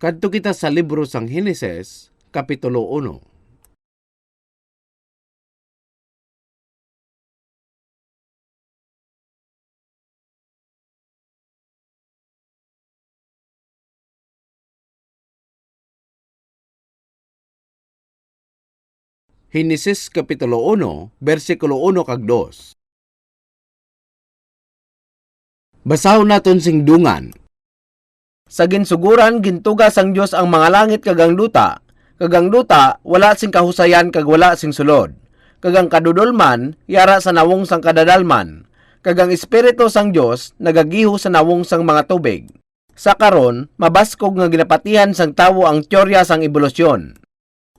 Kadto kita sa libro sang Heneses, Kapitulo 1. Heneses Kapitulo 1, versikulo 1 kag 2. Basahon naton sing dungan. Sa ginsuguran gintugas ang Dios ang mga langit kag ang duta. Kag ang duta wala sing kahusayan kag wala sing sulod. Kag ang kadudolman yara sa nawong sang kadadalman. Kag ang espiritu sang Dios nagagiho sa nawong sang mga tubig. Sa karon mabaskog nga ginapatihan sang tawo ang teorya sang ebolusyon.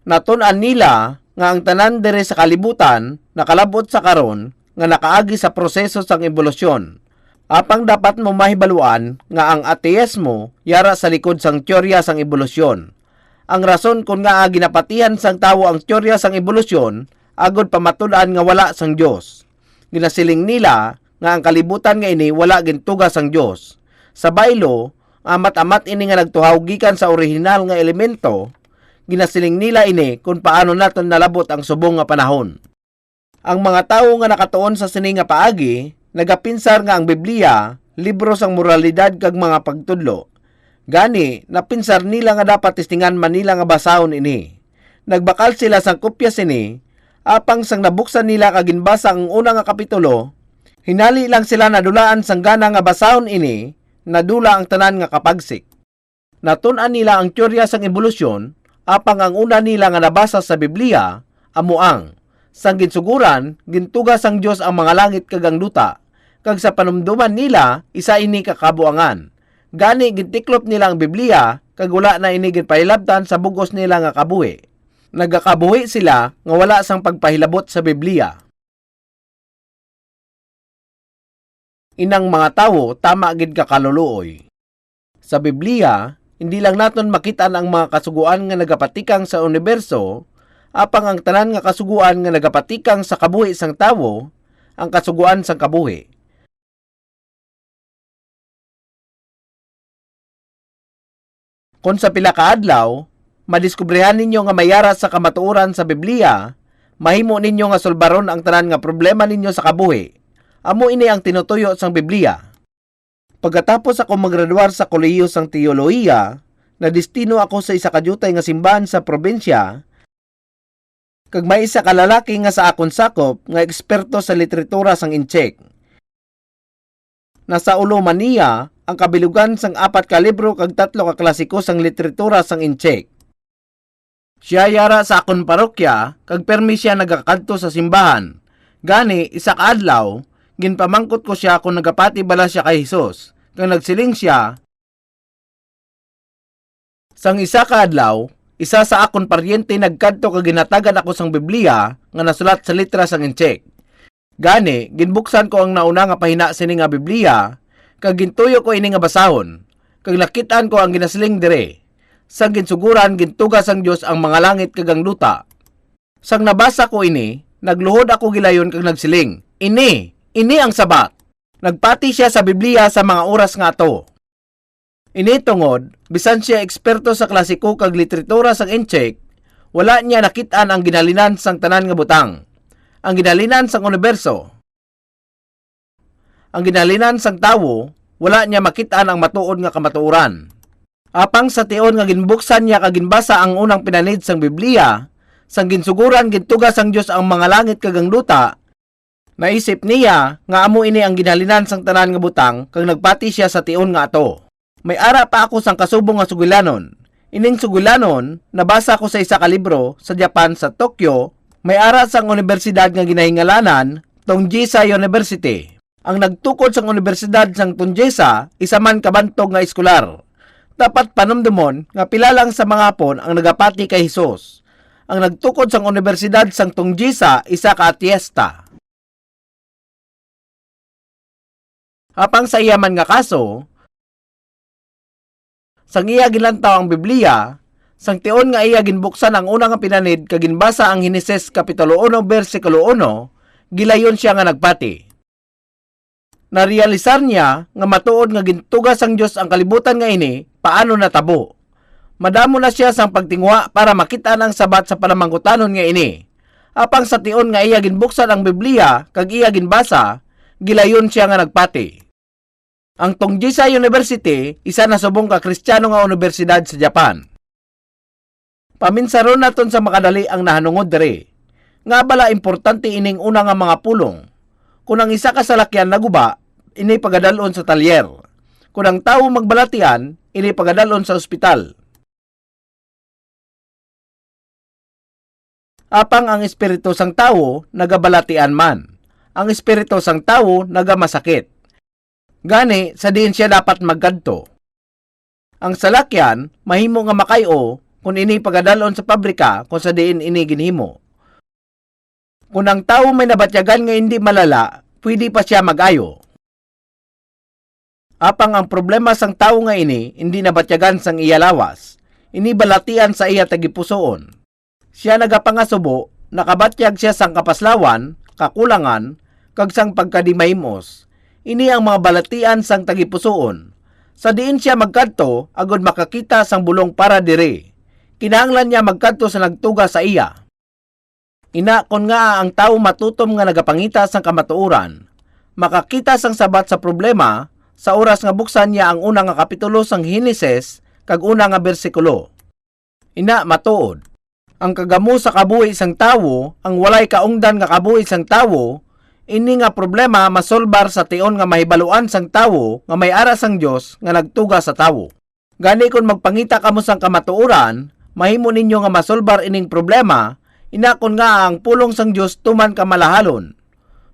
Natun-an nila nga ang tanan diri sa kalibutan nakalabot sa karon nga nakaagi sa proseso sang ebolusyon. Apang dapat mo mahibaluan nga ang ateismo yara sa likod sang teorya sang ebolusyon. Ang rason kung nga ginapatihan sang tawo ang teorya sang ebolusyon agod pamatud-an nga wala sang Dios. Ginasiling nila nga ang kalibutan nga ini wala gintugas sang Dios. Sa baylo, amat-amat ini nga nagtuhaw gikan sa orihinal nga elemento. Ginasiling nila ini kung paano naton nalabot ang subong nga panahon. Ang mga tawo nga nakatuon sa sini nga paagi, nagapinsar nga ang Biblia, libro sang moralidad kag mga pagtudlo. Gani, napinsar nila nga dapat tistingan man nila nga basahon ini. Nagbakal sila sang kopya sini, apang sang nabuksan nila kag ginbasa ang una nga kapitulo, hinali lang sila nadulaan sang gana nga basahon ini, nadula ang tanan nga kapagsik. Natun-an nila ang teorya sang ebolusyon, apang ang una nila nga nabasa sa Biblia, amuang, sang ginsuguran, gintugas sang Dios ang mga langit kag ang duta, kag sa panumduman nila, isa ini kakabuangan. Gani, gintiklop nila ang Biblia, kag wala na ini ginpahilabtan sa bugos nila nga kabuhi. Nagakabuhi sila, nga wala sang pagpahilabot sa Biblia. Inang mga tawo, tama gid kakaluluoy. Sa Biblia, hindi lang naton makitaan ang mga kasuguan nga nagapatikang sa universo, apang ang tanan nga kasuguan nga nagapatikang sa kabuhi sang tawo, ang kasuguan sang kabuhi. Kung sa pila ka adlaw, madiskubrehan ninyo nga mayara sa kamatuoran sa Biblia, mahimo ninyo nga solbaron ang tanan nga problema ninyo sa kabuhi. Amo ini ang tinutuyo sang Biblia. Pagkatapos ako maggraduar sa kolehiyo sang teolohiya, nadestino ako sa isa ka dyutay nga simbahan sa probinsya, kag may isa ka lalaki nga sa akon sakop nga eksperto sa literatura sang Intsek. Nasa ulo man niya ang kabilugan sang 4 ka libro kag 3 ka klasiko sang literatura sang Intsek. Siya yara sa akon parokya kag permi siya nagakadto sa simbahan. Gani isa ka adlaw, ginpamangkot ko siya kung nagapati bala siya kay Hesus. Kung nagsiling siya, sang isa ka adlaw, isa sa akon paryente nagkadto kag ginatagan ako sang Biblia nga nasulat sa litra sang Intsek. Gani, ginbuksan ko ang nauna nga pahina sini nga Biblia, kag gintuyo ko ini nga basahon, kag nakitaan ko ang ginasiling dire. Sang ginsuguran, gintugas ang Dios ang mga langit kag ang duta. Sang nabasa ko ini, nagluhod ako gilayon kag nagsiling, Ini ang sabat. Nagpati siya sa Biblia sa mga oras nga ato. Ini tungod, bisan siya eksperto sa klasiko kag literatura sang Intsek, wala niya nakitaan ang ginalinan sang tanan nga butang. Ang ginalinan sang universo. Ang ginalinan sang tawo, wala niya makitaan ang matuod nga kamatuoran. Apang sa tion nga ginbuksan niya kag ginbasa ang unang pinanid sang Biblia, sang ginsuguran gintugas sang Dios ang mga langit kag ang duta, naisip niya nga amo ini ang ginhalinan sang tanan nga butang kag nagpati siya sa tion nga ato. May ara pa ako sang kasubong nga sugilanon. Ining sugilanon nabasa ko sa isa ka libro sa Japan sa Tokyo. May ara sang universidad nga ginahingalanan Tongjisa University. Ang nagtukod sang universidad sang Tongjisa isa man kabantog nga eskular. Dapat panumdumon nga pila lang sa mga Hapon ang nagapati kay Hesus. Ang nagtukod sang universidad sang Tongjisa isa ka ateista. Apang sa iya man nga kaso, sang iya gilantaw ang Biblia, sang tion nga iya ginbuksan ang una nga pinanid kag ginbasa ang Heneses Kapitulo 1 versikulo 1, gilayon siya nga nagpati. Narealisar niya nga matuod nga gintugas ang Dios ang kalibutan nga ini, paano natabo. Madamo na siya sang pagtingwa para makita ng sabat sa panamangkutanon nga ini. Apang sa tion nga iya ginbuksan ang Biblia kag iya ginbasa, gilayon siya nga nagpati. Ang Tongjisa University, isa na subong ka Kristiyano nga universidad sa Japan. Paminsaron naton sa makadali ang nahanungod diri. Nga bala importante ining una nga mga pulong. Kung ang isa ka salakyan naguba, ini pagadalon sa talyer. Kung ang tawo magbalatian, ini pagadalon sa ospital. Apang ang espiritu sang tawo nagabalatian man. Ang espiritu sang tawo nagamasakit. Gani, sa diin siya dapat magkadto. Ang salakyan, mahimo nga makayo kung ini pagadalon sa pabrika kung sa diin ini ginhimo. Kung ang tawo may nabatyagan nga hindi malala, pwede pa siya magayo. Apang ang problema sang tawo nga ini, hindi nabatyagan sang iya lawas. Ini balatian sa iya tagipusoon. Siya nagapangasubo, nakabatyag siya sang kapaslawan, kakulangan, kag sang pagkadimahimos. Ini ang mga balatian sang tagipusoon. Sa diin siya magkadto, agod makakita sang bulong para diri. Kinahanglan niya magkadto sa nagtuga sa iya. Ina kon nga ang tawo matutom nga nagapangita sang kamatuoran, makakita sang sabat sa problema sa oras nga buksan niya ang una nga kapitulo sang Henesis kag una nga bersikulo. Ina matuod. Ang kagamo sa kabuhi sang tawo, ang walay kaungdan nga kabuhi sang tawo, ini nga problema masolbar sa tion nga mahibaluan sang tawo nga may ara sang Dios nga nagtuga sa tawo. Gani kung magpangita kamo sang kamatuoran, mahimo ninyo nga masolbar ining problema, ina kon nga ang pulong sang Dios tuman kamalahalon.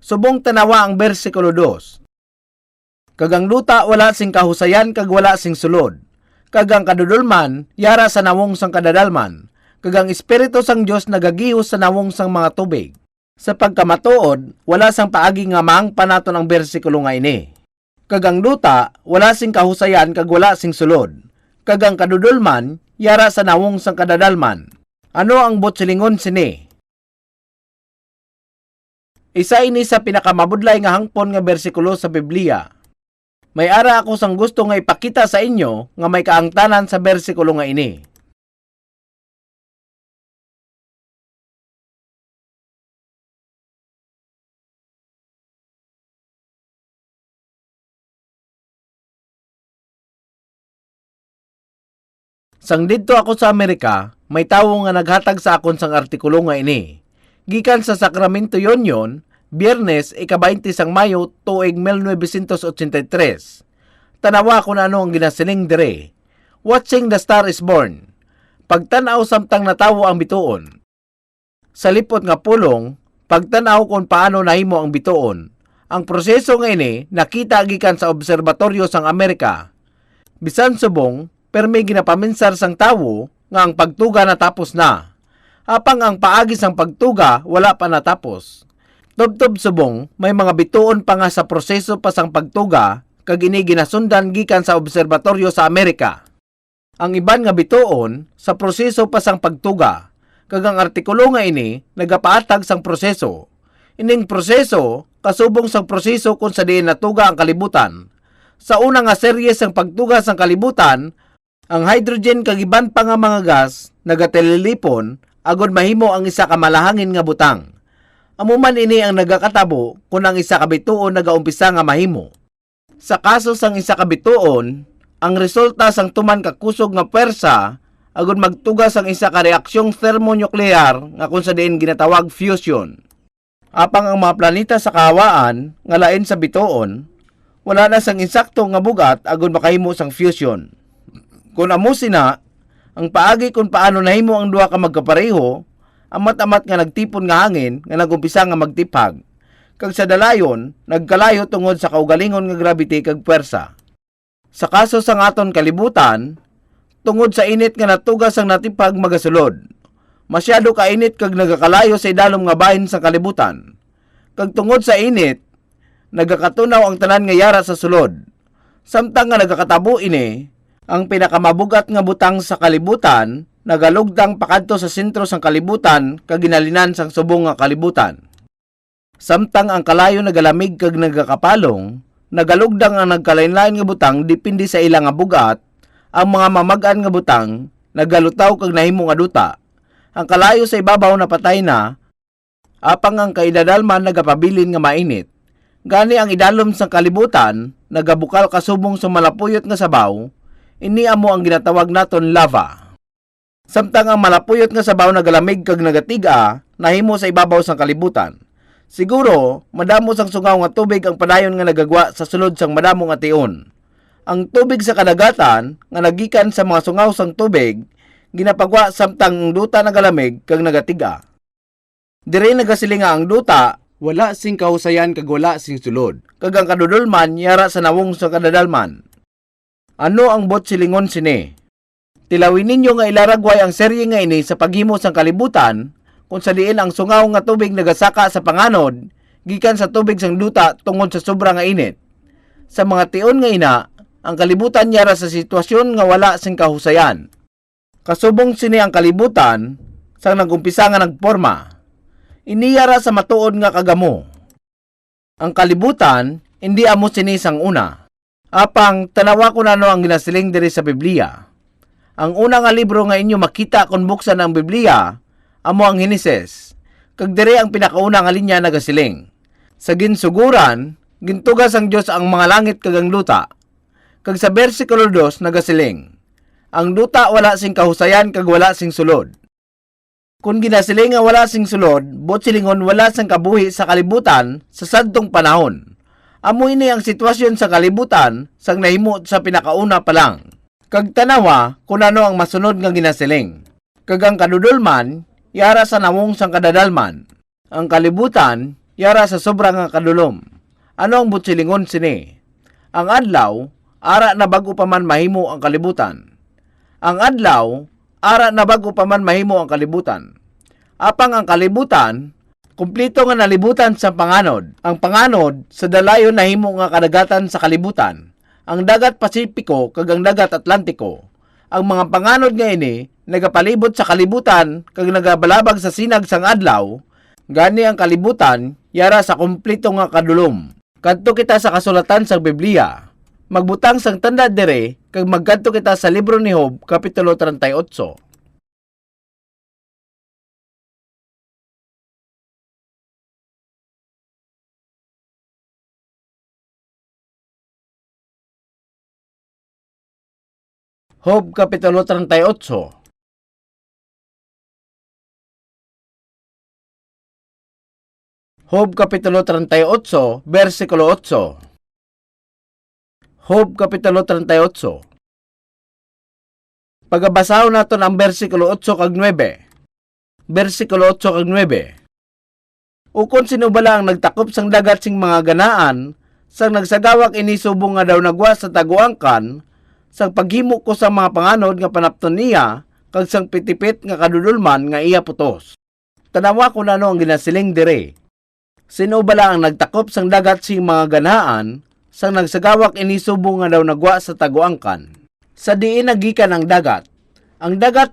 Subong tanawa ang bersikulo 2. Kagang luta wala sing kahusayan kag wala sing sulod. Kagang kadudulman yara sa nawong sang kadadalman. Kagang espiritu sang Dios nagagihos sa nawong sang mga tubig. Sa pagkamatuod, wala sang paagi nga maangpan naton ang bersikulo nga ini. Kagang luta, wala sing kahusayan kag wala sing sulod. Kagang kadudulman, yara sa nawong sang kadadalman. Ano ang botsilingon sini? Isa ini sa pinakamabudlay nga hangpon nga bersikulo sa Biblia. May ara ako sang gusto nga ipakita sa inyo nga may kaangtanan sa bersikulo nga ini. Sang didto ako sa Amerika, may tawo nga naghatag sa akon sang artikulo nga ini. Gikan sa Sacramento Union, Biyernes, ika-20 sang Mayo, tuig 1983. Tanawa ko na ano ang ginasiling dire. Watching the Star is Born. Pagtanaw samtang natawo ang bituon. Sa lipot nga pulong, pagtanaw kung paano nahimo ang bituon. Ang proseso nga ini, nakita gikan sa obserbatoryo sang Amerika. Bisan subong, permi ginapaminsar sang tawo nga ang pagtuga natapos na. Apang ang paagi sang pagtuga wala pa natapos. Tubtob subong may mga bituon pa nga sa proseso pa sang pagtuga kag ini ginasundan gikan sa obserbatoryo sa Amerika. Ang iban nga bituon sa proseso pa sang pagtuga kag ang artikulo nga ini nagapaatag sang proseso. Ining proseso kasubong sang proseso kung sa diin natuga ang kalibutan. Sa una nga serye sang pagtuga sang kalibutan, ang hydrogen kag iban pa nga mga gas nagatelelipon agod mahimo ang isa ka malahangin nga butang. Amuman ini ang nagakatabo kung ang isa ka bituon nagaumpisa nga mahimo. Sa kaso sang isa ka bituon, ang resulta sang tuman ka kusog nga pwersa agod magtugas ang isa ka reaksyong thermonuklear nga kung sa diin ginatawag fusion. Apang ang mga planeta sa kahawaan nga lain sa bituon, wala na sang insakto nga bugat agod makahimo sang fusion. Kung amo sina, ang paagi kung paano nahimo ang duha ka magkapareho, amat-amat nga nagtipon nga hangin nga nagumpisa nga magtiphag. Kag sa dalayon, nagkalayo tungod sa kaugalingon nga gravity kag pwersa. Sa kaso sa aton kalibutan, tungod sa init nga natugas ang natiphag magasulod. Masyado ka init kag nagakalayo sa idalom nga bahin sa kalibutan. Kag tungod sa init, nagakatunaw ang tanan nga yara sa sulod. Samtang nga nagakatabo ini, ang pinakamabugat nga butang sa kalibutan, nagalugdang pakadto sa sentro sang kalibutan kag ginalinan sang subong nga kalibutan. Samtang ang kalayo nagalamig kag nagakapalong, nagalugdang ang nagkalain-lain nga butang dipindi sa ilang nga bugat, ang mga mamag-an nga butang nagalutaw kag nahimo nga duta. Ang kalayo sa ibabaw napatay na, apang ang kaidadalman nagapabilin nga mainit. Gani ang idalom sa kalibutan, nagabukal kasubong sa malapuyot nga sabaw, ini amo ang ginatawag naton lava. Samtang ang malapuyot nga sabaw nagalamig kag nagatiga, nahimo sa ibabaw sang kalibutan. Siguro, madamo sang sungaw nga tubig ang padayon nga nagagwa sa sulod sang madamo nga tion. Ang tubig sa kadagatan nga nagikan sa mga sungaw sang tubig, ginapagwa samtang duta nagalamig kag nagatiga. Dire nagasiling nga ang duta, wala sing kahusayan kag wala sing sulod. Kag ang kadudolman yara sa nawong sa kadadalman. Ano ang bot silingon sini? Tilawin ninyo nga ilaragway ang serye nga ini sa paghimo sang kalibutan, kung sa diin ang sungaw nga tubig nagasaka sa panganod, gikan sa tubig sang duta tungod sa sobra nga init. Sa mga tion nga ina, ang kalibutan yara sa sitwasyon nga wala sing kahusayan. Kasubong sini ang kalibutan sang nagumpisa nga nagporma. Iniyara sa matuod nga kagamo. Ang kalibutan, hindi amo sini sang una. Apang, tanawa ko na no ang ginasiling diri sa Biblia. Ang una nga libro nga inyo makita kung buksan ang Biblia, amo ang Henesis. Kag dire ang pinakauna nga linya nagasiling. Sa ginsuguran, gintugas ang Dios ang mga langit kag ang luta. Kag sa bersikulo 2 nagasiling. Ang duta wala sing kahusayan kag wala sing sulod. Kung ginasiling nga wala sing sulod, bot silingon wala sang kabuhi sa kalibutan sa sadtong panahon. Amo ini ang sitwasyon sa kalibutan sang nahimo sa pinakauna pa lang. Kag tanawa kung ano ang masunod nga ginasiling. Kag ang kadudolman, yara sa nawong sang kadadalman. Ang kalibutan, yara sa sobrang nga kadulom. Ano ang butsilingon sini? Ang adlaw, ara na bago pa man mahimo ang kalibutan. Ang adlaw, ara na bago pa man mahimo ang kalibutan. Apang ang kalibutan, kumplito nga nalibutan sa panganod. Ang panganod, sa dalayon nahimo nga kadagatan sa kalibutan. Ang dagat Pasipiko kag ang dagat Atlantiko. Ang mga panganod nga ini nagapalibot sa kalibutan kag nagabalabag sa sinag sang adlaw. Gani ang kalibutan yara sa kumplito nga kadulom. Kadto kita sa kasulatan sa Biblia. Magbutang sang tanda dire kag magkadto kita sa libro ni Job kapitulo 38. Job kapitulo 38. Job kapitulo 38, versikulo 8. Job kapitulo 38. Pagabasahon naton ang versikulo 8 kag 9. Versikulo 8 kag 9. Ukon sino bala ang nagtakop sang dagat sing mga ganaan, sang nagsagawak ini subong nga daw nagwa sa taguangkan, sang paghimo ko sa mga panganod nga panapton niya, kag sang pitipit nga kadudulman nga iya putos. Tanawa ko na no ang ginasiling dire. Sino bala ang nagtakop sang dagat sing mga ganaan, sang nagsagawak ini subong nga daw nagwa sa taguangkan. Sa diin nagikan ang dagat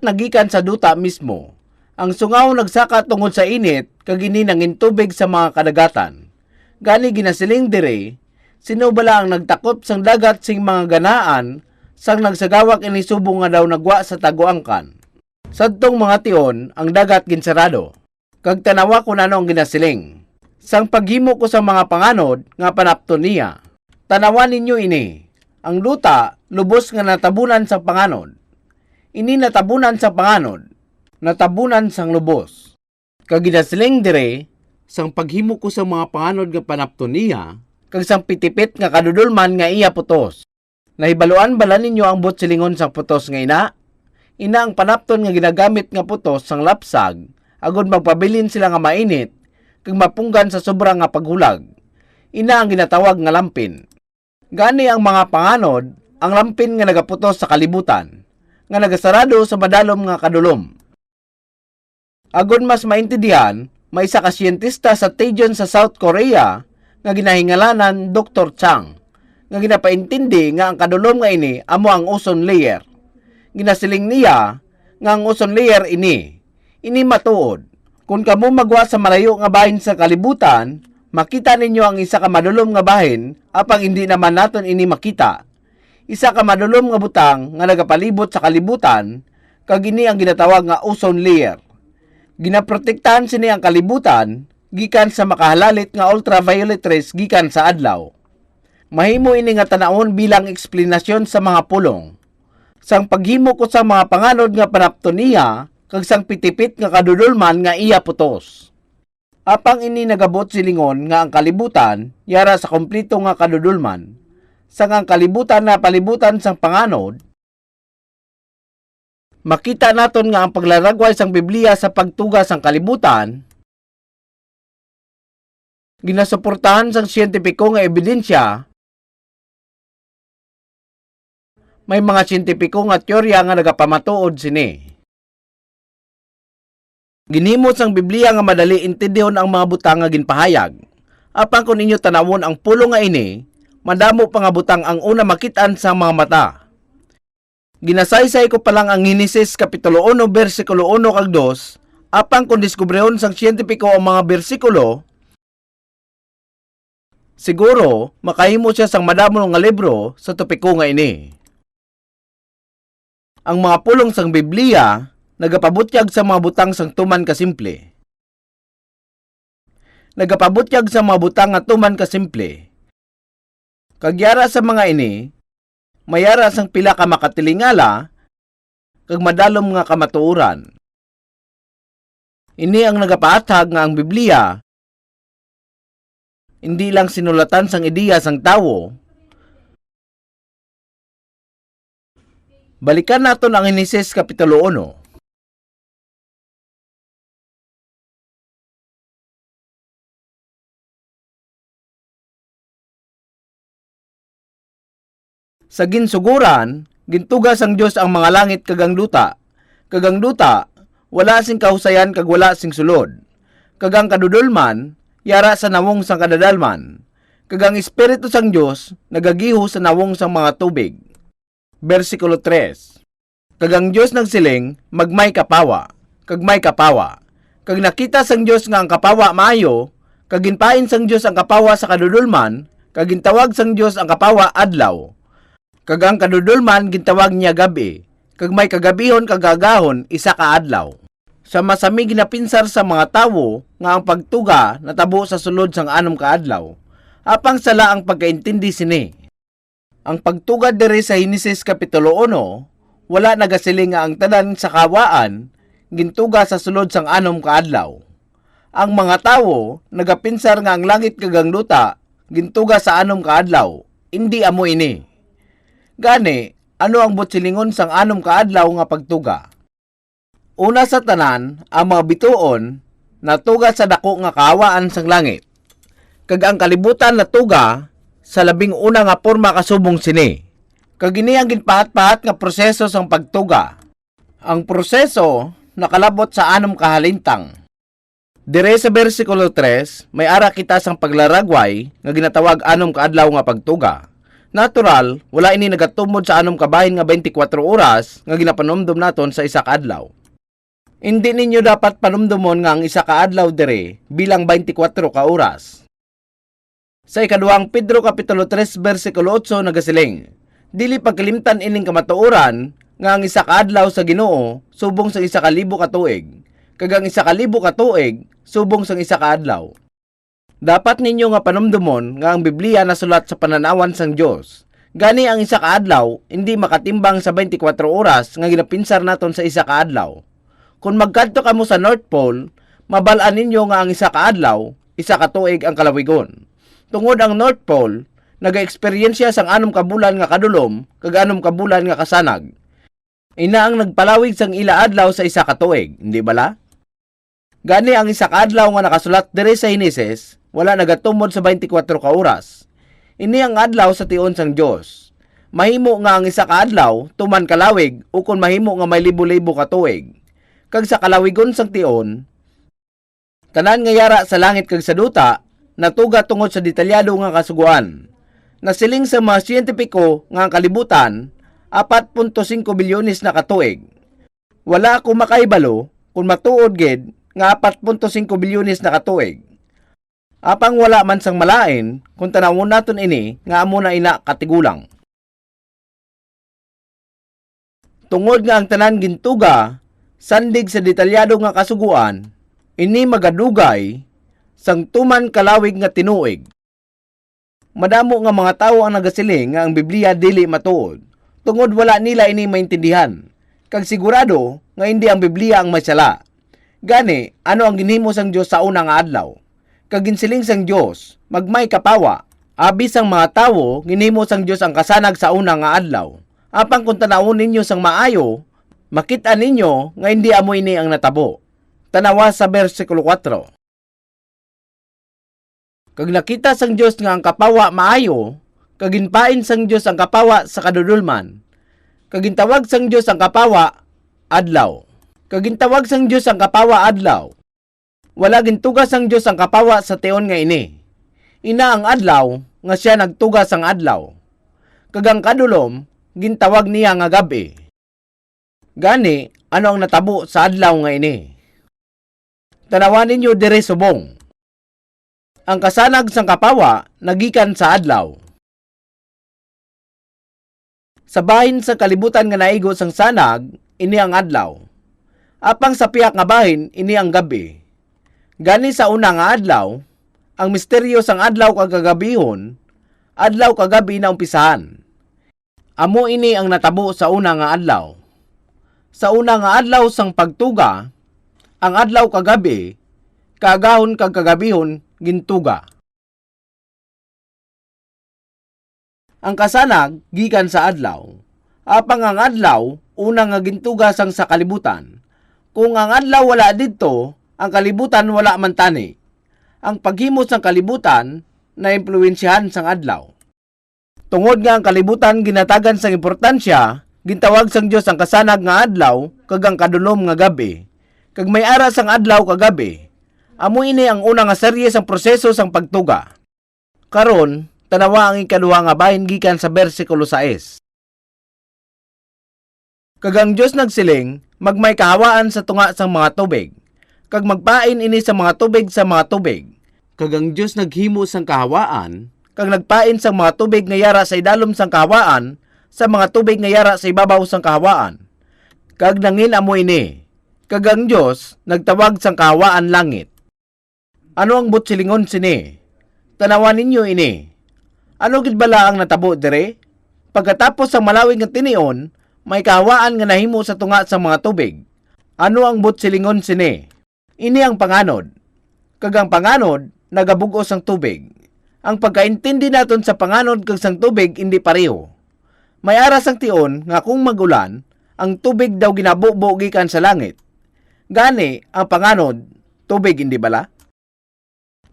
nagikan sa duta mismo. Ang sungaw nagsaka tungod sa init, kag ini nangin tubig sa mga kadagatan. Gani ginasiling dire, sino bala ang nagtakop sang dagat sing mga ganaan, sang nagsagawak ini subong nga daw nagwa sa taguangkan. Sadtong mga tion, ang dagat ginsarado. Kag tanawa ko na no ang ginasiling. Sang paghimo ko sa mga panganod, nga panapton niya. Tanawan ninyo ini. Ang luta, lubos nga natabunan sa panganod. Ini natabunan sa panganod. Natabunan sang lubos. Kag ginasiling dire, sang paghimo ko sa mga panganod nga panapton niya, kag sang pitipit nga kadudulman nga iya putos. Nahibaluan bala ninyo ang butsilingon sang putos nga ina? Ina ang panapton nga ginagamit nga putos sang lapsag, agod magpabilin sila nga mainit, kag mapunggan sa sobrang nga paghulag. Ina ang ginatawag nga lampin. Gani ang mga panganod, ang lampin nga nagaputos sa kalibutan, nga nagasarado sa madalom nga kadulom. Agod mas maintindihan, may isa ka siyentista sa Daejeon sa South Korea, nga ginahingalanan Dr. Chang, nga ginapaintindi nga ang kadulom nga ini amo ang ozone layer. Ginasiling niya nga ang ozone layer ini matuod. Kung kamo magwa sa malayo nga bahin sa kalibutan, makita ninyo ang isa ka madulom nga bahin, apang hindi naman naton ini makita. Isa ka madulom nga butang nga nagapalibot sa kalibutan, kag ini ang ginatawag nga ozone layer. Ginaprotektahan sini ang kalibutan gikan sa makahalalit nga ultraviolet rays gikan sa adlaw. Mahimo ini nga tanawon bilang eksplanasyon sa mga pulong. Sang paghimo ko sa mga panganod nga panaptoniya kag sang pitipit nga kadudulman nga iya putos. Apang ini nagabot silingon nga ang kalibutan yara sa kompleto nga kadudulman. Sang ang kalibutan na palibutan sang panganod, makita naton nga ang paglaragway sang Biblia sa pagtuga sang kalibutan ginasuportahan sang siyentipiko nga ebidensya. May mga siyentipiko nga teorya nga nagapamatuod sini. Ginhimo sang Biblia nga madali intindihon ang mga butang nga ginpahayag. Apang kung inyo tanawon ang pulong nga ini, madamo pa nga butang ang una makitaan sa mga mata. Ginasaysay ko pa lang ang Genesis Kapitulo 1, versikulo 1 kag 2, apang kung diskubrehon sang siyentipiko ang mga bersikulo, siguro makahimo siya sang madamo nga libro sa topiko nga ini. Ang mga pulong sang Biblia nagapabutyag sa mga butang sang tuman ka simple. Nagapabutyag sa mga butang nga tuman ka simple. Kagyara sa mga ini, mayara sang pila ka makatilingala kag madalom nga kamatuoran. Ini ang nagapaatag nga ang Biblia hindi lang sinulatan sang ideya sang tawo. Balikan naton ang Genesis Kapitulo 1. Sa ginsuguran, gintugas ang Dios ang mga langit kag ang duta. Kag ang duta, wala sing kahusayan kag wala sing sulod. Kag ang kadudulman, yara sa nawong sang kadadalman. Kag ang Espiritu sang Dios nagagiho sa nawong sang mga tubig. Versikulo 3. Kag ang Dios nagsiling, magmay kapawa, kag may kapawa. Kag nakita sang Dios nga ang kapawa maayo, kag ginpain sang Dios ang kapawa sa kadudulman, kag gintawag sang Dios ang kapawa adlaw. Kag ang kadudulman gintawag niya gabi, kag may kagabihon kag agahon isa ka adlaw. Sa masami ginapinsar sa mga tawo nga ang pagtuga natabo sa sulod sang anom ka adlaw. Apang sala ang pagkaintindi sini. Ang pagtugad diri sa Genesis Kapitulo 1, wala nagasiling nga ang tanan sa kawaan gintuga sa sulod sang anom ka adlaw. Ang mga tawo nagapinsar nga ang langit kag ang duta gintuga sa anom ka adlaw. Hindi amo ini. Gani, ano ang butsilingon sang anom ka adlaw nga pagtuga? Una sa tanan, ang mga bituon natuga sa dako nga kawaan sang langit. Kag ang kalibutan natuga sa labing una nga porma kasubong sini. Kag ini ang ginpahat-pahat nga proseso sang pagtuga. Ang proseso nakalabot sa anom kahalintang. Dire sa versikulo 3, may ara kita sang paglaragway nga ginatawag anom kaadlaw nga pagtuga. Natural, wala ini nagatumod sa anom kabahin nga 24 oras nga ginapanumdum naton sa isa ka adlaw. Hindi ninyo dapat panumdumon nga ang isa ka adlaw dire bilang 24 ka oras. Sa ikaduhang Pedro Kapitulo 3, versikulo 8 nagasiling, dili pagkalimtan ining kamatuoran nga ang isa ka adlaw sa Ginoo subong sa 1,000 ka tuig, kag ang 1,000 ka tuig subong sa 1 ka adlaw. Dapat ninyo nga panumdumon nga ang Biblia nasulat sa pananawan sang Dios. Gani ang 1 ka adlaw hindi makatimbang sa 24 oras nga ginapinsar naton sa 1 ka adlaw. Kung magkadto kamo sa North Pole, mabalaan ninyo nga ang 1 ka adlaw, 1 ka tuig ang kalawigon. Tungod ang North Pole, naga-eksperyensya sang 6 ka bulan nga kadulom, kag 6 ka bulan nga kasanag. Ina ang nagpalawig sang ila adlaw sa 1 ka tuig, hindi bala? Gani ang 1 ka adlaw nga nakasulat diri sa Genesis, wala nagatumod sa 24 ka oras. Ini ang adlaw sa tion sang Dios. Mahimo nga ang 1 ka adlaw tuman kalawig ukon mahimo nga may libo-libo ka tuig. Kag sa kalawigon sang tion, tanan nga yara sa langit kag sa duta, natuga tungod sa detalyado nga kasuguan. Nasiling sa mga siyentipiko nga ang kalibutan, 4.5 bilyones na katuig. Wala ako makaibalo kung matuod gid nga 4.5 bilyones na katuig. Apang wala man sang malain kung tanawon naton ini nga amo na ina katigulang. Tungod nga ang tanan gintuga, sandig sa detalyado nga kasuguan, ini magadugay, sang tuman kalawig nga tinuig. Madamo nga mga tawo ang nagasiling nga ang Biblia dili matuod, tungod wala nila ini maintindihan, kag sigurado nga hindi ang Biblia ang masala. Gani, ano ang ginhimo sang Dios sa una nga adlaw? Kag ginsiling sang Dios, magmay kapawa, abis ang mga tawo, ginhimo sang Dios ang kasanag sa una nga adlaw. Apang kung tanawon ninyo sang maayo, makita ninyo nga hindi amo ini ang natabo. Tanawa sa versikulo 4. Kag nakita sang Dios nga ang kapawa maayo, kag ginpain sang Dios ang kapawa sa kadudulman, kag gintawag sang Dios ang kapawa adlaw. Kag gintawag sang Dios ang kapawa adlaw. Wala gintugas sang Dios ang kapawa sa tion nga ini. Ina ang adlaw nga siya nagtugas ang adlaw. Kag ang kadulom gintawag niya nga gabi. Gani, ano ang natabo sa adlaw nga ini? Tanawan ninyo dire subong. Ang kasanag sang kapawa nagikan sa adlaw. Sa bahin sa kalibutan nga naigo sang sanag, ini ang adlaw. Apang sa piyak nga bahin, ini ang gabi. Gani sa una nga adlaw, ang misteryo sang adlaw kagagabihon, adlaw kagabi na umpisahan. Amo ini ang natabo sa una nga adlaw. Sa una nga adlaw sang pagtuga, ang adlaw kagabi, kaagahon kag kagabihon, gintuga. Ang kasanag, gikan sa adlaw. Apang ang adlaw, una nga gintuga sang sa kalibutan. Kung ang adlaw wala didto, ang kalibutan wala man tani. Ang paghimo sang kalibutan, na impluwensyahan sang adlaw. Tungod nga ang kalibutan ginatagan sang importansya, gintawag sang Dios ang kasanag nga adlaw, kag ang kadulom nga gabi. Kag may ara sang adlaw kagabi. Amo ini ang una nga serye sang proseso sang pagtuga. Karon, tanawa ang ikaduha nga bahin gikan sa bersikulo 6. Kag ang Dios nagsiling, magmay kahawaan sa tunga sang mga tubig. Kag magpain ini sa mga tubig sa mga tubig. Kag ang Dios naghimo sang kahawaan, kag nagpain sang mga tubig nga yara sa idalom sang kahawaan, sa mga tubig nga yara sa ibabaw sang kahawaan. Kag nangin amo ini. Kag ang Dios nagtawag sang kahawaan langit. Ano ang butsilingon sini? Tanawan ninyo ini. Ano gid bala ang natabo dire? Pagkatapos sa malawig nga tinion, may kahawaan nga nahimo sa tunga sa mga tubig. Ano ang butsilingon sini? Ini ang panganod. Kag ang panganod, nagabugos ang tubig. Ang pagkaintindi naton sa panganod kag sang tubig hindi pareho. May aras ang tion nga kung magulan, ang tubig daw ginabubo gikan sa langit. Gani, ang panganod, tubig hindi bala?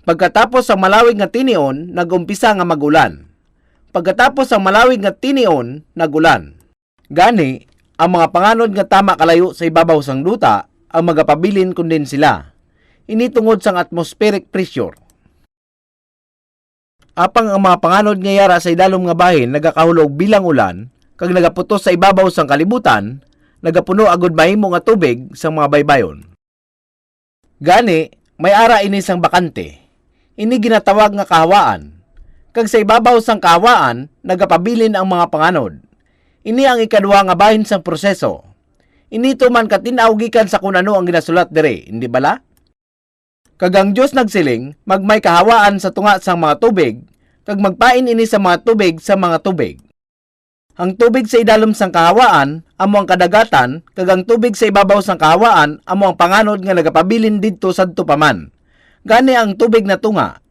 Pagkatapos sa malawig nga tinion, nagumpisa nga magulan. Pagkatapos sa malawig nga tinion, nagulan. Gani, ang mga panganod nga tama kalayo sa ibabaw sang duta, ang magapabilin kunden sila. Ini tungod sang atmospheric pressure. Apang ang mga panganod nga yara sa idalom nga bahin nagakahulog bilang ulan, kag nagaputos sa ibabaw sang kalibutan, nagapuno agud mahimo nga tubig sa mga baybayon. Gani, may ara ini sang bakante. Ini ginatawag nga kahawaan. Kag sa ibabaw sang kahawaan, nagapabilin ang mga panganod. Ini ang ikaduha nga bahin sang proseso. Ini tuman katinaw gikan sa kung ano ang ginasulat dire, hindi bala? Kag ang Dios nagsiling, magmay kahawaan sa tunga sang mga tubig, kag magpain ini sa mga tubig sa mga tubig. Ang tubig sa idalom sang kahawaan, amo ang kadagatan, kag ang tubig sa ibabaw sang kahawaan, amo ang panganod nga nagapabilin didto sadto paman. Gani ang tubig na tunga,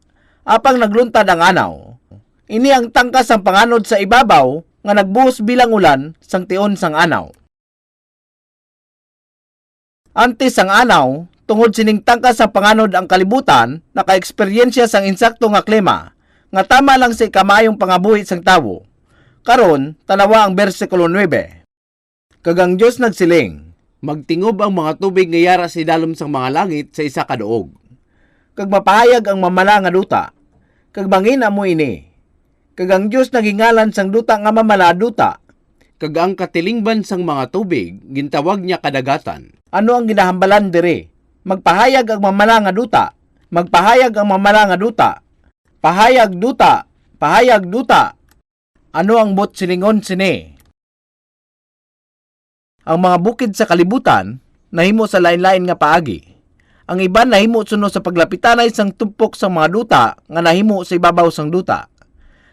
apang nagluntad ang anaw. Ini ang tangkas sang panganod sa ibabaw, nga nagbuhos bilang ulan sang tion sang anaw. Antes sang anaw, tungod sining tangkas sa panganod ang kalibutan, naka-eksperyensya sang insakto nga klima, nga tama lang sa ikamayong pangabuhi sang tawo. Karon, tanawa ang bersikulo 9. Kag ang Dios nagsiling, magtingob ang mga tubig nga yara sa idalom sang mga langit sa isa ka duog. Kag mapahayag ang mamala nga duta, kag mangina mo ini. Kag ang Dios nagingalan sang duta nga mamala duta, kag ang katilingban sang mga tubig, gintawag niya kadagatan. Ano ang ginahambalan dire? Magpahayag ang mamala nga duta, magpahayag ang mamala nga duta, pahayag duta, pahayag duta. Ano ang butsilingon sini? Ang mga bukid sa kalibutan nahimo sa lain-lain nga paagi. Ang iban nahimo sunod sa paglapitanay sang tumpok sang mga duta nga nahimo sa ibabaw sang duta.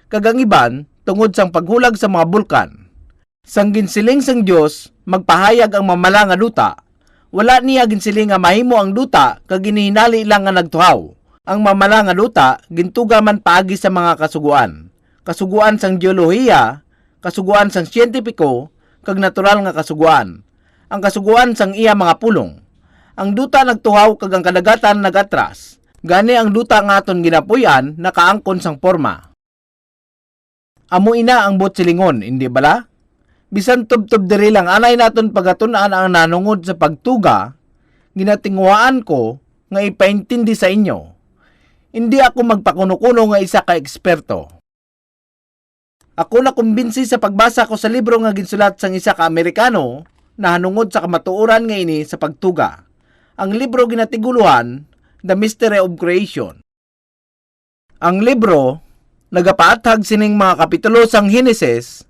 Kag ang iban tungod sang paghulag sa mga bulkan. Sang ginsiling sang Dios magpahayag ang mamala nga duta, wala niya ginsiling nga mahimo ang duta kag ginihinali lang nga nagtuhaw. Ang mamala nga duta gintuga man paagi sa mga kasuguan. Kasuguan sang geolohiya, kasuguan sang siyentipiko, kag natural nga kasuguan. Ang kasuguan sang iya mga pulong. Ang duta nagtuhaw kag ang kadagatan nagatras. Gani ang duta nga aton ginapuy-an nakaangkon sang porma. Amo ina ang botsilingon, hindi bala? Bisan tub-tub diri lang anay naton pagatun-an ang nanungod sa pagtuga, ginatingwaan ko nga ipaintindi sa inyo. Hindi ako magpakuno-kuno nga isa ka eksperto. Ako na kumbinsi sa pagbasa ko sa libro nga ginsulat sang isa ka Amerikano na hanungod sa kamatuoran nga ini sa pagtuga. Ang libro ginatiguluhan, The Mystery of Creation. Ang libro nagapaathag sining mga kapitulo sang Henesis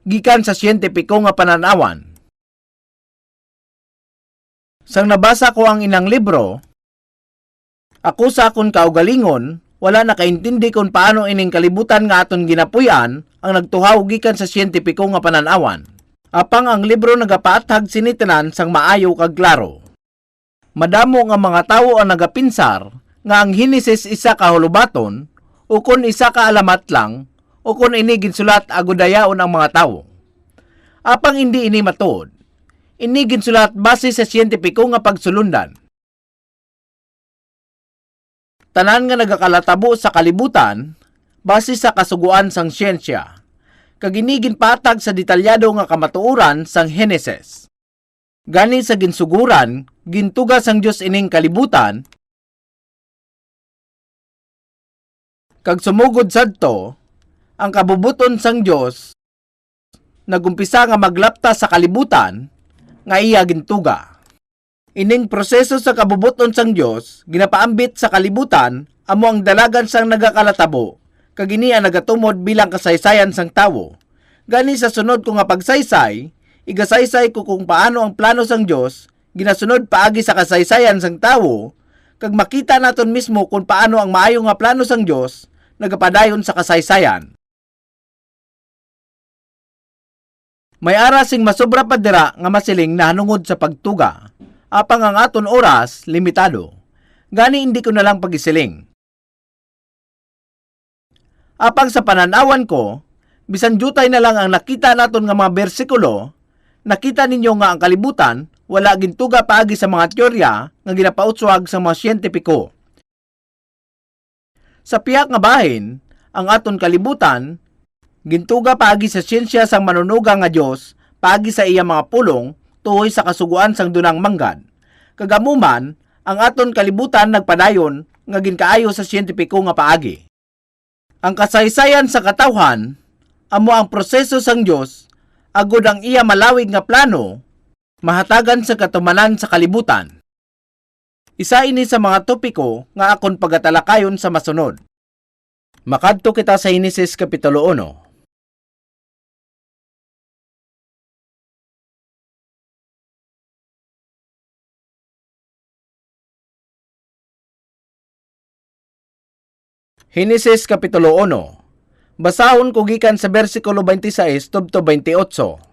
gikan sa siyentipiko nga pananawan. Sang nabasa ko ang inang libro, ako sa akon kaugalingon wala nakaintindi kung paano ining kalibutan nga aton ginapuy-an ang nagtuhaw gikan sa siyentipiko nga pananawan. Apang ang libro nagapaathag sinitanan sang maayo kag klaro. Madamo nga mga tawo ang nagapinsar nga ang Henesis isa ka hulubaton o kun isa ka alamat lang o kun ini ginsulat agodayaon ang mga tawo. Apang hindi ini matuod. Ini ginsulat base sa siyentipiko nga pagsulundan. Tanan nga nagakalatabo sa kalibutan base sa kasuguan sang siyensya. Kag ini ginpatag sa detalyado nga kamatuoran sang Henesis. Gani sa ginsuguran, gintuga sang Dios ining kalibutan kag sumugod sadto ang kabubuton sang Dios nagumpisa nga maglapta sa kalibutan nga iya gintuga. Ining proseso sa kabubuton sang Dios ginapaambit sa kalibutan amo ang dalagan sang nagakalatabo kag ini ang nagatumod bilang kasaysayan sang tawo. Gani sa sunod ko nga pagsaysay, igasaysay ko kung paano ang plano sang Dios ginasunod paagi sa kasaysayan sang tawo kag makita naton mismo kung paano ang maayo nga plano sang Dios nagapadayon sa kasaysayan. May arasing masobra pa dira nga masiling na hanungod sa pagtuga. Apang ang aton oras limitado. Gani hindi ko na lang pagisiling. Apang sa pananawan ko, bisan jutay na lang ang nakita naton nga mga bersikulo, nakita ninyo nga ang kalibutan wala gintuga paagi sa mga teorya nga ginapautswag sa mga siyentipiko. Sa piyak nga bahin, ang aton kalibutan gintuga paagi sa siyensya sang manunuga nga Dios paagi sa iya mga pulong tuhoy sa kasuguan sang dunang manggad. Kagamuman, ang aton kalibutan nagpadayon nga ginkaayo sa siyentipiko nga paagi. Ang kasaysayan sa katawhan amo ang proseso sang Dios agud ang iya malawig nga plano mahatagan sa katumanan sa kalibutan. Isa ini sa mga topiko nga akon pagatalakayon sa masunod. Makadto kita sa Henesis Kapitulo 1. Henesis Kapitulo 1. Basahon ko gikan sa bersikulo 26 tubto 28.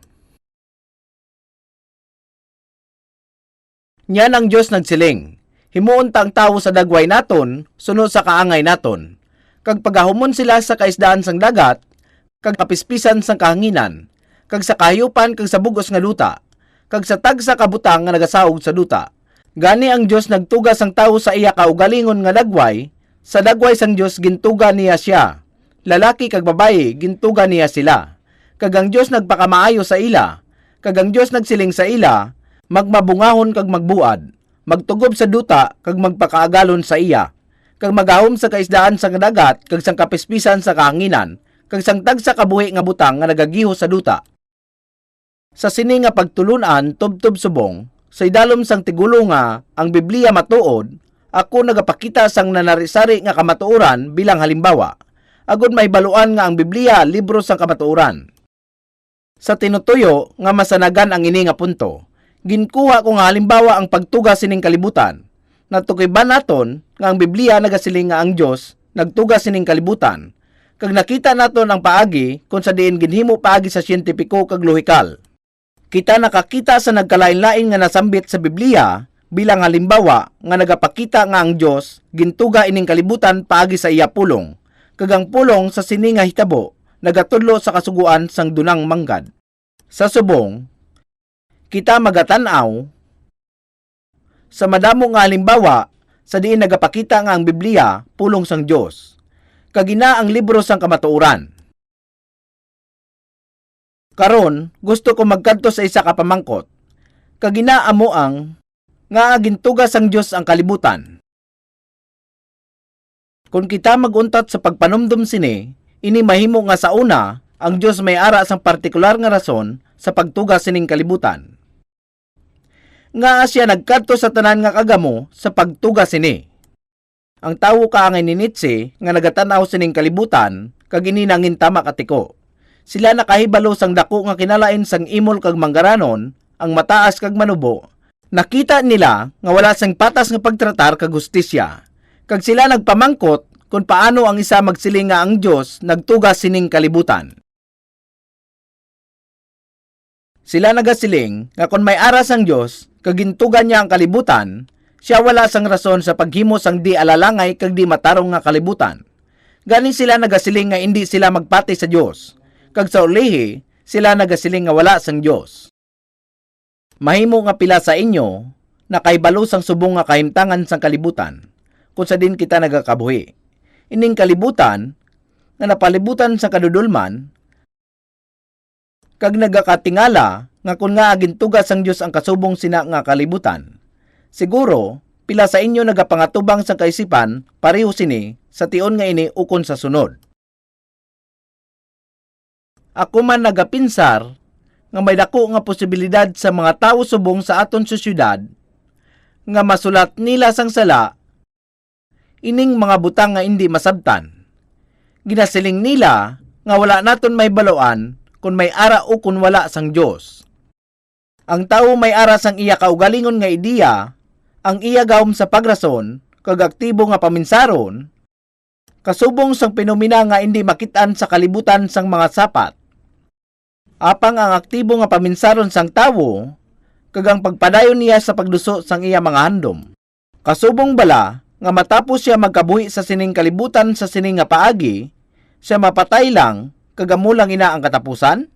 Nyan ang Dios nagsiling, himuon ta ang tawo sa dagway naton, sunod sa kaangay naton. Kag pagahumon sila sa kaisdaan sang dagat, kag kapispisan sang kahanginan, kag sa kahayupan kag sa bugos nga duta, kag sa tagsa ka butang nga nagasaog sa duta. Gani ang Dios nagtuga sang tawo sa iya kaugalingon nga dagway, sa dagway sang Dios gintuga niya siya. Lalaki kag babayi gintuga niya sila. Kag ang Dios nagpakamaayo sa ila, kag ang Dios nagsiling sa ila, magmabungahon kag magbuad, magtugob sa duta kag magpakaagalon sa iya, kag magahom sa kaisdaan sa dagat kag sang kapispisan sa kahanginan, kag sang tagsa kabuhi nga butang nga nagagiho sa duta. Sa sini nga pagtulunan tubtob subong, sa idalom sang tigulo nga ang Biblia matuod, ako nagapakita sang nanarisari nga kamatuoran bilang halimbawa. Agud may baluan nga ang Biblia libro sang kamatuoran. Sa tinutuyo nga masanagan ang ini nga punto, ginkuha ko nga halimbawa ang pagtuga sining kalibutan. Natukiban naton nga ang Biblia nagasiling nga ang Dios nagtuga sining kalibutan. Kag nakita naton ang paagi kung sa diin ginhimo paagi sa siyentipiko kag lohikal. Kita nakakita sa nagkalain-lain nga nasambit sa Biblia bilang halimbawa nga nagapakita nga ang Dios gintuga ining kalibutan paagi sa iya pulong. Kag ang pulong sa sini nga hitabo nagatudlo sa kasuguan sang dunang manggad. Sa subong, kita magatan-aw sa madamo nga halimbawa sa diin nagapakita nga ang Biblia pulong sang Dios. Kagina ang libro sang kamatuoran. Karon, gusto ko magkadto sa isa ka pamangkot. Kagina amo ang nga gintuga sang Dios ang kalibutan. Kung kita maguntat sa pagpanumdum sini, ini mahimo nga sa una, ang Dios may ara sang partikular nga rason sa pagtuga sining kalibutan. Nga siya nagkadto sa tanan nga kagamo sa pagtuga sini. Ang tawo kaangay ni Nietzsche nga nagatanaw sining kalibutan kag ini nangin tama katiko. Sila nakahibalo sang dako nga kinalain sang imol kag manggaranon, ang mataas kag manubo. Nakita nila nga wala sang patas nga pagtratar kag hustisya. Kag sila nagpamangkot kung paano ang isa magsiling nga ang Dios nagtuga sining kalibutan. Sila nagasiling nga kung may aras ang Dios kag gintugan niya ang kalibutan, siya wala sang rason sa paghimo sang di alalangay kag di matarong nga kalibutan. Gani sila nagasiling nga hindi sila magpati sa Dios. Kag sa ulihi, sila nagasiling nga wala sang Dios. Mahimo nga pila sa inyo na kahibalo sang subong nga kahimtangan sang kalibutan kung sa din kita nagakabuhi. Ining kalibutan nga napalibutan sa kadudulman kag nagakatingala nga kung nga agintuga sang Dios ang kasubong sina nga kalibutan. Siguro, pila sa inyo nagapangatubang sa kaisipan pareho sini sa tion nga ini ukon sa sunod. Ako man nagapinsar nga may dako nga posibilidad sa mga tawo subong sa aton sosyudad nga masulat nila sang sala ining mga butang nga hindi masabtan. Ginasiling nila nga wala naton may baloan kung may ara o kung wala sang Dios. Ang tawo may ara sang iya kaugalingon nga ideya, ang iya gawom sa pagrason kag aktibo nga paminsaron, kasubong sang penomena nga hindi makitaan sa kalibutan sang mga sapat. Apang ang aktibo nga paminsaron sang tawo, kag ang pagpadayon niya sa pagduso sang iya mga handom. Kasubong bala, nga matapos siya magkabuhi sa sining kalibutan sa sining nga paagi, siya mapatay lang, kagamulang ina ang katapusan?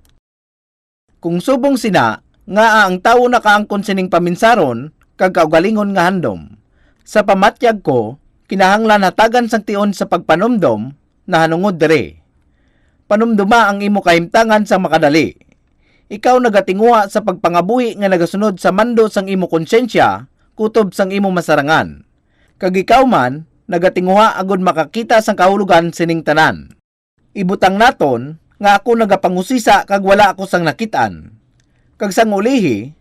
Kung subong sina, nga ang tawo nakaangkon sining paminsaron, kag kaugalingon nga handom. Sa pamatyag ko, kinahanglan hatagan sang tion sa pagpanumdom, na hanungod dere. Panumduma ang imo kahimtangan sa makadali. Ikaw nagatinguha sa pagpangabuhi nga nagasunod sa mando sang imo konsensya, kutob sang imo masarangan. Kag ikaw man, nagatinguha agud makakita sang kahulugan sining tanan. Ibutang naton, nga ako nagapangusisa kag wala ako sang nakitaan. Kag sang ulihi,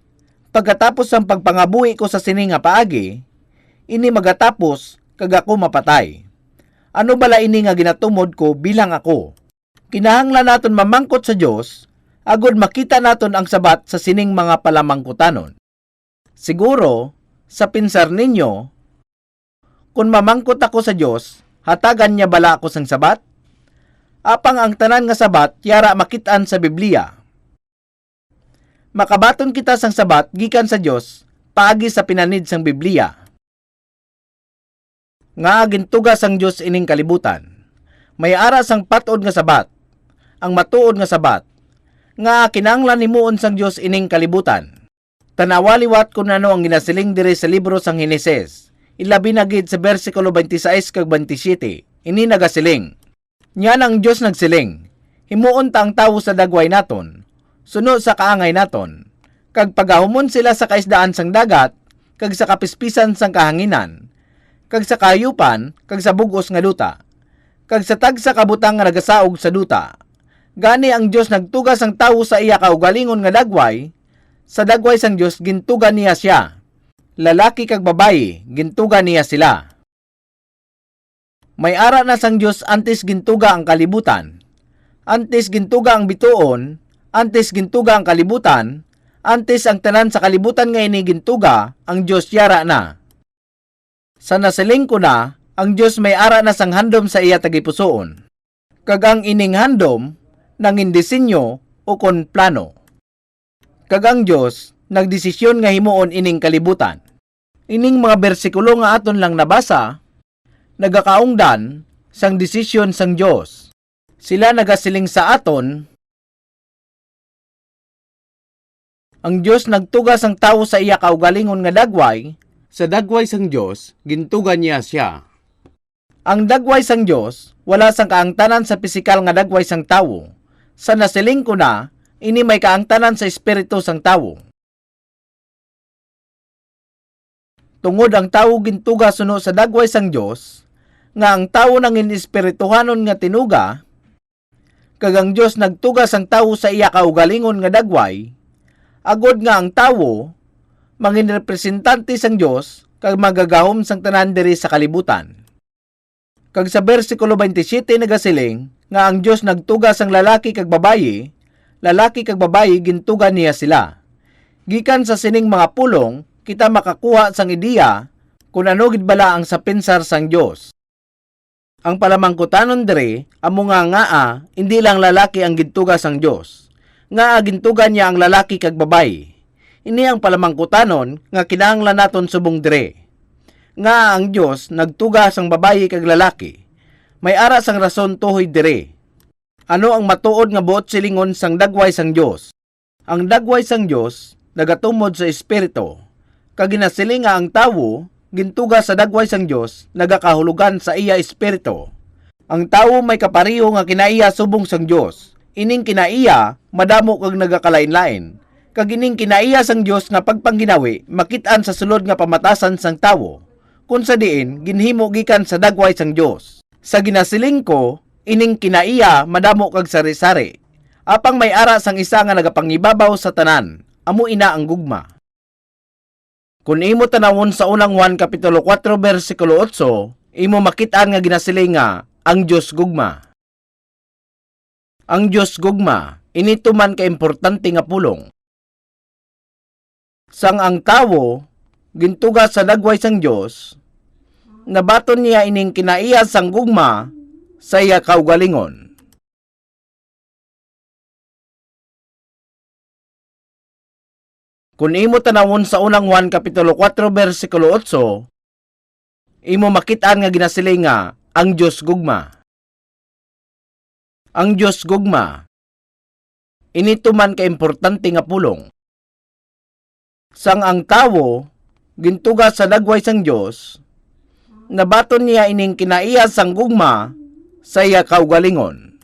pagkatapos sang pagpangabuhi ko sa sining nga paagi, ini magatapos kag ako mapatay. Ano bala ini nga ginatumod ko bilang ako? Kinahanglan naton mamangkot sa Dios, agud makita naton ang sabat sa sining mga palamangkutanon. Siguro, sa pinsar ninyo, kung mamangkot ako sa Dios, hatagan niya bala ako sang sabat? Apang ang tanan nga sabat, yara makitaan sa Biblia. Makabaton kita sang sabat, gikan sa Dios, paagi sa pinanid sang Biblia. Nga gintuga sang Dios ining kalibutan. May ara sang patod nga sabat, ang matuod nga sabat, nga kinahanglan himuon sang Dios ining kalibutan. Tanawaliwat kung ano ang ginasiling diri sa libro sang Heneses, ilabi na gid sa bersikulo 26 kag 27, ini nagasiling. Nya ang Dios nagsiling, himuon ta ang tawo sa dagway naton, suno sa kaangay naton, kag pagahumon sila sa kaisdaan sang dagat, kag sa kapispisan sang kahanginan, kag sa kayupan, kag sa bugos nga duta, kag sa tag sa kabutang nga nagasaog sa duta. Gani ang Dios nagtugas ang tawo sa iya kaugalingon nga dagway, sa dagway sang Dios gintugan niya siya. Lalaki kag babayi, gintugan niya sila. May ara na sang Dios antes gintuga ang kalibutan. Antes gintuga ang bituon, Antes gintuga ang kalibutan, antes ang tanan sa kalibutan nga ini gintuga, ang Dios yara na. Sa nasiling ko na, ang Dios may ara na sang handom sa iya tagipusoon. Kag ang ining handom nangin disenyo o kon plano. Kag ang Dios nagdesisyon nga himuon ining kalibutan. Ining mga bersikulo nga aton lang nabasa, nagakaungdan sang desisyon sang Dios. Sila nagasiling sa aton, ang Dios nagtugas ang tawo sa iya kaugalingon nga dagway, sa dagway sang Dios gintugan niya siya. Ang dagway sang Dios wala sang kaangtanan sa pisikal nga dagway sang tawo. Sa nasiling ko na, ini may kaangtanan sa espiritu sang tawo. Tungod ang tawo gintuga suno sa dagway sang Dios, nga ang tawo nangin espirituhanon nga tinuga, kag ang Dios nagtugas ang tawo sa iya kaugalingon nga dagway, agod nga ang tawo mangin representante sang Dios kag magagahom sang tanan diri sa kalibutan. Kag sa bersikulo 27 nagasiling nga ang Dios nagtugas ang lalaki kag babayi gintugan niya sila. Gikan sa sining mga pulong kita makakuha sang ideya kung ano gid bala ang sa pensar sang Dios. Ang palamangkutanon diri amo nga hindi lang lalaki ang gintugas sang Dios. Nga gintugan niya ang lalaki kag babayi. Ini ang palamangkutanon nga kinahanglan naton subong diri. Nga ang Dios nagtugas ang babayi kag lalaki. May ara sang rason tuhoy diri. Ano ang matuod nga buot silingon sang dagway sang Dios? Ang dagway sang Dios nagatumod sa espiritu. Kag ginasiling nga ang tawo gintugas sa dagway sang Dios nagakahulugan sa iya espiritu. Ang tawo may kapariho nga kinaiya subong sang Dios. Ining kinaiya madamo kag nagakalain-lain. Kag ining kinaiya sang Dios nga pagpangginawi makit-an sa sulod nga pamatasan sang tawo. Kung sa diin ginhimo gikan sa dagway sang Dios. Sa ginasiling ko, ining kinaiya madamo kag sari-sari. Apang may ara sang isa nga nagapangibabaw sa tanan, amo ina ang gugma. Kung imo tanawon sa unang Juan kapitulo 4 bersikulo 8, imo makit-an nga ginasiling nga ang Dios gugma. Ang Dios gugma, inito man ka importante nga pulong. Sang ang tawo gintugas sa dagway sang Dios, nabaton niya ining kinaiya sang gugma sa iya kaugalingon. Kung imo tanawon sa unang Juan kapitulo 4 bersikulo 8, imo makit-an nga ginasiling nga ang Dios gugma. Ang Dios gugma, inito man ka importante nga pulong. Sang ang tawo gintugas sa dagway sang Dios, nabaton niya ining kinaiya sang gugma sa iya kaugalingon.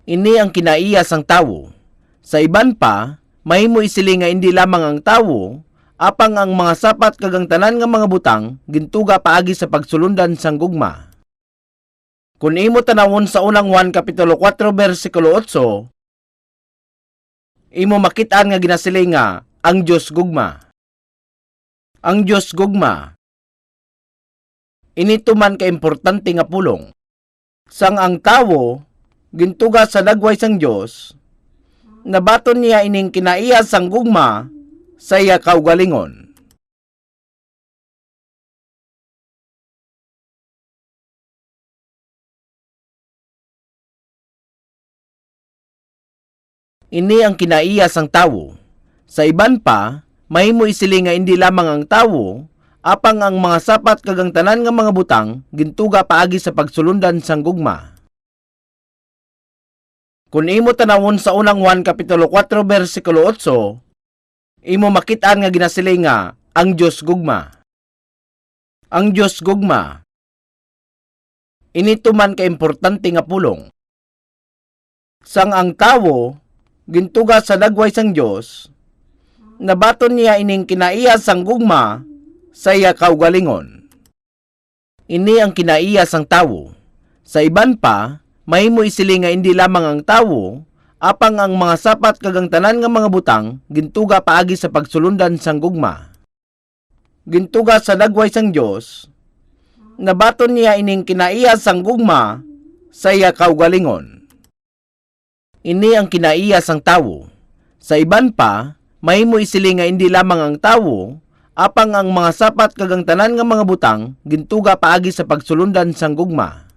Ini ang kinaiya sang tawo. Sa iban pa, mahimo isiling nga hindi lamang ang tawo, apang ang mga sapat kag ang tanan nga mga butang gintuga paagi sa pagsulundan sang gugma. Kung imo tanawon sa unang Juan kapitulo 4 bersikulo 8, imo makit-an nga ginasiling nga ang Dios gugma. Ang Dios gugma, inito man ka importante nga pulong. Sang ang tawo gintugas sa dagway sang Dios, nabaton niya ining kinaiya sang gugma sa iya kaugalingon. Ini ang kinaiya sang tawo. Sa iban pa, mahimo isiling nga hindi lamang ang tawo, apang ang mga sapat kag ang tanan nga mga butang gintuga paagi sa pagsulundan sang gugma. Kung imo tanawon sa unang Juan kapitulo 4 bersikulo 8, imo makit-an nga ginasiling nga ang Dios gugma. Ang Dios gugma, inito man ka importante nga pulong. Sang ang tawo gintugas sa dagway sang Dios, nabaton niya ining kinaiya sang gugma sa iya kaugalingon. Ini ang kinaiya sang tawo. Sa iban pa, mahimo isiling nga hindi lamang ang tawo, apang ang mga sapat kag ang tanan nga mga butang gintuga paagi sa pagsulundan sang gugma. Gintuga sa dagway sang Dios, nabaton niya ining kinaiya sang gugma sa iya kaugalingon. Ini ang kinaiya sang tawo. Sa iban pa, mahimo isili nga hindi lamang ang tawo, apang ang mga sapat kagang tanan nga mga butang gintuga paagi sa pagsulundan sang gugma.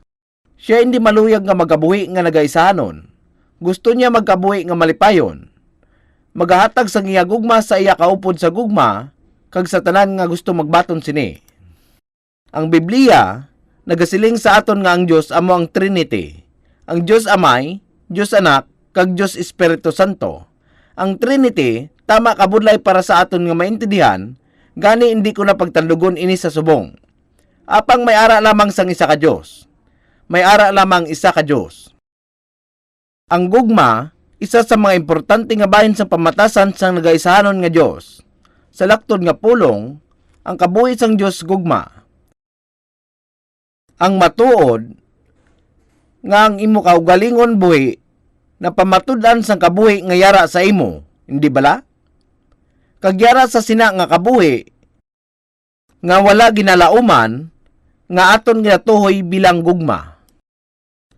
Siya hindi maluyag nga magabuhi nga nagaisahanon. Gusto niya magkabuhi nga malipayon. Magahatag sang iya gugma sa iya kaupod sa gugma, kag sa tanan nga gusto magbaton sini. Ang Biblia nagasiling sa aton nga ang Dios amo ang Trinity. Ang Dios Amay, Dios Anak, kag Dios Espiritu Santo. Ang Trinity tama kabudlay para sa aton nga maintindihan, gani hindi ko na pagtandugon ini sa subong. Apang may ara lamang sang isa ka Dios. May ara lamang isa ka Dios. Ang gugma, isa sa mga importante nga bahin sa pamatasan sang nagaisahanon nga Dios. Sa laktod nga pulong, ang kabuhi sang Dios gugma. Ang matuod nga ang imo kaugalingon buhi na pamatudan sang kabuhi nga yara sa imo, hindi bala? Kagyara sa sina nga kabuhi nga wala ginalauman nga aton ginatuhoy bilang gugma.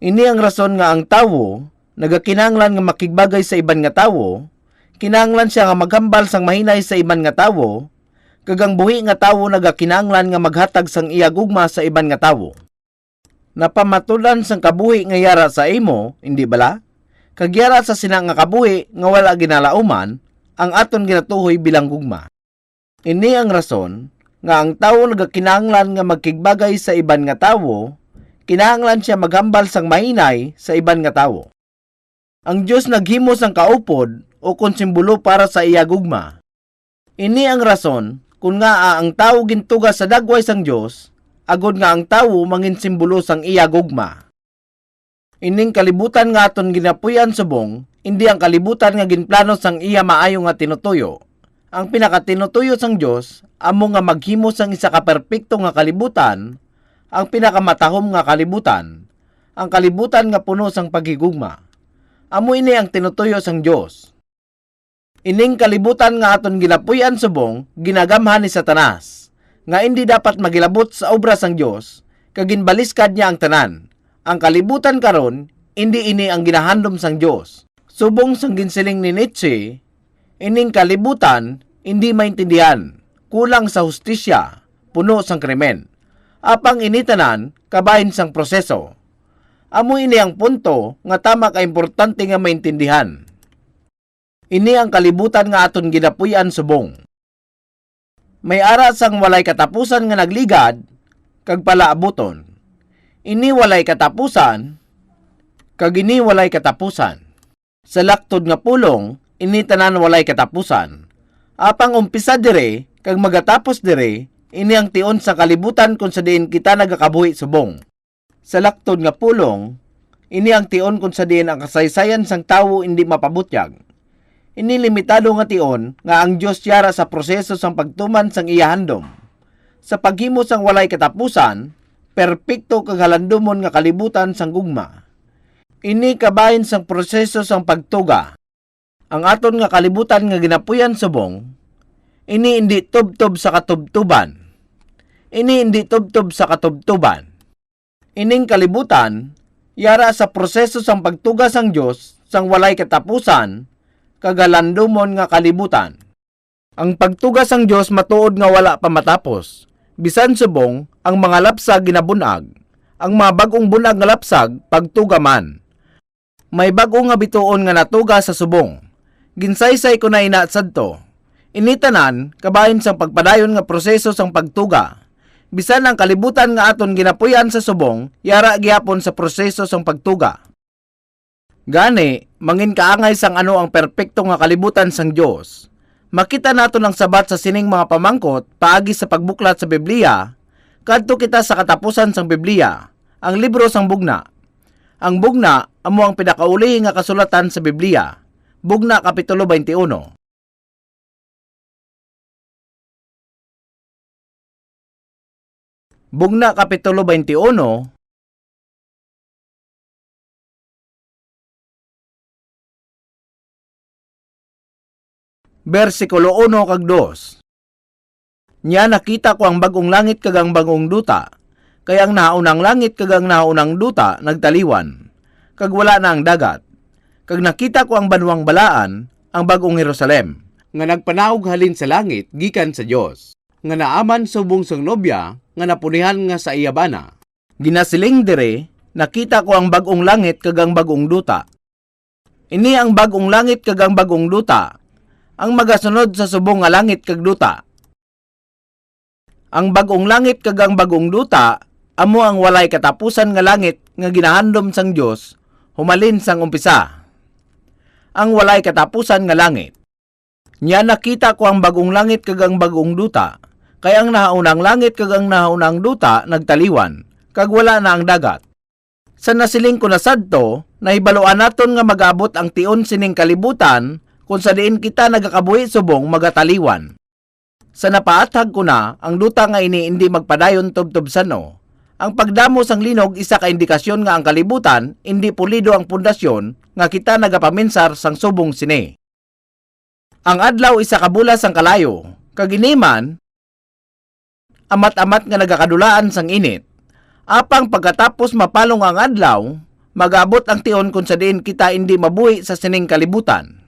Ini ang rason nga ang tawo nagakinahanglan nga makigbagay sa iban nga tawo, kinahanglan siya nga maghambal sang mahinay sa iban nga tawo, kag ang buhi nga tawo nagakinahanglan nga maghatag sang iya gugma sa iban nga tawo. Napamatudan sang kabuhi nga yara sa imo, hindi bala? Kagyara sa sina nga kabuhi nga wala ginalauman, ang aton ginatuhoy bilang gugma. Ini ang rason nga ang tawo nagakinahanglan nga magkigbagay sa iban nga tawo, kinahanglan siya maghambal sang mahinay sa iban nga tawo. Ang Dios naghimo sang kaupod o konsimbolo para sa iya gugma. Ini ang rason kung nga ang tawo gintuga sa dagway sang Dios, agod nga ang tawo mangin simbolo sang iya gugma. Ining kalibutan nga aton ginapuyan subong, hindi ang kalibutan nga ginplano sang iya maayo nga tinutuyo. Ang pinakatinutuyo sang Dios amo nga maghimo sang isa ka perpekto nga kalibutan, ang pinakamatahom nga kalibutan, ang kalibutan nga puno sang paghigugma. Amo ini ang tinutuyo sang Dios. Ining kalibutan nga aton ginapuyan subong, ginagamhan ni Satanas, nga hindi dapat magilabot sa obra sang Dios, kag ginbaliskad niya ang tanan. Ang kalibutan karon, hindi ini ang ginahandom sang Dios. Subong sang ginsiling ni Nietzsche, ining kalibutan hindi maintindihan, kulang sa hustisya, puno sang krimen. Apang initanan, kabahin sang proseso. Amo ini ang punto nga tama ka importante nga maintindihan. Ini ang kalibutan nga aton ginapuy-an subong. May ara sang walay katapusan nga nagligad, kag palaabuton. Ini walay katapusan, kag ini walay katapusan. Sa laktod nga pulong, ini tanan walay katapusan. Apang umpisa dire, kag magatapos dire, ini ang tion sa kalibutan kung sa diin kita nagakabuhi subong. Sa laktod nga pulong, ini ang tion kung sa diin ang kasaysayan sang tawo hindi mapabutyag. Ini limitado nga tion nga ang Dios yara sa proseso sang pagtuman sang iya handom. Sa paghimo sang walay katapusan, perpekto kag halandumon nga kalibutan sang gugma. Ini kabahin sang proseso sang pagtuga. Ang aton nga kalibutan nga ginapuyan subong, ini hindi tubtob sa katubtuban. Ini hindi tubtob sa katubtuban. Ining kalibutan, yara sa proseso sang pagtuga sang Dios sang walay katapusan, kag halandumon nga kalibutan. Ang pagtuga sang Dios matuod nga wala pa matapos. Bisan subong, ang mga lapsag ginabunag, ang mga bagong bunag nga lapsag, pagtuga man. May bagong nga bituon nga natuga sa subong. Ginsaysay ko na inatsad to. Initanan, kabahin sang pagpadayon nga proseso sang pagtuga. Bisan ang kalibutan nga aton ginapuyan sa subong, yara gihapon sa proseso sang pagtuga. Gani, mangin kaangay sang ano ang perpekto nga kalibutan sang Dios. Makita nato ng sabat sa sining mga pamangkot paagi sa pagbuklat sa Biblia, kadto kita sa katapusan sang Biblia, ang libro sang Bugna. Ang Bugna amo ang pinakauli nga kasulatan sa Biblia. Bugna kapitulo 21. Bugna kapitulo 21. Versikulo 1 kag 2. Nya nakita ko ang bagong langit kag ang bagong duta, kay ang naunang langit kag ang naunang duta nagtaliwan, kag wala na ang dagat. kag nakita ko ang banwang balaan, ang bagong Jerusalem, nga nagpanaog halin sa langit gikan sa Dios, nga naaman subong sang nobya nga napunihan nga sa iyabana. Ginasiling dire, nakita ko ang bagong langit kag ang bagong duta. Ini ang bagong langit kag ang bagong duta, ang magasunod sa subong nga langit kag duta. Ang bagong langit kag ang bagong duta, amo ang walay katapusan nga langit nga ginahandom sang Dios humalin sang umpisa. Ang walay katapusan nga langit. Nya nakita ko ang bagong langit kag ang bagong duta, kay ang nahaunang langit kag ang nahaunang duta nagtaliwan, kag wala na ang dagat. Sa nasiling ko na sadto, nahibaluan naton nga mag-abot ang tion sining kalibutan kung sa diin kita nagakabuhi subong magataliwan. Sa napaathag ko na, ang duta nga ini hindi magpadayon tubtubsano. Ang pagdamo sang linog isa ka indikasyon nga ang kalibutan hindi pulido ang pundasyon nga kita nagapaminsar sang subong sini. Ang adlaw isa ka bulas ang kalayo, kag iniman amat-amat nga nagakadulaan sang init. Apang pagkatapos mapalong ang adlaw, mag-abot ang tion kung sa diin kita hindi mabuhi sa sining kalibutan.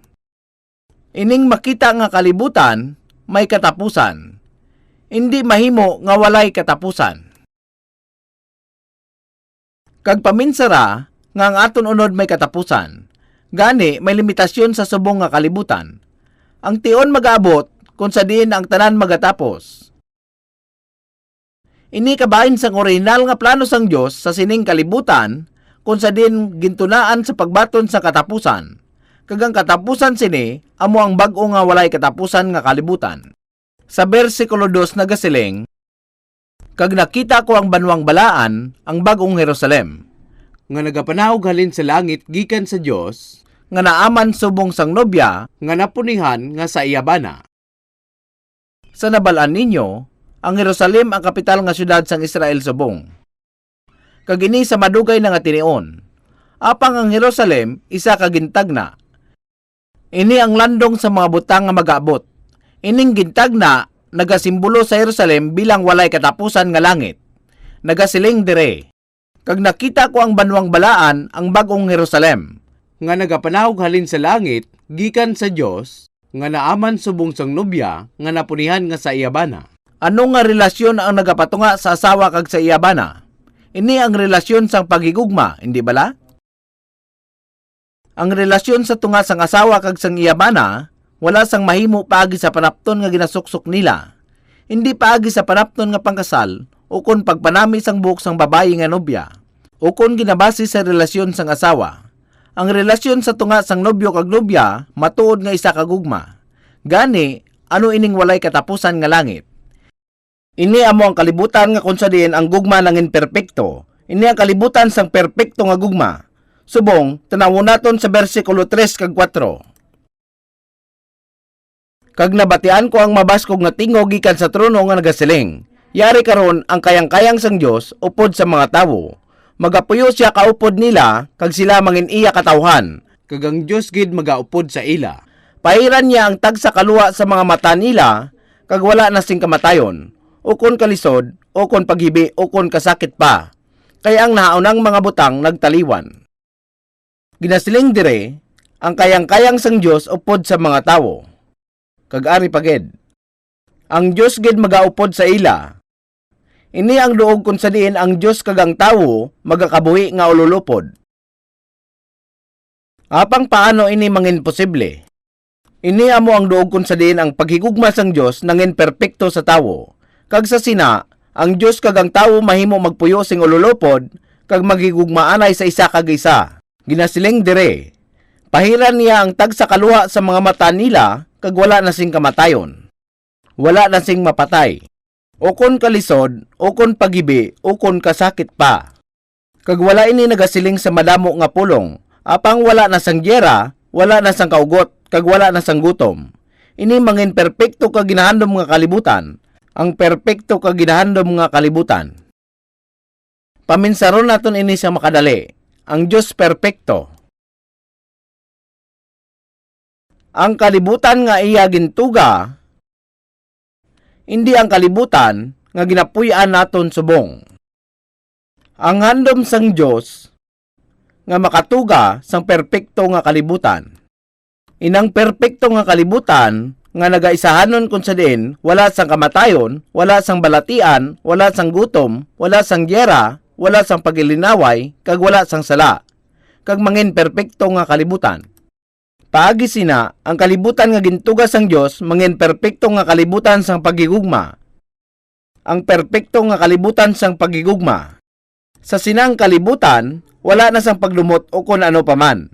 Ining makita nga kalibutan, may katapusan. Hindi mahimo nga walay katapusan. Kag paminsara nga ang aton unod may katapusan. Gani may limitasyon sa subong nga kalibutan. Ang tion mag-abot kung sa diin ang tanan magatapos. Ini kabahin sang orihinal nga plano sang Dios sa sining kalibutan kung sa diin gintunaan sa pagbaton sa katapusan. Kag ang katapusan sini amo ang bag-o nga walay katapusan nga kalibutan. Sa bersikulo 2 nagasiling, kag nakita ko ang banwang balaan, ang bagong Jerusalem, nga nagapanahog halin sa langit gikan sa Dios, nga naaman subong sang nobya, nga napunihan nga sa iyabana. Sa nabalaan ninyo, ang Jerusalem ang kapital nga syudad sang Israel subong. Kag ini sa madugay na nga tinion. Apang ang Jerusalem isa ka gintagna. Ini ang landong sa mga butang nga mag-abot. Ining gintagna nagasimbolo sa Jerusalem bilang walay katapusan nga langit. Nagasiling dire, kag nakita ko ang banwang balaan, ang bagong Jerusalem, nga nagapanahog halin sa langit gikan sa Dios, nga naaman subong sang nobya nga napunihan nga sa iyabana. Ano nga relasyon ang nagapatunga sa asawa kag sa iyabana? Ini ang relasyon sang pagigugma, hindi bala? Ang relasyon sa tunga sang asawa kag sang iyabana, wala sang mahimo paagi sa panapton nga ginasuksok nila. Hindi paagi sa panapton nga pangkasal, o kon pagpanami sang buhok sang babayi nga nobya, o kon ginabase sa relasyon sang asawa. Ang relasyon sa tunga sang nobyo kag nobya, matuod nga isa ka gugma. Gani, ano ining walay katapusan nga langit? Ini amo ang kalibutan nga kung sa diin ang gugma nangin perpekto. Ini ang kalibutan sang perpekto nga gugma. Subong, tanawon naton sa bersikulo 3 kag 4. Kag nabatian ko ang mabaskog nga tingog gikan sa trono nga nagasiling, yari karon ang kayang-kayang sang Dios upod sa mga tawo. Magapuyo siya kaupod nila, kag sila mangin iya katawhan, kag ang Dios gid magaupod sa ila. Pairan niya ang tagsa kaluwa sa mga mata nila, kag wala na sing kamatayon, o kon kalisod, o kon paghibi, o kon kasakit pa. Kaya ang nahaunang mga butang nagtaliwan. Ginasiling dire, ang kayang-kayang sang Dios upod sa mga tawo. Kag ari paged, ang Dios gid magaupod sa ila. Ini ang duog kung sa diin ang Dios kag ang tawo magakabuhi nga ululupod. Apang paano ini mangin posible? Ini amo ang duog kung sa diin ang paghigugma sang Dios nangin perpekto sa tawo. Kag sa sina, ang Dios kag ang tawo mahimo magpuyo sing ululupod kag maghigugmaanay sa isa kag isa. Ginasiling dire, pahiran niya ang tagsa kaluwa sa mga mata nila kag wala na sing kamatayon. Wala na sing mapatay. O kon kalisod, o kon pagibi, o kon kasakit pa. Kag wala ini nagasiling sa madamo nga pulong. Apang wala na sang gyera, wala na sang kaugot, kag wala na sang gutom. Ini mangin perpekto kag ginahandom nga kalibutan. Ang perpekto kag ginahandom nga kalibutan. Paminsaron naton ini sa makadali. Ang Diyos perpekto. Ang kalibutan nga iya gintuga, hindi ang kalibutan nga ginapuy-an naton subong. Ang handom sang Diyos nga makatuga sang perpekto nga kalibutan. Inang perpekto nga kalibutan nga nagaisahanon kung sa din wala sang kamatayon, wala sang balatian, wala sang gutom, wala sang gyera, wala sang pagilinaway, kag wala sang sala, kag mangin perpekto nga kalibutan. Paagi sina, ang kalibutan nga gintuga sang Dios mangin perpekto nga kalibutan sang pagigugma. Ang perpekto nga kalibutan sang pagigugma. Sa sinang kalibutan, wala na sang paglumot o kung ano paman.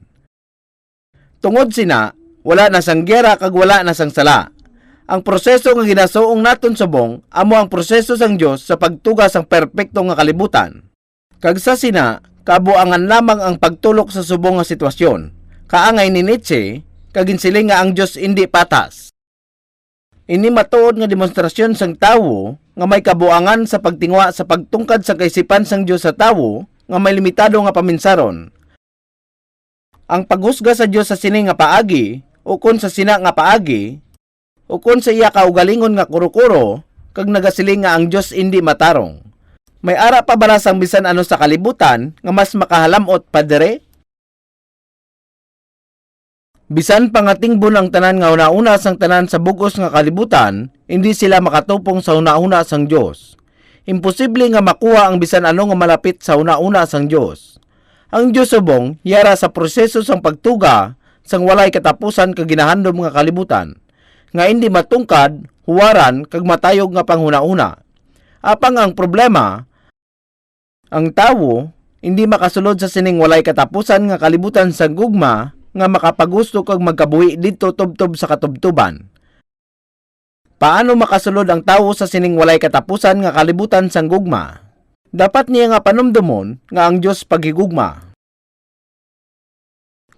Tungod sina, wala na sang gyera kag wala na sang sala. Ang proseso nga ginasuong naton subong amo ang proseso sang Dios sa pagtuga sang perpekto nga kalibutan. Kag sa sina, kabuangan lamang ang pagtulok sa subong nga sitwasyon. Kaangay ni Nietzsche, kaginsiling nga ang Dios hindi patas. Ini matuod nga demonstrasyon sang tawo nga may kabuangan sa pagtingwa sa pagtungkad sa kaisipan sang Dios sa tawo nga may limitado nga paminsaron. Ang paghusga sa Dios sa sini nga paagi o kun sa sina nga paagi o kun sa iya kaugalingon nga kuro-kuro kag nagasiling nga ang Dios hindi matarong. May ara pa bala sang bisan ano sa kalibutan nga mas makahalamot pa dire? Bisan pangatingbon ang tanan nga una-una sang tanan sa bugos nga kalibutan, hindi sila makatupong sa una-una sang Dios. Imposible nga makuha ang bisan ano nga malapit sa una-una sang Dios. Ang Dios subong yara sa proseso sang pagtuga sang walay katapusan kag ginahandom nga kalibutan, nga hindi matungkad, huwaran kag matayog nga panghuna-una. Apang ang problema, ang tawo hindi makasulod sa sining walay katapusan nga kalibutan sang gugma nga makapagusto kag magkabuhi dito tubtob sa katubtuban. Paano makasulod ang tawo sa sining walay katapusan nga kalibutan sang gugma? Dapat niya nga panumdumon nga ang Dios paghigugma.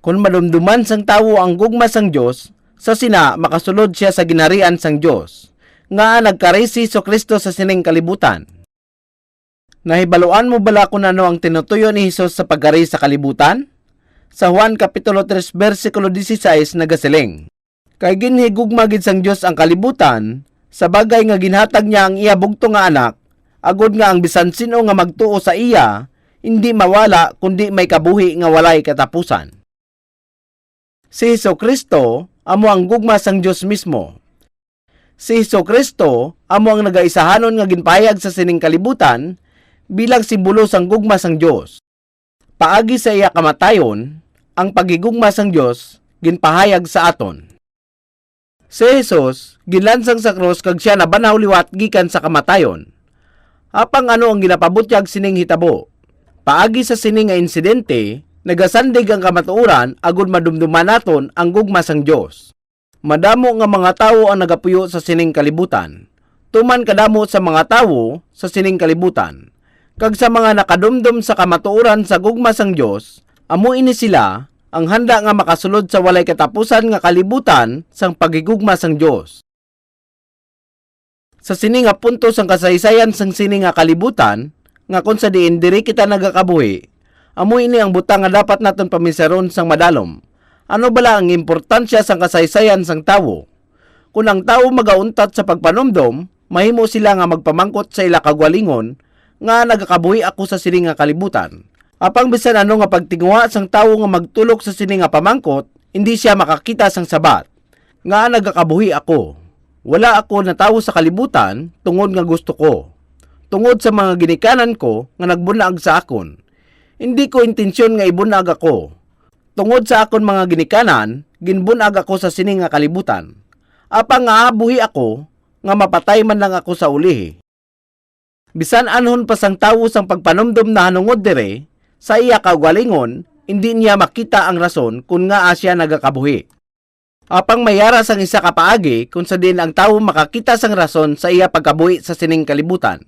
Kung madumduman sang tawo ang gugma sang Dios, sa sina makasulod siya sa ginarian sang Dios, nga nagkari si Kristo sa sining kalibutan. Nahibaluan mo bala kung ano ang tinutuyo ni Hesus sa pagkari sa kalibutan? Sa Juan Kapitulo 3, versikulo 16 nagasiling, kay ginhigugma gid sang Dios ang kalibutan, sa bagay nga ginhatag niya ang iya bugto nga anak, agod nga ang bisan sino nga magtuo sa iya, hindi mawala kundi may kabuhi nga walay katapusan. Si Kristo amo ang gugma sang Dios mismo. Si Kristo amo ang nagaisahanon nga ginpahayag sa sining kalibutan bilang simbolo sang gugma sang Dios. Paagi sa iya kamatayon, ang pagigugma sang Dios ginpahayag sa aton. Si Jesus ginlansang sa krus kag siya nabanaw liwat gikan sa kamatayon. Apang ano ang ginapabutyag sining hitabo? Paagi sa sining nga insidente, nagasandig ang kamatuoran agud madumduman naton ang gugma sang Dios. Madamo nga mga tawo ang nagapuyo sa sining kalibutan. Tuman kadamo sa mga tawo sa sining kalibutan. Kag sa mga nakadumdum sa kamatuoran sa gugma sang Dios, amo ini sila ang handa nga makasulod sa walay katapusan nga kalibutan sang pagigugma sang Dios. Sa sini nga punto sang kasaysayan sang sini nga kalibutan, nga kung sa diin diri kita nagakabuhi, amo ini ang butang nga dapat naton pamisaron sang madalom. Ano bala ang importansya sang kasaysayan sang tawo? Kung ang tawo magauntat sa pagpanumdom, mahimo sila nga magpamangkot sa ila kagwalingon nga nagakabuhi ako sa sini nga kalibutan. Apang bisan ano nga pagtingwa sang tawo nga magtulok sa sini nga pamangkot, hindi siya makakita sang sabat. Nga nagakabuhi ako. Wala ako na tawo sa kalibutan tungod nga gusto ko. Tungod sa mga ginikanan ko nga nagbunag sa akon. Hindi ko intensyon nga ibunag ako. Tungod sa akon mga ginikanan, ginbunag ako sa sini nga kalibutan. Apang nga buhi ako, nga mapatay man lang ako sa ulihi. Bisan anhon pa sang tawo sang pagpanumdum na hanungod dire, sa iya kaugalingon, hindi niya makita ang rason kung nga asya nagakabuhi. Apang mayara sang isa ka paagi kung sa din ang tawo makakita sang rason sa iya pagkabuhi sa sining kalibutan.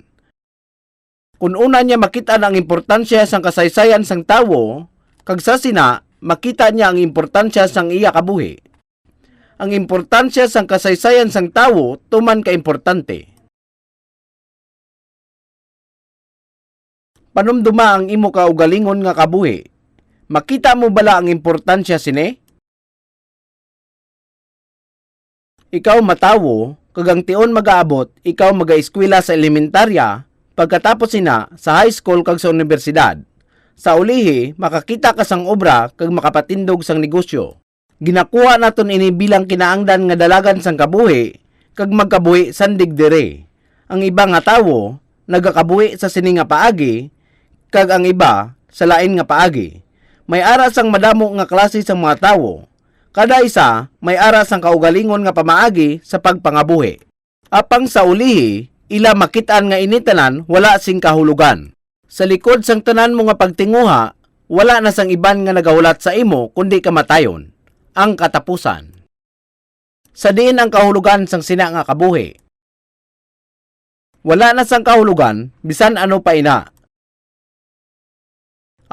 Kung una niya makita ang importansya sang kasaysayan sang tawo, kag sa sina, makita niya ang importansya sang iya kabuhi. Ang importansya sang kasaysayan sang tawo tuman ka importante. Panumduma ang imo kaugalingon nga kabuhi. Makita mo bala ang importansya sini? Ikaw matawo, kagang tion magaabot, ikaw maga-eskwela sa elementarya, pagkatapos sina sa high school kag sa universidad. Sa ulihi, makakita ka sang obra kag makapatindog sang negosyo. Ginakuha naton ini bilang kinaangdan nga dalagan sang kabuhi kag magkabuhi sandig dire. Ang iba nga tawo nagakabuhi sa sini nga paagi kag ang iba sa lain nga paagi. May ara sang madamo nga klase sang mga tawo. Kada isa may ara sang kaugalingon nga pamaagi sa pagpangabuhi. Apang sa ulihi, ila makitaan nga initanan wala sing kahulugan. Sa likod sang tanan mo nga pagtinguha, wala na sang iban nga nagahulat sa imo kundi kamatayon, ang katapusan. Sa diin ang kahulugan sang sina nga kabuhi. Wala na sang kahulugan, bisan ano pa ina.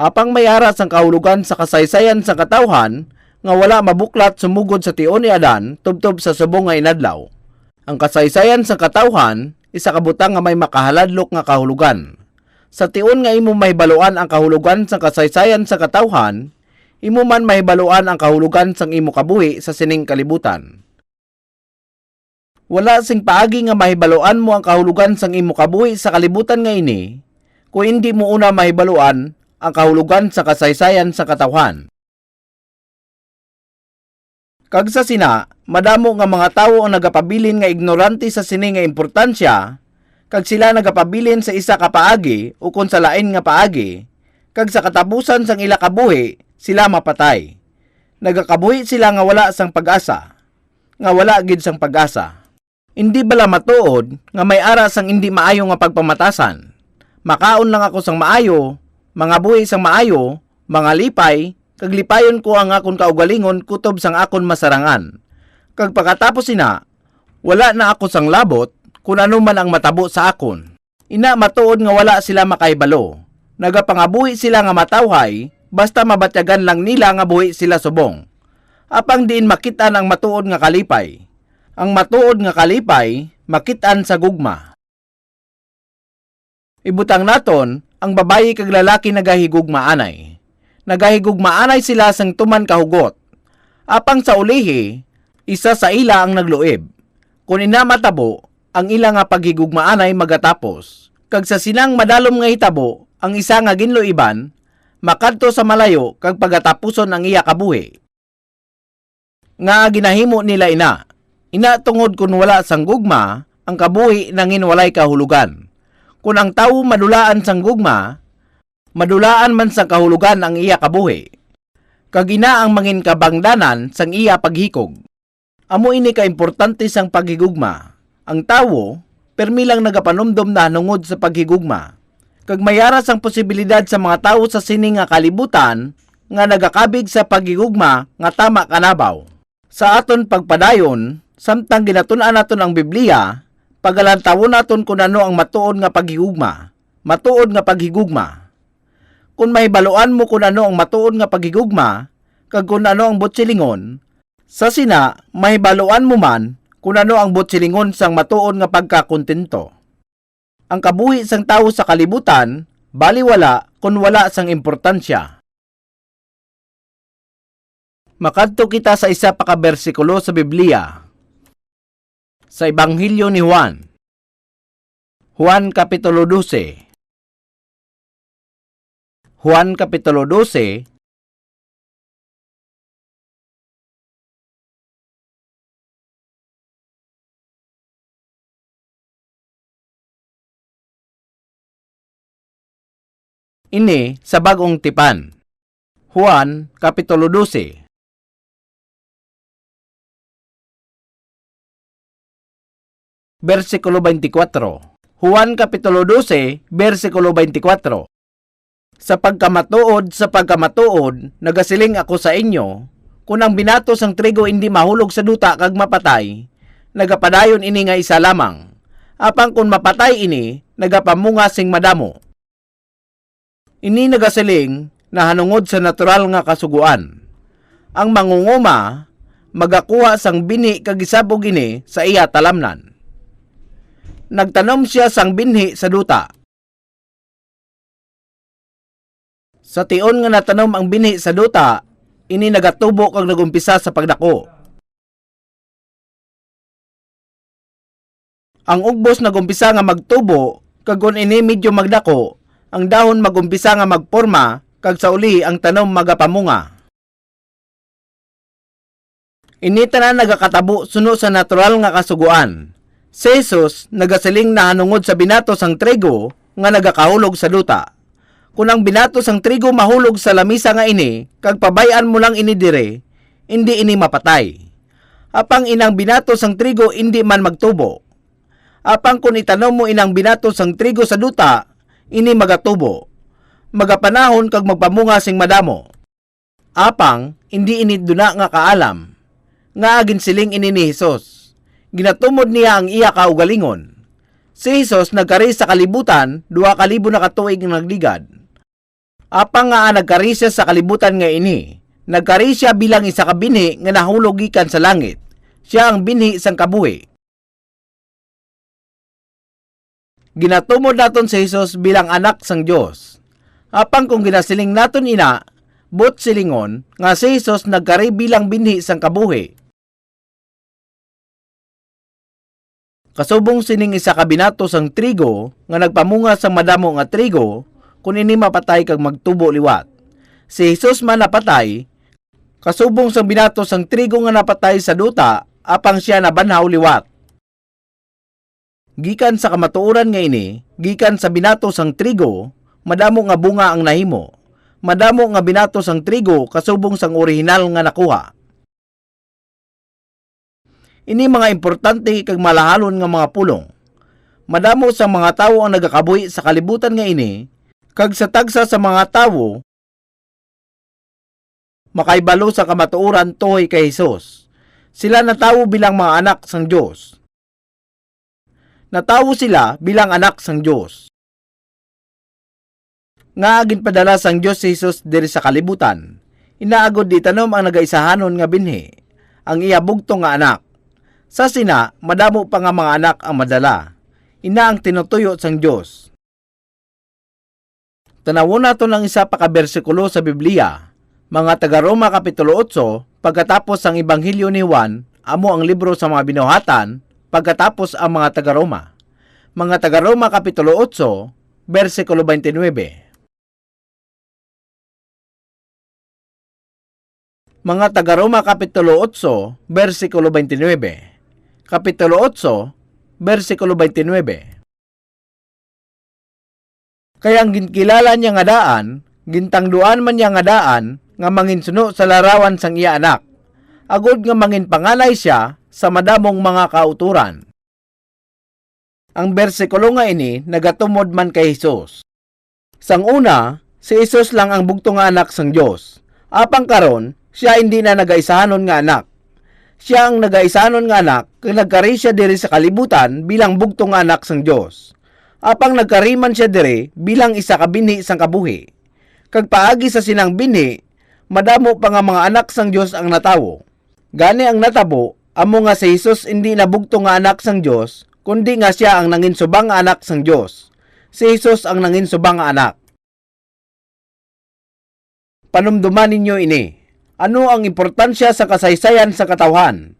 Apang may ara sang kahulugan sa kasaysayan sa katawhan, nga wala mabuklat sumugod sa tion ni Adan tubtob sa subong nga inadlaw. Ang kasaysayan sa katawhan, isa ka butang nga may makahaladlok nga kahulugan. Sa tion nga imo mahibaluan ang kahulugan sa kasaysayan sa katawhan, imo man mahibaluan ang kahulugan sang imo kabuhi sa sining kalibutan. Wala sing paagi nga mahibaluan mo ang kahulugan sang imo kabuhi sa kalibutan nga ini, kung hindi mo una mahibaluan ang kahulugan sa kasaysayan sa katawhan. Kag sa sina, madamo nga mga tawo ang nagapabilin nga ignorante sa sini nga importansya, kag sila nagapabilin sa isa ka paagi o kung sa lain nga paagi, kag sa katapusan sang ila kabuhi, sila mapatay. Nagakabuhi sila nga wala sang pag-asa, nga wala gid sang pag-asa. Hindi bala matuod nga may ara sang hindi maayo nga pagpamatasan. Makaon lang ako sang maayo, mga buhi sang maayo, mga lipay, kag lipayon ko ang akon kaugalingon kutob sang akon masarangan. Kag pagkatapos sina, wala na ako sang labot, kung ano man ang matabo sa akon. Ina matuod nga wala sila makaibalo. Nagapangabuhi sila nga matawhay, basta mabatyagan lang nila nga buhi sila subong. Apang diin makitaan ang matuod nga kalipay. Ang matuod nga kalipay, makitaan sa gugma. Ibutang naton, ang babayi kag lalaki nagahigugmaanay. Nagahigugmaanay sila sang tuman kahugot. Apang sa ulihi, isa sa ila ang nagluib. Kung ina matabo, ang ila nga paghigugmaanay magatapos. Kag sa sinang madalom nga hitabo, ang isa nga ginluiban, makadto sa malayo kag pagatapuson ang iya kabuhi. Nga ginahimo nila ina. Ina tungod kun wala sang gugma, ang kabuhi nangin walay kahulugan. Kung ang tawo madulaan sang gugma, madulaan man sang kahulugan ang iya kabuhi. Kag ina ang mangin kabangdanan sang iya paghikog. Amo ini ka importante sang paghigugma. Ang tawo, permi lang nagapanumdum na nungod sa paghigugma. Kag mayaras ang posibilidad sa mga tawo sa sining nga kalibutan nga nagakabig sa paghigugma nga tama kanabaw. Sa aton pagpadayon, samtang ginatun-an naton ang Biblia, pagalantawon naton kung ano ang matuod nga paghigugma. Matuod nga paghigugma. Kung mahibaluan mo kung ano ang matuod nga paghigugma, kag kung ano ang butsilingon, sa sina, mahibaluan mo man kung ano ang butsilingon sang matuod nga pagkakontento. Ang kabuhi sang tawo sa kalibutan, baliwala kung wala sang importansya. Makadto kita sa isa pa ka bersikulo sa Biblia. Sa Ebanghelyo ni Juan. Juan Kapitulo 12. Juan Kapitulo 12, ini sa bagong tipan. Juan Kapitulo 12. Versikulo 24. Juan Kapitulo 12, versikulo 24. Sa pagkamatuod, nagasiling ako sa inyo, kung ang binato sang trigo hindi mahulog sa duta kag mapatay, nagapadayon ini nga isa lamang. Apang kung mapatay ini, nagapamunga sing madamo. Ini nagasiling na hanungod sa natural nga kasuguan. Ang mangunguma, magakuha sang binhi kag isabog ini sa iya talamnan. Nagtanom siya sang binhi sa duta. Sa tion nga natanom ang binhi sa duta, ini nagatubo kag nagumpisa sa pagdako. Ang ugbos nagumpisa nga magtubo, kag kun ini medyo magdako, ang dahon magumpisa nga magporma kag sa uli ang tanom magapamunga. Ini tanan nagakatabo suno sa natural nga kasuguan. Si Jesus nagasiling na hanungod sa binatos ang trigo nga nagakahulog sa duta. Kung ang binatos ang trigo mahulog sa lamisa nga ini, kag pabayan mo lang ini dire, hindi ini mapatay. Apang inang binatos ang trigo hindi man magtubo. Apang kung itanom mo inang binatos ang trigo sa duta, ini magatubo. Magapanahon kag magpamunga sing madamo. Apang hindi ini duna nga kaalam. Nga agin siling ini ni Jesus. Ginatumod niya ang iya kaugalingon. Si Jesus nagkari sa kalibutan, 2,000 na katuig ng nagligad. Apang nga nagkari siya sa kalibutan nga ini. Nagkari siya bilang isa ka binhi nga nahulog gikan sa langit. Siya ang binhi sang kabuhi. Ginatumod naton si Jesus bilang anak sang Dios. Apang kung ginasiling naton ina, but silingon nga si Jesus nagkari bilang binhi sang kabuhi. Kasubong sining isa ka binatos ang trigo nga nagpamunga sa madamo nga trigo kung ini mapatay kag magtubo liwat. Si Jesus man napatay, kasubong sang binatos ang trigo nga napatay sa duta apang siya nabanhaw liwat. Gikan sa kamatuoran nga ini, gikan sa binatos ang trigo, madamo nga bunga ang nahimo. Madamo nga binatos ang trigo kasubong sang orihinal nga nakuha. Ini mga importante kag malahalon nga mga pulong. Madamo sa mga tawo ang nagakabuhi sa kalibutan nga ini, kag sa tagsa sa mga tawo makaibalo sa kamatuoran tuhoy kay Jesus. Sila natawo bilang mga anak sang Dios. Natawo sila bilang anak sang Dios. Nga agin padala sang Dios si Jesus diri sa kalibutan. Inaagod di tanom ang nagaisahanon nga binhi, ang iya bugto nga anak. Sa sina, madamo pa nga mga anak ang madala. Ina ang tinutuyo sang Dios. Tanawon nato ng isa pa ka bersikulo sa Biblia. Mga taga-Roma Kapitulo 8, pagkatapos ang Ebanghelyo ni Juan, amo ang libro sa mga binuhatan, pagkatapos ang mga taga-Roma. Mga taga-Roma Kapitulo 8, versikulo 29. Mga taga-Roma Kapitulo 8, versikulo 29. Kapitulo 8, versikulo 29. Kaya ang ginkilala niya nga daan, gintangduan man niya nga daan, nga manginsuno sa larawan sang iya anak. Agod nga mangin panganay siya sa madamong mga kauturan. Ang bersikulo nga ini nagatumod man kay Jesus. Sang una, si Jesus lang ang bugto nga anak sang Dios. Apang karon, siya hindi na nagaisahanon nga anak. Siya ang nagaisanon nga anak kung nagkari siya diri sa kalibutan bilang bugto nga anak sang Dios. Apang nagkariman siya diri bilang isa ka binhi sang kabuhi. Kag paagi sa sinang binhi, madamo pa nga mga anak sang Dios ang natawo. Gani ang natabo, amo nga si Jesus hindi na bugto nga anak sang Dios, kundi nga siya ang nanginsubang nga anak sang Dios. Si Jesus ang nanginsubang nga anak. Panumduman ninyo ini. Ano ang importansya sa kasaysayan sa katawhan?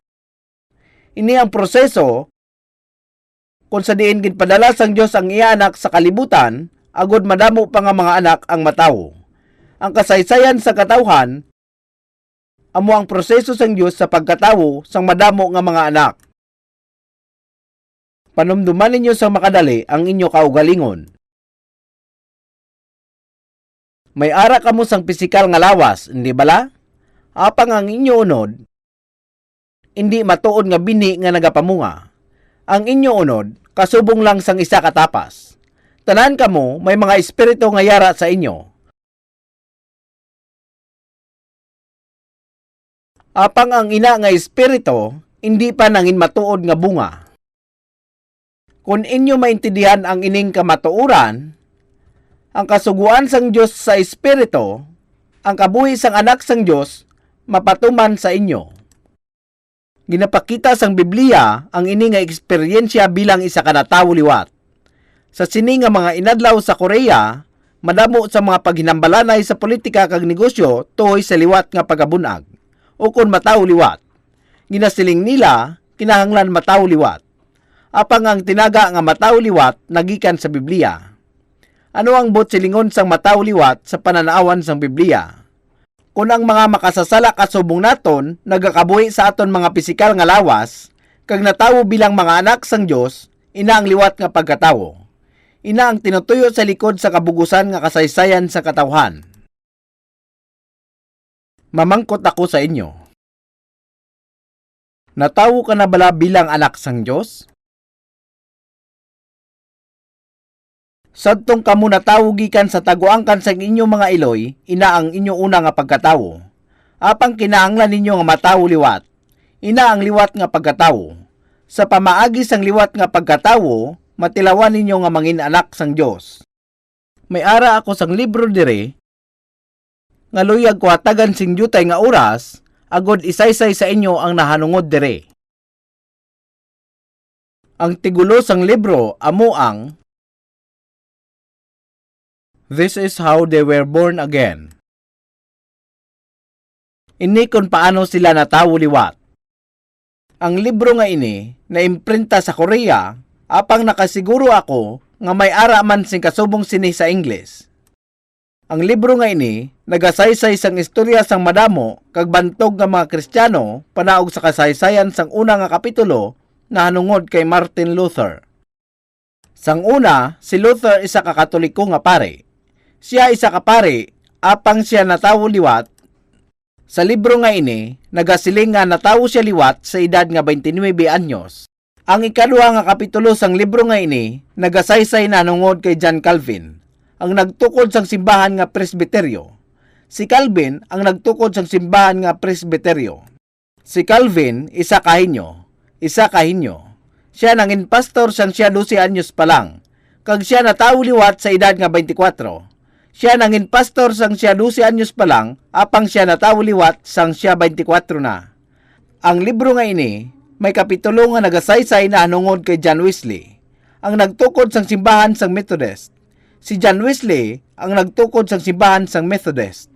Ini ang proseso kung sa diin ginpadala sang Dios ang iya anak sa kalibutan, agod madamo pa nga mga anak ang matawo. Ang kasaysayan sa katawhan amo ang proseso sang Dios sa pagkatawo sang madamo nga mga anak. Panumduman ninyo sa makadali ang inyo kaugalingon. May ara kamo sang pisikal nga lawas, hindi bala? Apang ang inyo unod, hindi matuod nga bini nga nagapamunga. Ang inyo unod, kasubong lang sang isa katapas. Tanan kamo, may mga espiritu nga yara sa inyo. Apang ang ina nga espiritu, hindi pa nangin matuod nga bunga. Kung inyo maintindihan ang ining kamatuuran, ang kasuguan sang Dios sa espiritu, ang kabuhi sang anak sang Dios, mapatuman sa inyo. Ginapakita sang Biblia ang ini nga eksperyensya bilang isa ka natawo liwat. Sa sini nga mga inadlaw sa Korea, madamo sa mga paghinambalanay sa politika kag negosyo tuhoy sa liwat nga pagabunag. O kung matawo liwat, ginasiling nila kinahanglan matawo liwat. Apang ang tinaga nga matawo liwat nagikan sa Biblia. Ano ang bot silingon sang mataw liwat sa pananaawan sang Biblia? Kung ang mga makasasala kasubong naton nagakabuhi sa aton mga pisikal nga lawas, kag natawo bilang mga anak sang Dios, ina ang liwat nga pagkatawo. Ina ang tinutuyo sa likod sa kabugusan nga kasaysayan sa katawhan. Mamangkot ako sa inyo. Natawo ka na bala bilang anak sang Dios? Sadtong kamo natawo gikan sa taguangkan sa inyo mga iloy, ina ang inyo una nga pagkatawo. Apang kinahanglan ninyo nga matawo liwat, ina ang liwat nga pagkatawo. Sa pamaagi sang liwat nga pagkatawo, matilawan ninyo nga mangin anak sang Dios. May ara ako sang libro dire, nga luyag ko hatagan sing jutay nga oras, agod isaysay sa inyo ang nahanungod dire. Ang tigulo sang libro amo ang This is how they were born again. Ini kung paano sila natawo liwat. Ang libro nga ini na imprinta sa Korea, apang nakasiguro ako nga may ara man sing kasubong sini sa Ingles. Ang libro nga ini nagasaysay sang istorya sang madamo kag bantog nga mga Kristiyano panaog sa kasaysayan sang una nga kapitulo na hanungod kay Martin Luther. Sang una, si Luther isa ka Katoliko nga pare. Siya isa ka pare, apang siya natawo liwat. Sa libro nga ini, nagasiling nga natawo siya liwat sa edad nga 29 anyos. Ang ikaduha nga kapitulo sang libro nga ini, nagasaysay na nungod kay John Calvin, ang nagtukod sang simbahan nga presbiteryo. Si Calvin ang nagtukod sang simbahan nga presbiteryo. Si Calvin, isa kahinyo. Siya nangin pastor sang siya 12 anyos pa lang, kag siya natawo liwat sa edad nga 24. Siya nangin pastor sang siya 12 anyos pa lang, apang siya natawo liwat sang siya 24 na. Ang libro nga ini, may kapitulo nga nagasaysay na hanungod kay John Wesley, ang nagtukod sang simbahan sang Methodist. Si John Wesley ang nagtukod sang simbahan sang Methodist.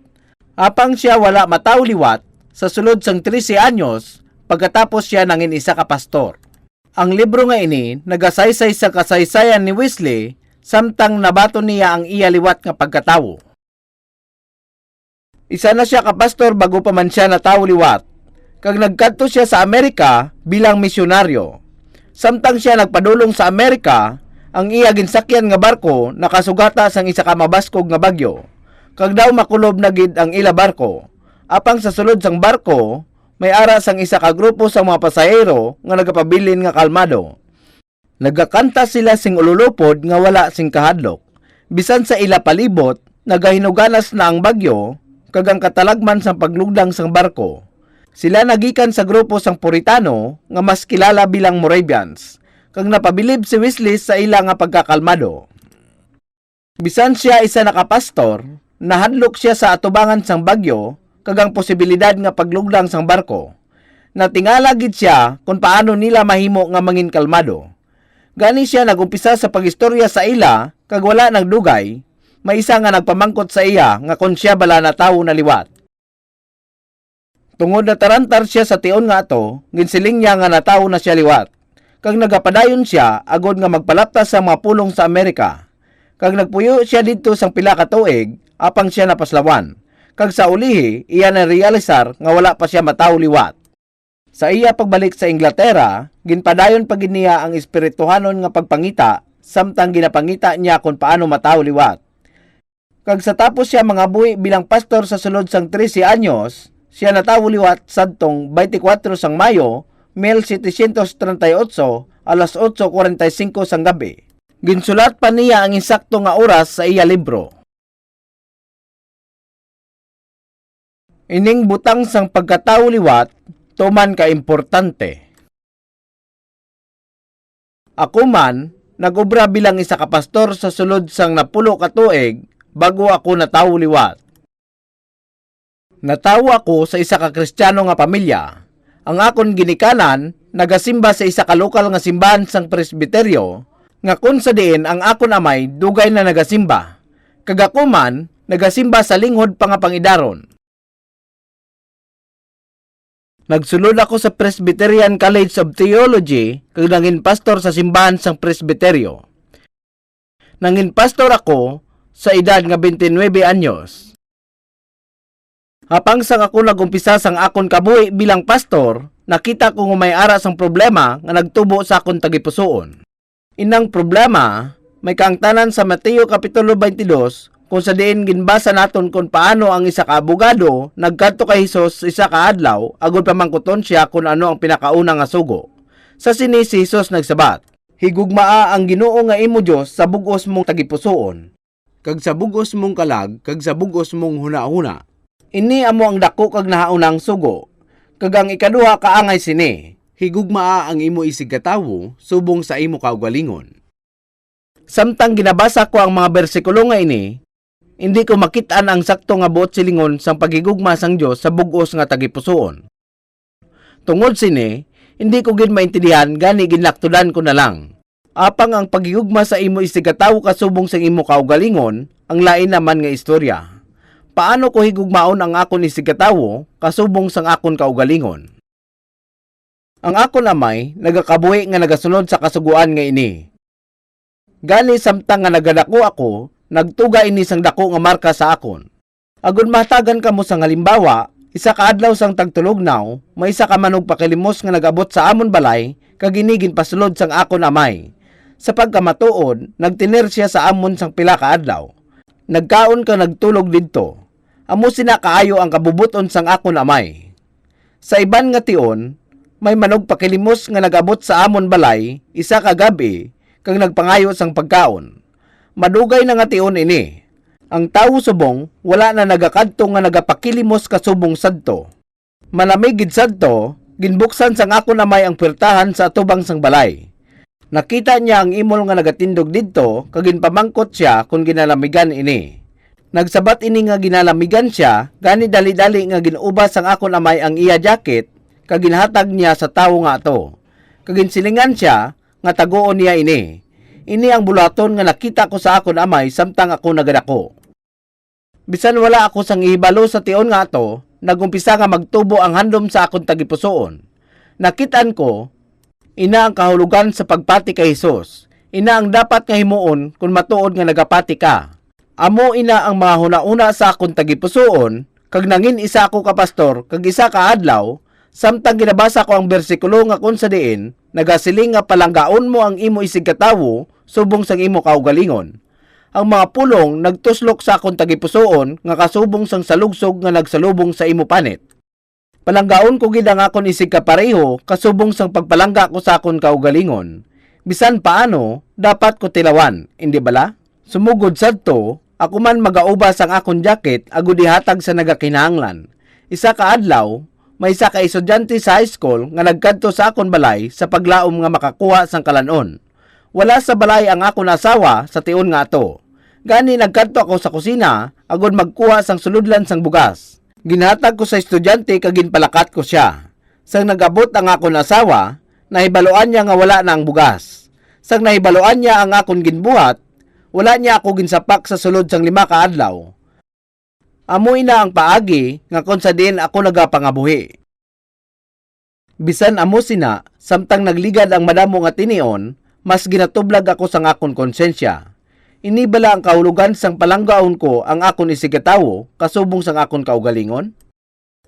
Apang siya wala matawo liwat, sa sulod sang 13 anyos, pagkatapos siya nangin isa ka pastor. Ang libro nga ini, nagasaysay sa kasaysayan ni Wesley, samtang nabato niya ang iya liwat nga pagkatawo. Isa na siya kapastor bago pa man siya natawo liwat, kag nagkadto siya sa Amerika bilang misyonaryo. Samtang siya nagpadulong sa Amerika, ang iya ginsakyan nga barko nakasugata sang isa ka mabaskog nga bagyo, kag daw makulob na gid ang ila barko. Apang sa sulod sang barko, may ara sang isa ka grupo sa mga pasahero nga nagapabilin nga kalmado. Nagakanta sila sing ululupod nga wala sing kahadlok. Bisan sa ila palibot, nagahinuganas na ang bagyo, kag ang katalagman sang paglugdang sang barko. Sila nagikan sa grupo sang Puritano nga mas kilala bilang Moravians, kag napabilib si Wesley sa ila nga pagkakalmado. Bisan siya isa nakapastor, nahadlok siya sa atubangan sang bagyo, kag ang posibilidad nga paglugdang sang barko. Natingala gid siya kung paano nila mahimo nga mangin kalmado. Gani siya nagumpisa sa pagistorya sa ila, kag wala nagdugay, may isa nga nagpamangkot sa iya nga kung siya bala natawo na liwat. Tungod na tarantar siya sa tion nga ato, ginsiling niya nga natawo na siya liwat. Kag nagapadayon siya agod nga magpalaptas sa mga pulong sa Amerika. Kag nagpuyo siya didto sang pila ka tuig, apang siya napaslawan. Kag sa ulihi, iya na realisar nga wala pa siya matawo liwat. Sa iya pagbalik sa Inglaterra, ginpadayon pa gid niya ang espirituhanon nga pagpangita, samtang ginapangita niya kung paano matawo liwat. Kag sa tapos siya mga buhi bilang pastor sa sulod sang 13 anyos, siya natawo liwat sadtong 24 sang Mayo, 1738, alas 8:45 sang gabi. Ginsulat pa niya ang insakto nga oras sa iya libro. Ining butang sang pagkatawo liwat, tuman ka importante. Ako man, nagobra bilang isa ka pastor sa sulod sang 10 ka tuig bago ako natawo liwat. Natawo ako sa isa ka Kristiyano nga pamilya. Ang akon ginikanan, nagasimba sa isa ka lokal nga simbahan sang presbiteryo, nga kun sa diin ang akon amay dugay na nagasimba. Kag ako man, nagasimba sa linghod pa nga pangidaron. Nagsulod ako sa Presbyterian College of Theology kag nangin pastor sa simbahan sang presbiteryo. Nangin pastor ako sa edad nga 29 anyos. Hapang sang ako nagumpisa sang akon kabuhi bilang pastor, nakita ko nga may ara sang problema nga nagtubo sa akon tagipusoon. Inang problema may kaangtanan sa Mateo Kapitulo 22 kung sa diin ginbasa naton kung paano ang isa ka abogado nagkadto kay Hesus isa ka adlaw agud pamangkuton siya kung ano ang pinakauna nga sugo. Sa sini si Hesus nagsabat, "Higugmaa ang Ginoo nga imo Dios sa bug-os mong tagipusoon, kag sa bug-os mong kalag, kag sa bug-os mong huna-huna. Ini amo ang dako kag nahaunang sugo. Kag ang ikaduha kaangay sini, higugmaa ang imo isig katawo subong sa imo kaugalingon." Samtang ginabasa ko ang mga bersikulo nga ini, hindi ko makitaan ang sakto nga buot silingon sang pagigugma sang Dios sa bug-os nga tagipusoon. Tungod sini, hindi ko gid maintindihan gani ginlaktudan ko na lang. Apang ang pagigugma sa imo isig katawo kasubong sa imo kaugalingon, ang lain naman nga istorya. Paano ko higugmaon ang akon isig katawo kasubong sang akon kaugalingon? Ang akon amay nagakabuhi nga nagasunod sa kasuguan nga ini. Gani samtang nga nagadako ako, nagtuga ini sang dako nga marka sa akon. Agud mahatagan kamo sang halimbawa, isa ka adlaw sang tagtulognaw, may isa ka manog pakilimos nga nagabot sa amon balay, kag ginigin pasulod sang akon amay. Sa pagkamatuod, nagtinir siya sa amon sang pila ka adlaw. Nagkaon ka nagtulog didto. Amo sina kaayo ang kabubuton sang akon amay. Sa iban nga tion, may manog pakilimos nga nagabot sa amon balay, isa ka gabi, kag nagpangayo sang pagkaon. Madugay na nga tion ini. Ang tawo subong, wala na nagakadto nga nagapakilimos kasubong sadto. Malamig gid sadto, ginbuksan sang akon amay ang puwertahan sa atubang sang balay. Nakita niya ang imol nga nagatindog didto, kag ginpamangkot siya kung ginalamigan ini. Nagsabat ini nga ginalamigan siya, gani dali-dali nga ginubas ang akon amay ang iya jacket, kag ginhatag niya sa tawo nga ato. Kag ginsilingan siya, nga tagoon niya ini. Ini ang bulaton nga nakita ko sa akon amay samtang ako nagadako. Bisan wala ako sang ihibalo sa tion nga ato, nagumpisa nga magtubo ang handom sa akon tagipusoon. Nakitaan ko, ina ang kahulugan sa pagpati kay Hesus. Ina ang dapat nga himuon kung matuod nga nagapati ka. Amo ina ang mga huna-una sa akon tagipusoon, kag nangin isa ako ka pastor, kag isa ka adlaw, samtang ginabasa ko ang bersikulo nga kun sa diin, nagasiling nga palanggaon mo ang imo isig katawo, subong sang imo kaugalingon. Ang mga pulong nagtuslok sa akong tagipusoon nga kasubong sang salugsog nga nagsalubong sa imo panit. Palanggaon ko gid ang akon isig kapareho kasubong sang pagpalangga ko sa akon kaugalingon. Bisan paano, dapat ko tilawan, hindi bala? Sumugod sadto, ako man magaubas ang akon jacket agud ihatag sa nagakinahanglan. Isa ka adlaw, may isa ka estudyante sa high school nga nagkadto sa akon balay sa paglaom nga makakuha sang kalanon. Wala sa balay ang akon asawa sa tion nga ato. Gani nagkadto ako sa kusina agud magkuha sang suludlan sang bugas. Ginhatag ko sa estudyante kag ginpalakat ko siya. Sang nagabot ang akon asawa, nahibaloan niya nga wala na ang bugas. Sang nahibaloan niya ang akon ginbuhat, wala niya ako ginsapak sa sulod sang 5 ka adlaw. Amoy na ang paagi nga kon sa diin ako nagapangabuhi. Bisan amo sina, samtang nagligad ang madamo nga tinion, mas ginatublag ako sang akon konsensya. Inibala ang kahulugan sang palanggaon ko ang akon isigatawo kasubong sang akon kaugalingon.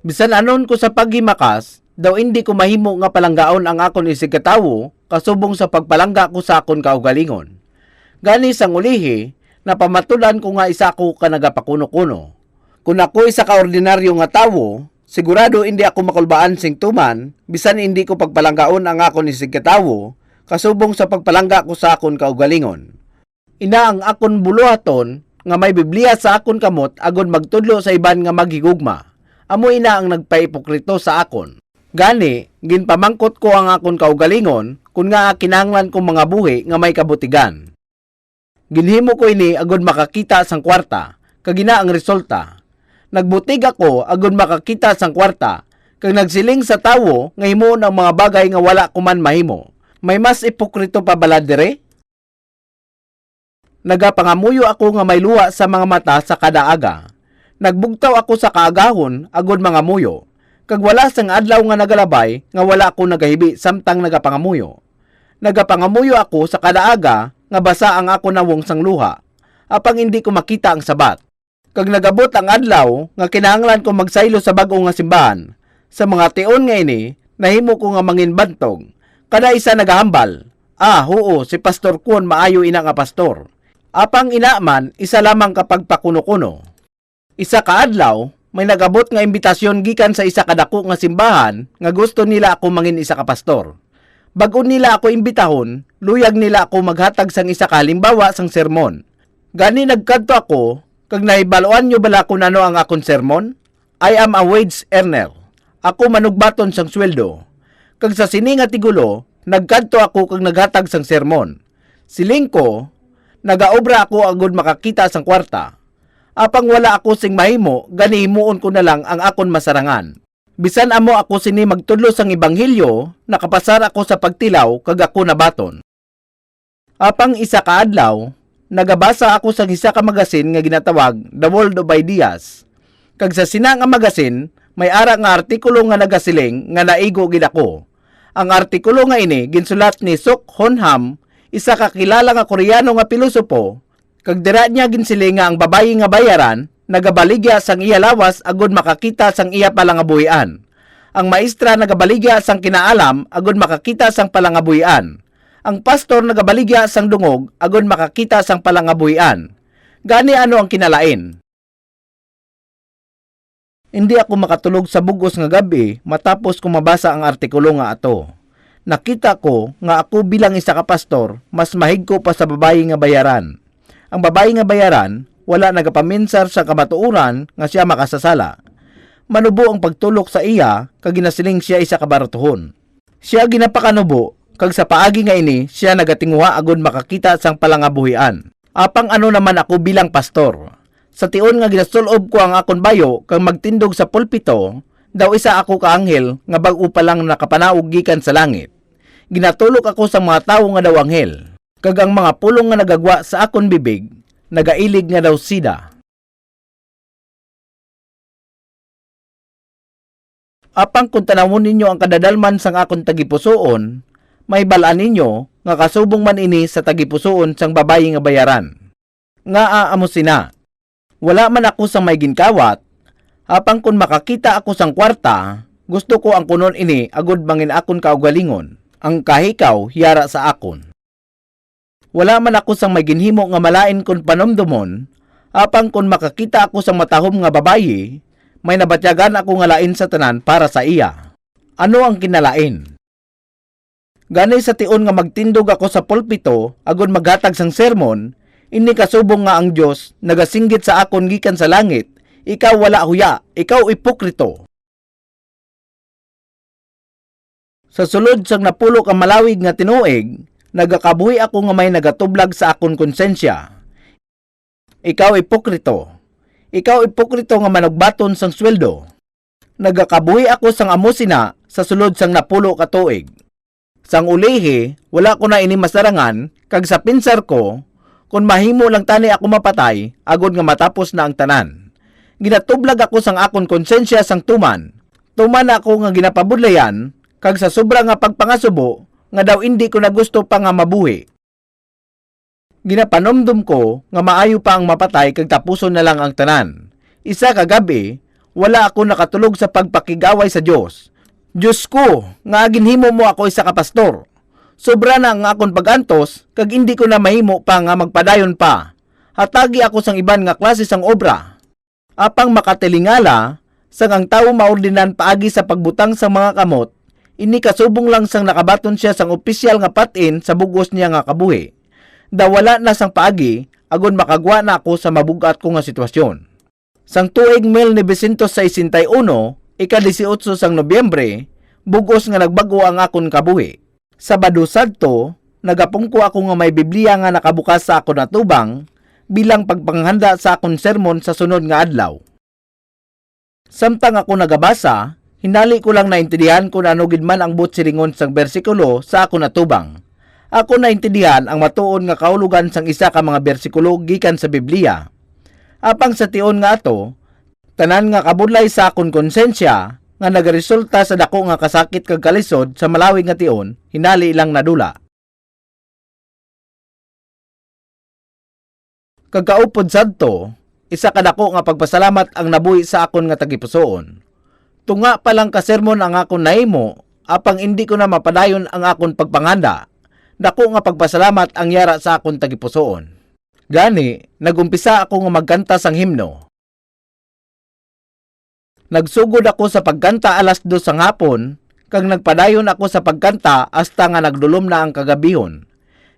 Bisan anon ko sa paghimakas, daw hindi ko mahimo nga palanggaon ang akon isigatawo kasubong sa pagpalangga ko sa akon kaugalingon. Gani sang ulihi, napamatudan ko nga isa ko ka nagapakuno-kuno. Kung ako isa ka ordinaryo nga tawo, sigurado hindi ako makulbaan sing tuman, bisan hindi ko pagpalanggaon ang akon isigatawo kasubong sa pagpalangga ko sa akon kaugalingon. Ina ang akon buluhaton nga may Biblia sa akon kamot agod magtudlo sa iban nga maghigugma. Amo ina ang nagpaipokrito sa akon. Gani, ginpamangkot ko ang akon kaugalingon kung nga kinahanglan kong mga buhi nga may kabutigan. Ginhimo ko ini agod makakita sang kwarta, kag ina ang resulta. Nagbutig ako agod makakita sang kwarta, kag nagsiling sa tawo nga himuon ang mga bagay nga wala ko man mahimo. May mas ipokrito pa bala dire? Nagapangamuyo ako nga may luha sa mga mata sa kadaaga. Nagbugtaw ako sa kaagahon agod mga muyo. Kag wala sang adlaw nga nagalabay nga wala ako nagahibi samtang nagapangamuyo. Nagapangamuyo ako sa kadaaga nga basa ang ako nawong sang luha. apang hindi ko makita ang sabat. Kag nagabot ang adlaw nga kinahanglan ko magsaylo sa bag-o nga simbahan. Sa mga tion nga ini, nahimo ko nga manginbantog. Kada isa nagahambal. Oo, si Pastor Kuon maayo ina nga pastor. Apang ina man, isa lamang kapag pakuno-kuno. Isa ka adlaw, may nagabot nga imbitasyon gikan sa isa kadako nga simbahan nga gusto nila ako mangin isa ka pastor. Bag-o nila ako imbitahon, luyag nila ako maghatag sang isa ka halimbawa sang sermon. Gani nagkadto ako, kag nahibaluan nyo bala kung ano ang akong sermon? I am a wage earner. Ako manugbaton sang sweldo. Kag sa sini nga tigulo, nagkadto ako kag naghatag sang sermon. Siling ko, nagaobra ako agud makakita sang kwarta. Apang wala ako sing mahimo, gani himuon ko na lang ang akon masarangan. Bisan amo ako sini magtudlo sang ebanghelyo, nakapasar ako sa pagtilaw kag ako nabaton. Apang isa ka adlaw, nagabasa ako sa isa ka magasin nga ginatawag The World of Ideas. Kag sa sina nga magasin, may ara nga artikulo nga nagasiling nga naigo gid ako. Ang artikulo nga ini ginsulat ni Sok Honham, isa ka kilala nga Koreano nga pilosopo. Kag dira niya ginsiling nga ang babayi nga bayaran nagabaligya sang iya lawas agud makakita sang iya palangabuhian. Ang maestra nagabaligya sang kinaalam agud makakita sang palangabuhian. Ang pastor nagabaligya sang dungog agud makakita sang palangabuhian. Gani ano ang kinalain? Hindi ako makatulog sa bugos nga gabi matapos ko mabasa ang artikulo nga ato. Nakita ko nga ako bilang isa ka pastor mas mahigko pa sa babayi nga bayaran. Ang babayi nga bayaran wala nagapaminsar sa kamatuoran nga siya makasasala. Manubo ang pagtulok sa iya kag ginasiling siya isa ka baratuhon. Siya ginapakanubo kag sa paagi nga ini siya nagatinguha agud makakita sang palangabuhian. Apang ano naman ako bilang pastor. Sa tion nga ginasulob ko ang akon bayo kag magtindog sa pulpito, daw isa ako ka anghel nga bag-o pa lang nakapanaog gikan sa langit. Ginatulok ako sa mga tawo nga daw anghel. Kag ang mga pulong nga nagagwa sa akon bibig, nagailig nga daw sida. Apang kung tanawon ninyo ang kadadalman sang akon tagipusoon, may balaan ninyo nga kasubong man ini sa tagipusoon sang babayi nga bayaran. Nga aamo sina. Wala man ako sang may ginkawat, apang kung makakita ako sang kwarta, gusto ko ang kunon ini agud mangin akon kaugalingon. Ang kahikaw hiyara sa akon. Wala man ako sang may ginhimo nga malain kon panomdomon, apang kung makakita ako sang matahom nga babayi, may nabatyagan ako nga lain sa tanan para sa iya. Ano ang kinalain? Gani sa tion nga magtindog ako sa pulpito agud maghatag sang sermon, ini kasubong nga ang Dios nagasinggit sa akon gikan sa langit, ikaw wala huya, ikaw ipokrito. Sa sulod sang napulok ang malawig nga tinuig, nagakabuhi ako nga may nagatublag sa akon konsensya. Ikaw ipokrito. Ikaw ipokrito nga manugbaton sang sweldo. Nagakabuhi ako sang amusina sa sulod sang napulo ka tuig. Sang ulihi, wala ko na ini masarangan, kag sa pinsar ko, kung mahimo lang tani ako mapatay, agod nga matapos na ang tanan. Ginatublag ako sang akon konsensya sang tuman. Tuman ako nga ginapabudlayan, kag sa sobra nga pagpangasubo, nga daw hindi ko na gusto pa nga mabuhi. Ginapanomdom ko nga maayo pa ang mapatay kag tapuson na lang ang tanan. Isa ka gabi, wala ako nakatulog sa pagpakigaway sa Dios. Diyos ko, nga ginhimo mo ako isa ka pastor. Sobra na ang akon pagantos, kag hindi ko na mahimo pa nga magpadayon pa. Hatagi ako sang iban nga klase sang obra. Apang makatilingala, sang ang tawo maordinan paagi sa pagbutang sa mga kamot, ini kasubong lang sang nakabaton siya sang opisyal nga patin sa bugos niya nga kabuhi. Dawala na sang paagi, agon makagwa na ako sa mabugat ko nga sitwasyon. Sang tuig 1961, ika-18 sang Nobyembre, bugos nga nagbago ang akon kabuhi. Sabado sadto, nagapungko ako nga may Biblia nga nakabukas sa akon atubang bilang pagpanghanda sa akon sermon sa sunod nga adlaw. Samtang ako nagabasa, hinali ko lang naintindihan kung ano gid man ang butsilingon sang bersikulo sa akon atubang. Ako naintindihan ang matuon nga kaulugan sang isa ka mga bersikulo gikan sa Biblia. Apang sa tion nga ato, tanan nga kabudlay sa akon konsensya nga nagaresulta sa dako nga kasakit kag kalisod sa malawig nga tion, hinali lang nadula. Kagaupod sadto, isa kadako nga pagpasalamat ang nabuhi sa akon nga tagipusoon. Tunga pa lang ka sermon ang akon nahimo, apang hindi ko na mapadayon ang akon pagpanganda. Dako nga pagpasalamat ang yara sa akon tagipusoon. Gani, nagumpisa ako nga magkanta sang himno. Nagsugod ako sa pagkanta alas 2 sang hapon, kag nagpadayon ako sa pagkanta hasta nga nagdulom na ang kagabihon.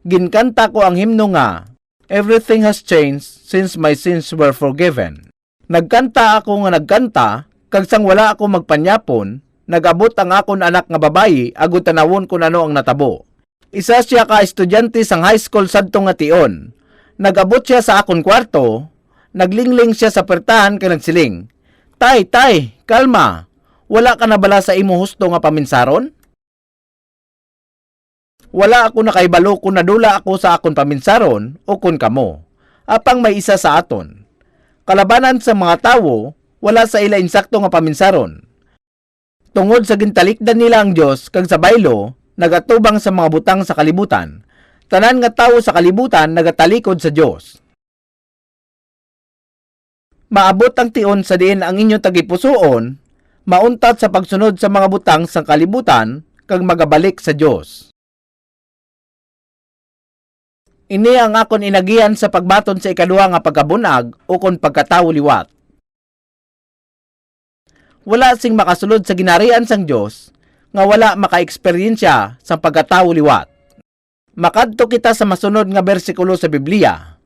Ginkanta ko ang himno nga, Everything has changed since my sins were forgiven. Nagkanta ako nga nagkanta, kag sang wala ako magpanyapon, nagabot ang akon anak nga babayi, agud tanawon kung ano ang natabo. Isa siya ka estudyante sang high school sadto nga tion. Nagabot siya sa akon kwarto, naglingling siya sa pertahan kag nagsiling, Tay, kalma. Wala ka na bala sa imo husto nga paminsaron? Wala ako nakaibalo kung nadula ako sa akon paminsaron o kung kamo. Apang may isa sa aton. Kalabanan sa mga tawo, wala sa ila insakto nga paminsaron. Tungod sa gintalikdan nila ang Dios kag sa baylo, nagatubang sa mga butang sa kalibutan. Tanan nga tawo sa kalibutan nagatalikod sa Dios. Maabot ang tion sa diin ang inyong tagipusoon, mauntat sa pagsunod sa mga butang sa kalibutan kag magabalik sa Dios. Ini ang akon inagian sa pagbaton sa ikaduha nga pagkabunag o kon pagkatawo liwat. Wala sing makasulod sa ginarian sang Dios nga wala maka-eksperyensya sa pagkatawo liwat. Makadto kita sa masunod nga bersikulo sa Biblia.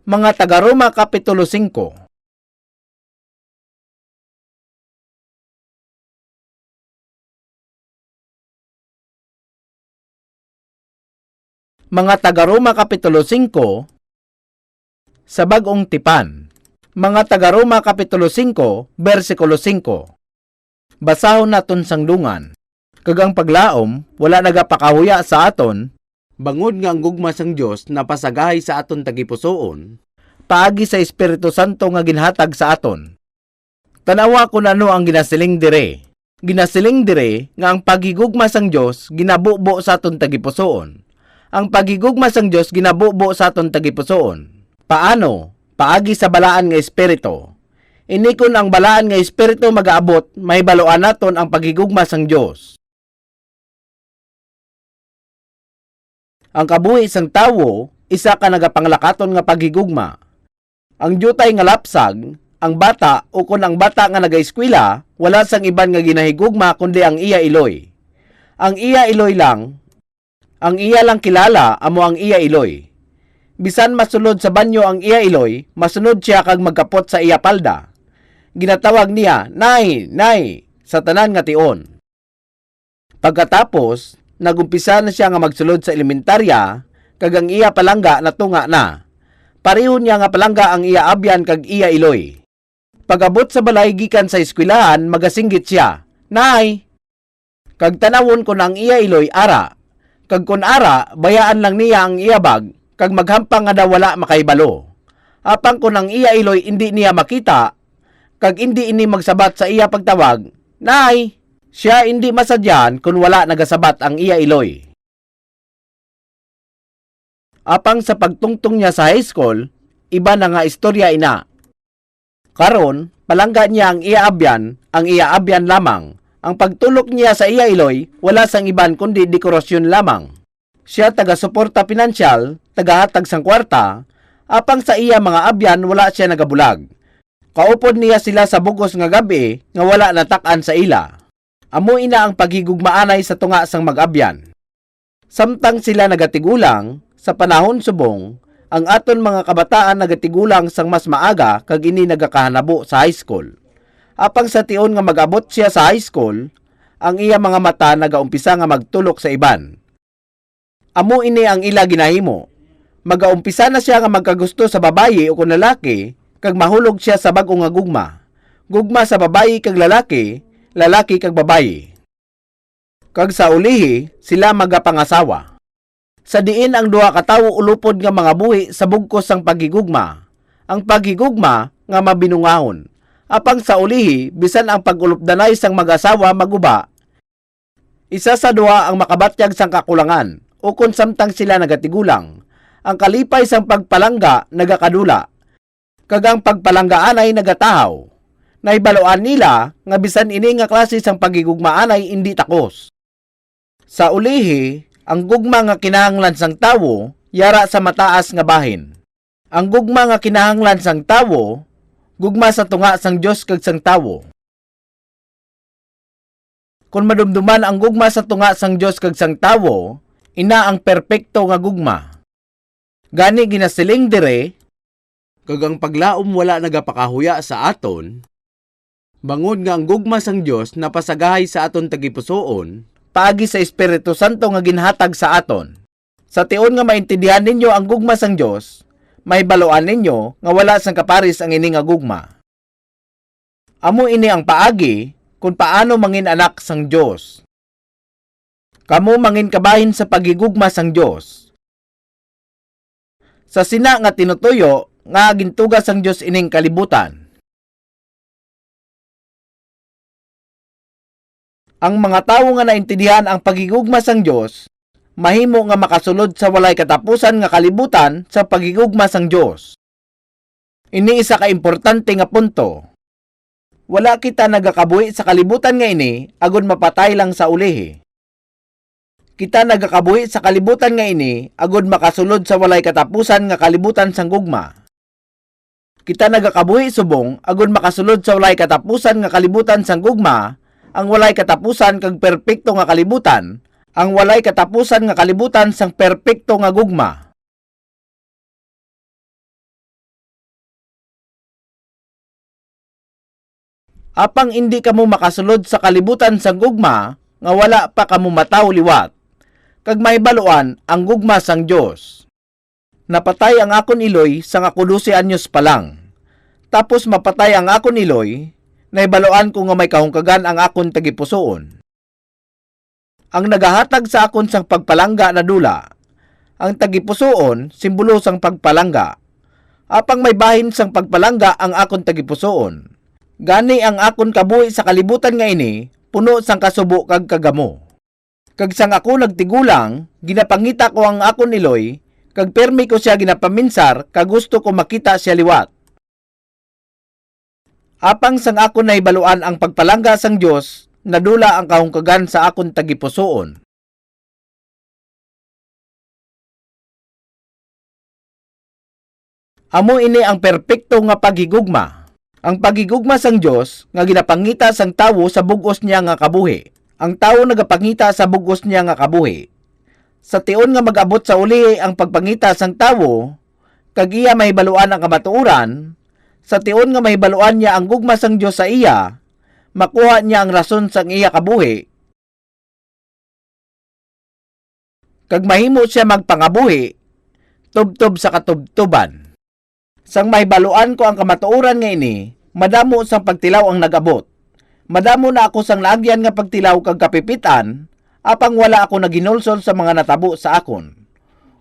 Mga taga-Roma Kapitulo 5. Mga taga-Roma Kapitulo 5 sa Bagong Tipan. Mga taga-Roma Kapitulo 5, versikulo 5. Basahon naton sang dungan. Kag ang paglaom, wala nagapakahuya sa aton, bangod nga ang gugma sang Dios na pasagahay sa aton tagipusoon, paagi sa Espiritu Santo nga ginhatag sa aton. Tanawa ko ano ang ginasiling dire. Ginasiling dire nga ang pagigugma sang Dios ginabubo sa aton tagipusoon. Ang pagigugma sang Dios ginabubo sa aton tagipusoon. Paano? Paagi sa balaan nga espiritu. Inikon ang balaan nga espiritu magaabot, may baluan naton ang pagigugma sang Dios. Ang kabuhi sang tawo, isa ka nagapanglakaton nga pagigugma. Ang jutay nga lapsag, ang bata o kun ang bata nga nagaeskwela, wala sang iban nga ginahigugma kundi ang iya iloy. Ang iya iloy lang, ang iya lang kilala amo ang iya iloy. Bisan masulod sa banyo ang iya iloy, masunod siya kag magkapot sa iya palda. Ginatawag niya, Nay, sa tanan nga tion. Pagkatapos, nagumpisa na siya nga magsulod sa elementarya, kag ang iya palangga natunga na. Pareho niya nga palangga ang iya abyan kag iya iloy. Pagabot sa balay gikan sa eskwelahan, magasinggit siya, Nay! Kag tanawon ko na ang iya iloy ara. Kag kun ara, bayaan lang niya ang iya bag, kag maghampang nga daw wala makaibalo. Apang kun ang iya iloy hindi niya makita, kag hindi ini magsabat sa iya pagtawag, Nay! Siya hindi masadyan kung wala nagasabat ang iya iloy. Apang sa pagtungtong niya sa high school, iba na nga istorya ina. Karon, palangga niya ang iya abyan lamang. Ang pagtulok niya sa iya iloy, wala sang iban kundi dekorasyon lamang. Siya taga-suporta pinansyal, tagahatag sang kwarta, apang sa iya mga abyan wala siya nagabulag. Kaupod niya sila sa bugos nga gabi nga wala natakan sa ila. Amo ina ang pagigugmaanay sa tunga sang mag-abyan. Samtang sila nagatigulang, sa panahon subong, ang aton mga kabataan nagatigulang sang mas maaga kag ini nagakahanabo sa high school. Apang sa tion nga mag-abot siya sa high school, ang iya mga mata nagaumpisa nga magtulok sa iban. Amo ini ang ila ginahimo. Magaumpisa na siya nga magkagusto sa babayi o kung lalaki, kag mahulog siya sa bag-o nga gugma. Gugma sa babayi kag lalaki, lalaki kag babayi. Kag sa ulihi, sila magapangasawa. Sa diin ang duha ka tawo ulupod nga mga buhi sa bugkos sang pagigugma. Ang pagigugma nga mabinungahon. Apang sa ulihi, bisan ang pag-ulupdanay sang mag-asawa maguba, isa sa duha ang makabatyag sang kakulangan, o kung samtang sila nagatigulang, Ang kalipay sang pagpalangga nagakadula, kag ang pagpalanggaan ay nagatahaw. Naibaloan nila nga bisan ini nga klase sang pagigugmaan ay hindi takos. Sa ulihi, ang gugma nga kinahanglan sang tawo yara sa mataas nga bahin. Ang gugma nga kinahanglan sang tawo, gugma sa tunga sang Dios kag sang tawo. Kung madumduman ang gugma sa tunga sang Dios kag sang tawo, ina ang perpekto nga gugma. Gani ginasiling dire, kag ang paglaom wala nagapakahuya sa aton, bangod nga ang gugma sang Dios napasagahay sa aton tagipusoon, paagi sa Espiritu Santo nga ginhatag sa aton. Sa tion nga maintindihan ninyo ang gugma sang Dios, may baloan ninyo nga wala sang kaparis ang ini nga gugma. Amo ini ang paagi kung paano mangin anak sang Dios. Kamo mangin kabahin sa pagigugma sang Dios. Sa sina nga tinutuyo nga gintugas sang Dios ining kalibutan. Ang mga tawo nga naintindihan ang pagigugma sang Dios, mahimo nga makasulod sa walay katapusan nga kalibutan sa pagigugma sang Dios. Ini isa ka importante nga punto. Wala kita nagakabuhi sa kalibutan nga ini agon mapatay lang sa ulihi. Kita nagakabuhi sa kalibutan nga ini agod makasulod sa walay katapusan nga kalibutan sang gugma. Kita nagakabuhi subong agod makasulod sa walay katapusan nga kalibutan sang gugma, ang walay katapusan kag perpekto nga kalibutan, ang walay katapusan nga kalibutan sang perpekto nga gugma. Apang hindi kamo makasulod sa kalibutan sang gugma, nga wala pa kamo mataw liwat, kag mahibaluan ang gugma sang Dios. Napatay ang akon iloy sang ako 12 anyos pa lang. Tapos mapatay ang akon iloy, nahibaluan ko nga may kahungkagan ang akon tagipusoon. Ang nagahatag sa akon sang pagpalangga na dula, ang tagipusoon simbolo sang pagpalangga. Apang may bahin sang pagpalangga ang akon tagipusoon. Gani ang akon kabuhi sa kalibutan nga ini, puno sang kasubo kag kagamo. Kag sang ako nagtigulang, ginapangita ko ang akon iloy, kag permi ko siya ginapaminsar, kag gusto ko makita siya liwat. Apang sang ako nahibaluan ang pagpalangga sang Dios, nadula ang kahungkagan sa akon tagipusoon. Amo ini ang perpekto nga paghigugma. Ang paghigugma sang Dios nga ginapangita sang tawo sa bug-os niya nga kabuhi. Ang tawo nagapangita sa bug-os niya nga kabuhi. Sa tion nga mag-abot sa uli ang pagpangita sang tawo, kag iya mahibaluan ang kamatuoran, sa tion nga mahibaluan niya ang gugma sang Dios sa iya, makuha niya ang rason sang iya kabuhi, kag mahimo siya magpangabuhi, tubtob sa katubtuban. Sang mahibaluan ko ang kamatuoran nga ini, madamo sang pagtilaw ang nagabot. Madamo na ako sang laagyan nga pagtilaw kag kapipitan, apang wala ako naginulsol sa mga natabo sa akon.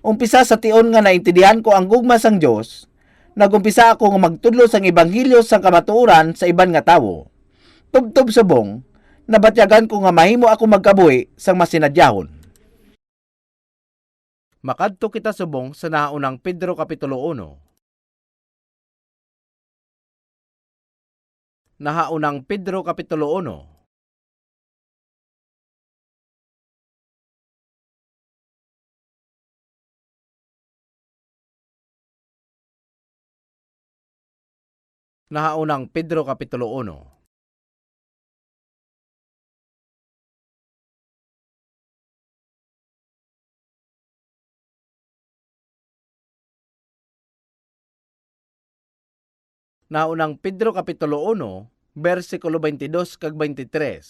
Umpisa sa tion nga naintindihan ko ang gugma sang Dios, nagumpisa ako nga magtudlo sang ebanghelyo sang kamatuoran sa iban nga tawo. Tubtob subong, nabatyagan ko nga mahimo ako magkabuhi sang masinadyahon. Makadto kita subong sa naunang Pedro Kapitulo 1. Nahaunang Pedro Kapitulo 1. Nahaunang Pedro Kapitulo 1. Naunang Pedro Kapitulo 1, versikulo 22 kag 23.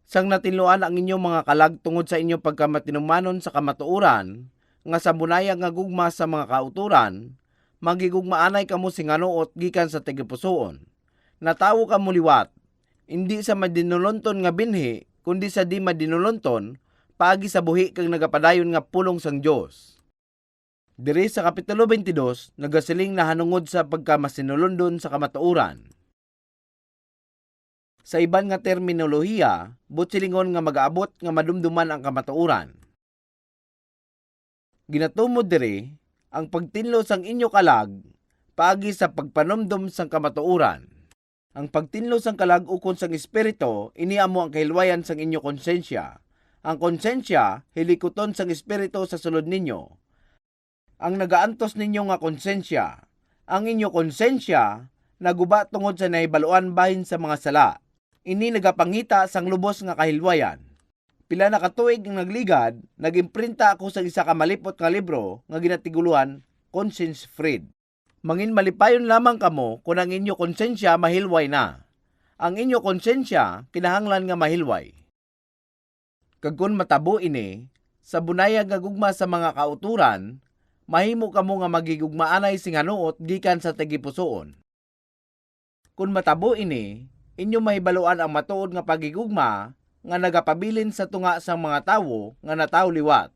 Sang natinluan ang inyong mga kalag tungod sa inyong pagkamatinumanon sa kamatuoran, nga sa bunayag nga gugma sa mga kauturan, magigugmaanay kamo singanuot gikan sa tagipusoon. Natawo kamo liwat, hindi sa madinulonton nga binhi, kundi sa di madinulonton, paagi sa buhi kag nagapadayon nga pulong sang Dios. Diri sa Kapitulo 22, nagasiling na hanungod sa pagkamasinulondon sa kamatuoran. Sa iban nga terminolohiya, butsilingon nga magaabot nga madumduman ang kamatuoran. Ginatumod diri ang pagtinlo sang inyo kalag paagi sa pagpanomdom sang kamatuoran. Ang pagtinlo sang kalag ukon sang espiritu iniamo ang kahilwayan sang inyo konsensya. Ang konsensya hilikoton sang espiritu sa sulod ninyo. Ang nagaantos ninyo nga konsensya, ang inyo konsensya naguba tungod sa nahibaluan bahin sa mga sala. Ini nagapangita sang lubos nga kahilwayan. Pila na katuig ang nagligad, nagimprinta ako sa isa ka malipot nga libro nga ginatiguluhan Conscience Freed. Mangin malipayon lamang kamo kung ang inyo konsensya mahilway na. Ang inyo konsensya kinahanglan nga mahilway. Kag kun matabo ini, sa bunayag nga gugma sa mga kauturan, mahimo kamo nga magigugmaanay sing hanuot gikan sa tagipusoon. Kun matabo ini, inyo mahibaluan ang matuod nga pagigugma nga nagapabilin sa tunga sang mga tawo nga nataw liwat.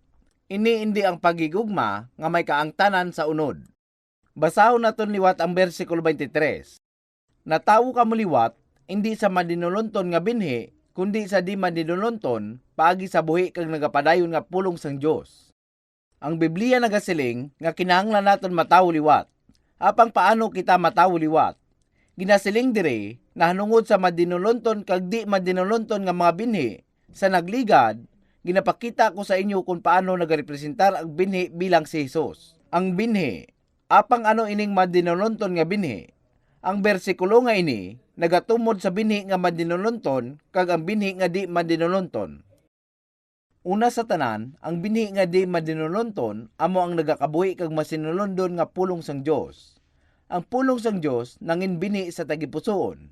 Ini hindi ang pagigugma nga may kaangtanan sa unod. Basahon naton liwat ang bersikulo 23. Natawo kamo liwat, hindi sa madinulonton nga binhi, kundi sa di madinulonton, paagi sa buhi kag nagapadayon nga pulong sang Dios. Ang Biblia nagasiling nga kinahanglan naton matawo liwat. Apang paano kita matawo liwat? Ginasiling dire na hanungod sa madinulonton kag di madinulonton nga mga binhi sa nagligad, ginapakita ko sa inyo kung paano nagarepresentar ang binhi bilang si Jesus. Ang binhi, apang ano ining madinulonton nga binhi? Ang bersikulo nga ini nagatumod sa binhi nga madinulonton kag ang binhi nga di madinulonton. Una sa tanan, ang binhi nga di madinulonton amo ang nagakabuhi kag masinulondon nga pulong sang Dios. Ang pulong sang Dios nangin binhi sa tagipusoon.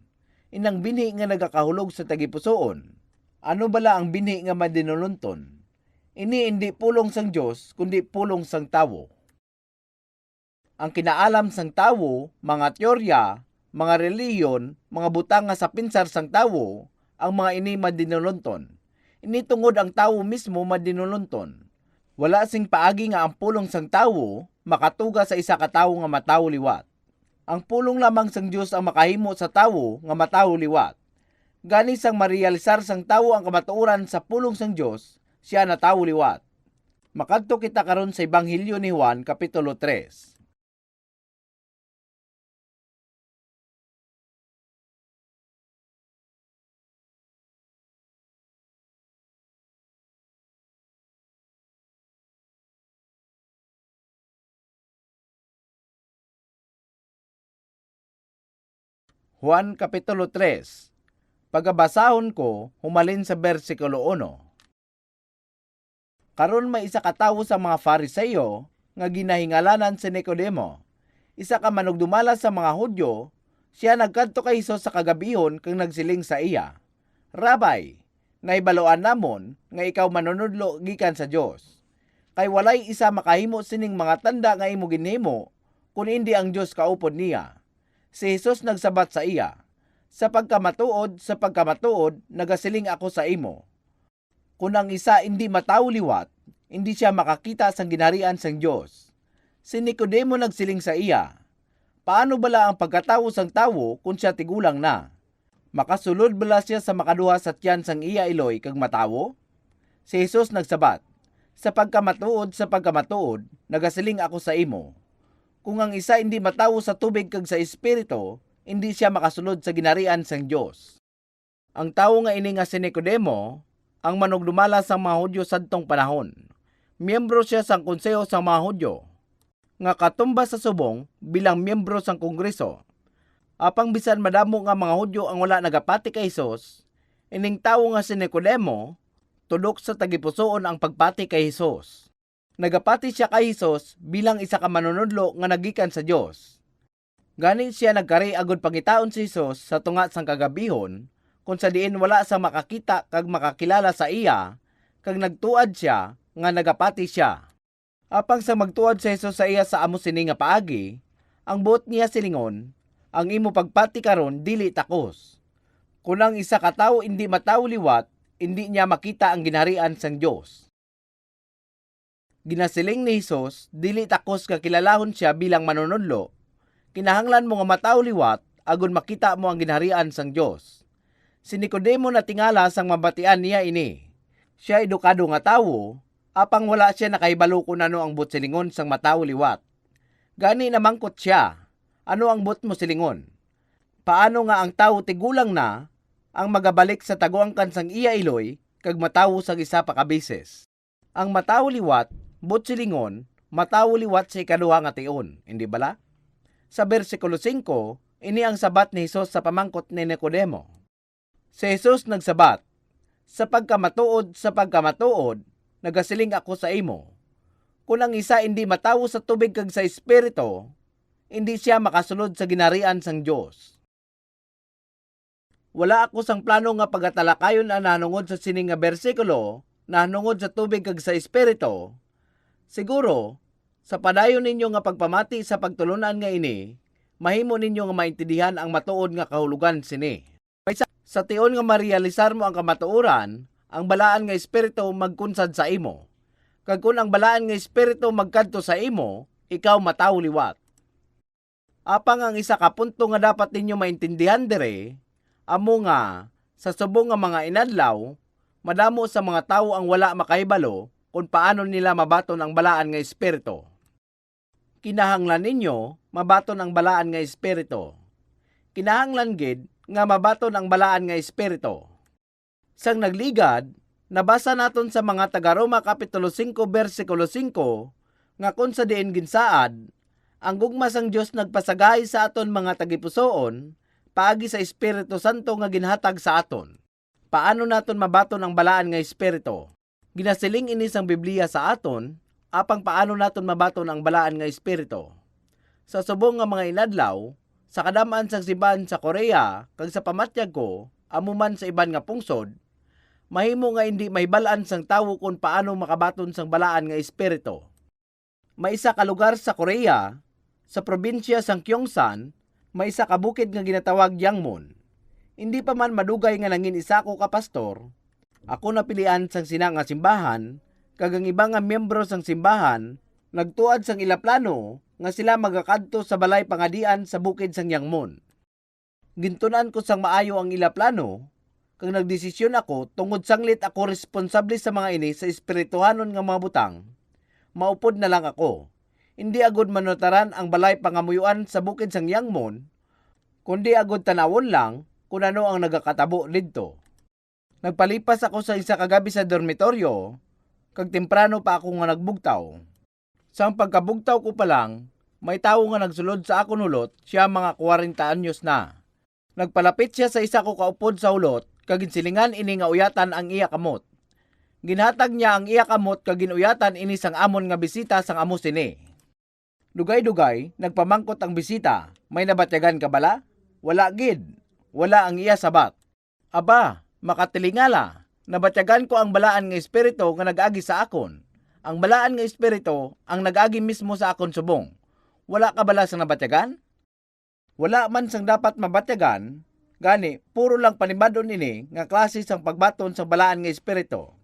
Inang binhi nga nagakahulog sa tagipusoon. Ano bala ang binhi nga madinulonton? Ini hindi pulong sang Dios kundi pulong sang tawo. Ang kinaalam sang tawo, mga teorya, mga reliyon, mga butang nga sa pinsar sang tawo, ang mga ini madinulonton. Ini tungod ang tawo mismo madinulonton. Wala sing paagi nga ang pulong sang tawo makatuga sa isa ka tawo nga matawo liwat. Ang pulong lamang sang Dios ang makahimo sa tawo nga matawo liwat. Gani sang marealisar sang tawo ang kamatuoran sa pulong sang Dios, siya natawo liwat. Makadto kita karon sa Ebanghelyo ni Juan kapitulo 3. Juan kapitulo 3. Pagabasahon ko, humalin sa bersikulo 1. Karon may isa ka tawo sa mga Fariseo nga ginahingalanan si Nicodemo. Isa ka manugdumala sa mga Hudyo, siya nagkadto kay Hesus sa kagabihon kang nagsiling sa iya, Rabay, naibaloan namon nga ikaw manunudlo gikan sa Dios. Kay walay isa makahimo sining mga tanda nga imo ginhimo kun hindi ang Dios kaupod niya. Si Jesus nagsabat sa iya, sa pagkamatuod, nagasiling ako sa imo. Kung ang isa hindi matawo liwat, hindi siya makakita sang ginharian sang Dios. Si Nicodemo nagsiling sa iya, paano bala ang pagkatawo sang tawo kung siya tigulang na? Makasulod bala siya sa makaduha sa tiyan sang iya iloy kag matawo? Si Jesus nagsabat, sa pagkamatuod, nagasiling ako sa imo. Kung ang isa hindi matawo sa tubig kag sa espiritu, hindi siya makasulod sa ginharian sang Dios. Ang tawo nga ini nga si Nicodemo, ang manugdumala sa mga Hudyo sadtong panahon. Miyembro siya sang konseho sa mga Hudyo, nga katumba sa subong bilang miyembro sang kongreso. Apang bisan madamo nga mga Hudyo ang wala nagapati kay Hesus, ining tawo nga si Nicodemo, tudok sa tagipusoon ang pagpati kay Hesus. Nagapati siya kay Hesus bilang isa ka manunudlo nga nagikan sa Dios. Gani siya nagkari agud pangitaon si Hesus sa tunga sang kagabihon, kung sa diin wala sa makakita kag makakilala sa iya, kag nagtuad siya nga nagapati siya. Apang sa magtuad si Hesus sa iya sa amo sini nga paagi, ang buot niya silingon, ang imo pagpati karon dili takos. Kung ang isa ka tawo hindi matawo liwat, hindi niya makita ang ginharian sang Dios. Ginasiling ni Hesus, dili takos nga kilalahon siya bilang manunudlo. Kinahanglan mo nga matawo liwat, agon makita mo ang ginharian sang Dios. Si Nicodemo na tingala sang mabatian niya ini. Siya edukado nga tawo, apang wala siya nakahibalo kung ano ang but silingon sang matawo liwat. Gani namangkot siya, ano ang but mo silingon? Paano nga ang tawo tigulang na ang magabalik sa taguangkan sang iya iloy kag matawo sang isa pa kabises? Ang matawo liwat, but silingon, matawo liwat sa ikaduha nga tion, hindi bala? Sa bersikulo 5, ini ang sabat ni Jesus sa pamangkot ni Nicodemo. Si Jesus nagsabat, sa pagkamatuod, nagasiling ako sa imo. Kung ang isa hindi matawo sa tubig kag sa espiritu, hindi siya makasulod sa ginarian sang Dios. Wala ako sang plano nga pagatalakayon ang nanungod sa sining nga bersikulo, nanungod sa tubig kag sa espiritu. Siguro, sa padayon ninyo nga pagpamati sa pagtulunan nga ini, mahimo ninyo nga maintindihan ang matuod nga kahulugan sini. Sa tion nga marealisar mo ang kamatuoran, ang balaan nga espiritu magkunsad sa imo. Kag kung ang balaan nga espiritu magkadto sa imo, ikaw matawo liwat. Apang ang isa ka punto nga dapat ninyo maintindihan dire, amo nga sa subong nga mga inadlaw, madamo sa mga tawo ang wala makahibalo kung paano nila mabaton ang balaan nga espiritu. Kinahanglan ninyo mabaton ang balaan nga espiritu. Kinahanglan gid nga mabaton ang balaan nga espiritu. Sang nagligad, nabasa naton sa mga taga-Roma Kapitulo 5, versikulo 5, nga kung sa diin ginsaad, ang gugma sang Dios nagpasagay sa aton mga tagipusoon, paagi sa Espiritu Santo nga ginhatag sa aton. Paano naton mabaton ang balaan nga espiritu? Ginasiling ini sang Biblia sa aton, apang paano naton mabaton ang balaan nga espiritu? Sa subong nga mga inadlaw, sa kadamaan sang siban sa Korea, kag sa pamatyag ko, amuman sa iban nga pungsod, mahimo nga hindi mahibalaan sang tawo kung paano makabaton sang balaan nga espiritu. May isa ka lugar sa Korea, sa probinsya sang Gyeongsan, may isa ka bukid nga ginatawag Yangmun. Hindi pa man madugay nga nangin isa ko ka pastor, ako napilian sang sina nga simbahan, kag ang iba nga miyembro sang simbahan, nagtuad sang ila plano nga sila magakadto sa balay pangadian sa bukid sang Yangmun. Gintunan ko sang maayo ang ila plano, kag nagdesisyon ako tungod sanglit ako responsable sa mga ini sa espirituhanon nga mga butang, maupod na lang ako. Hindi agud manotaran ang balay pangamuyuan sa bukid sang Yangmun, kundi agud tanawon lang kung ano ang nagakatabo didto. Nagpalipas ako sa isa kagabi sa dormitoryo, kag temprano pa ako nga nagbugtaw. Sang pagkabugtaw ko pa lang, may tawo nga nagsulod sa akon ulot, siya mga 40 anyos na. Nagpalapit siya sa isa ko kaupod sa ulot, kag ginsilingan ini nga uyatan ang iya kamot. Ginhatag niya ang iya kamot kag ginuyatan ini sang amon nga bisita sang amo sini. Dugay-dugay, nagpamangkot ang bisita, may nabatyagan ka bala? Wala gid. Wala ang iya sabat. Aba, makatilingala, nabatyagan ko ang balaan nga espiritu nga nag-agi sa akon. Ang balaan nga espiritu ang nag-agi mismo sa akon subong. Wala ka bala sa nabatyagan? Wala man sang dapat mabatyagan, gani puro lang panibadon ini nga klase sang pagbaton sang balaan nga espiritu.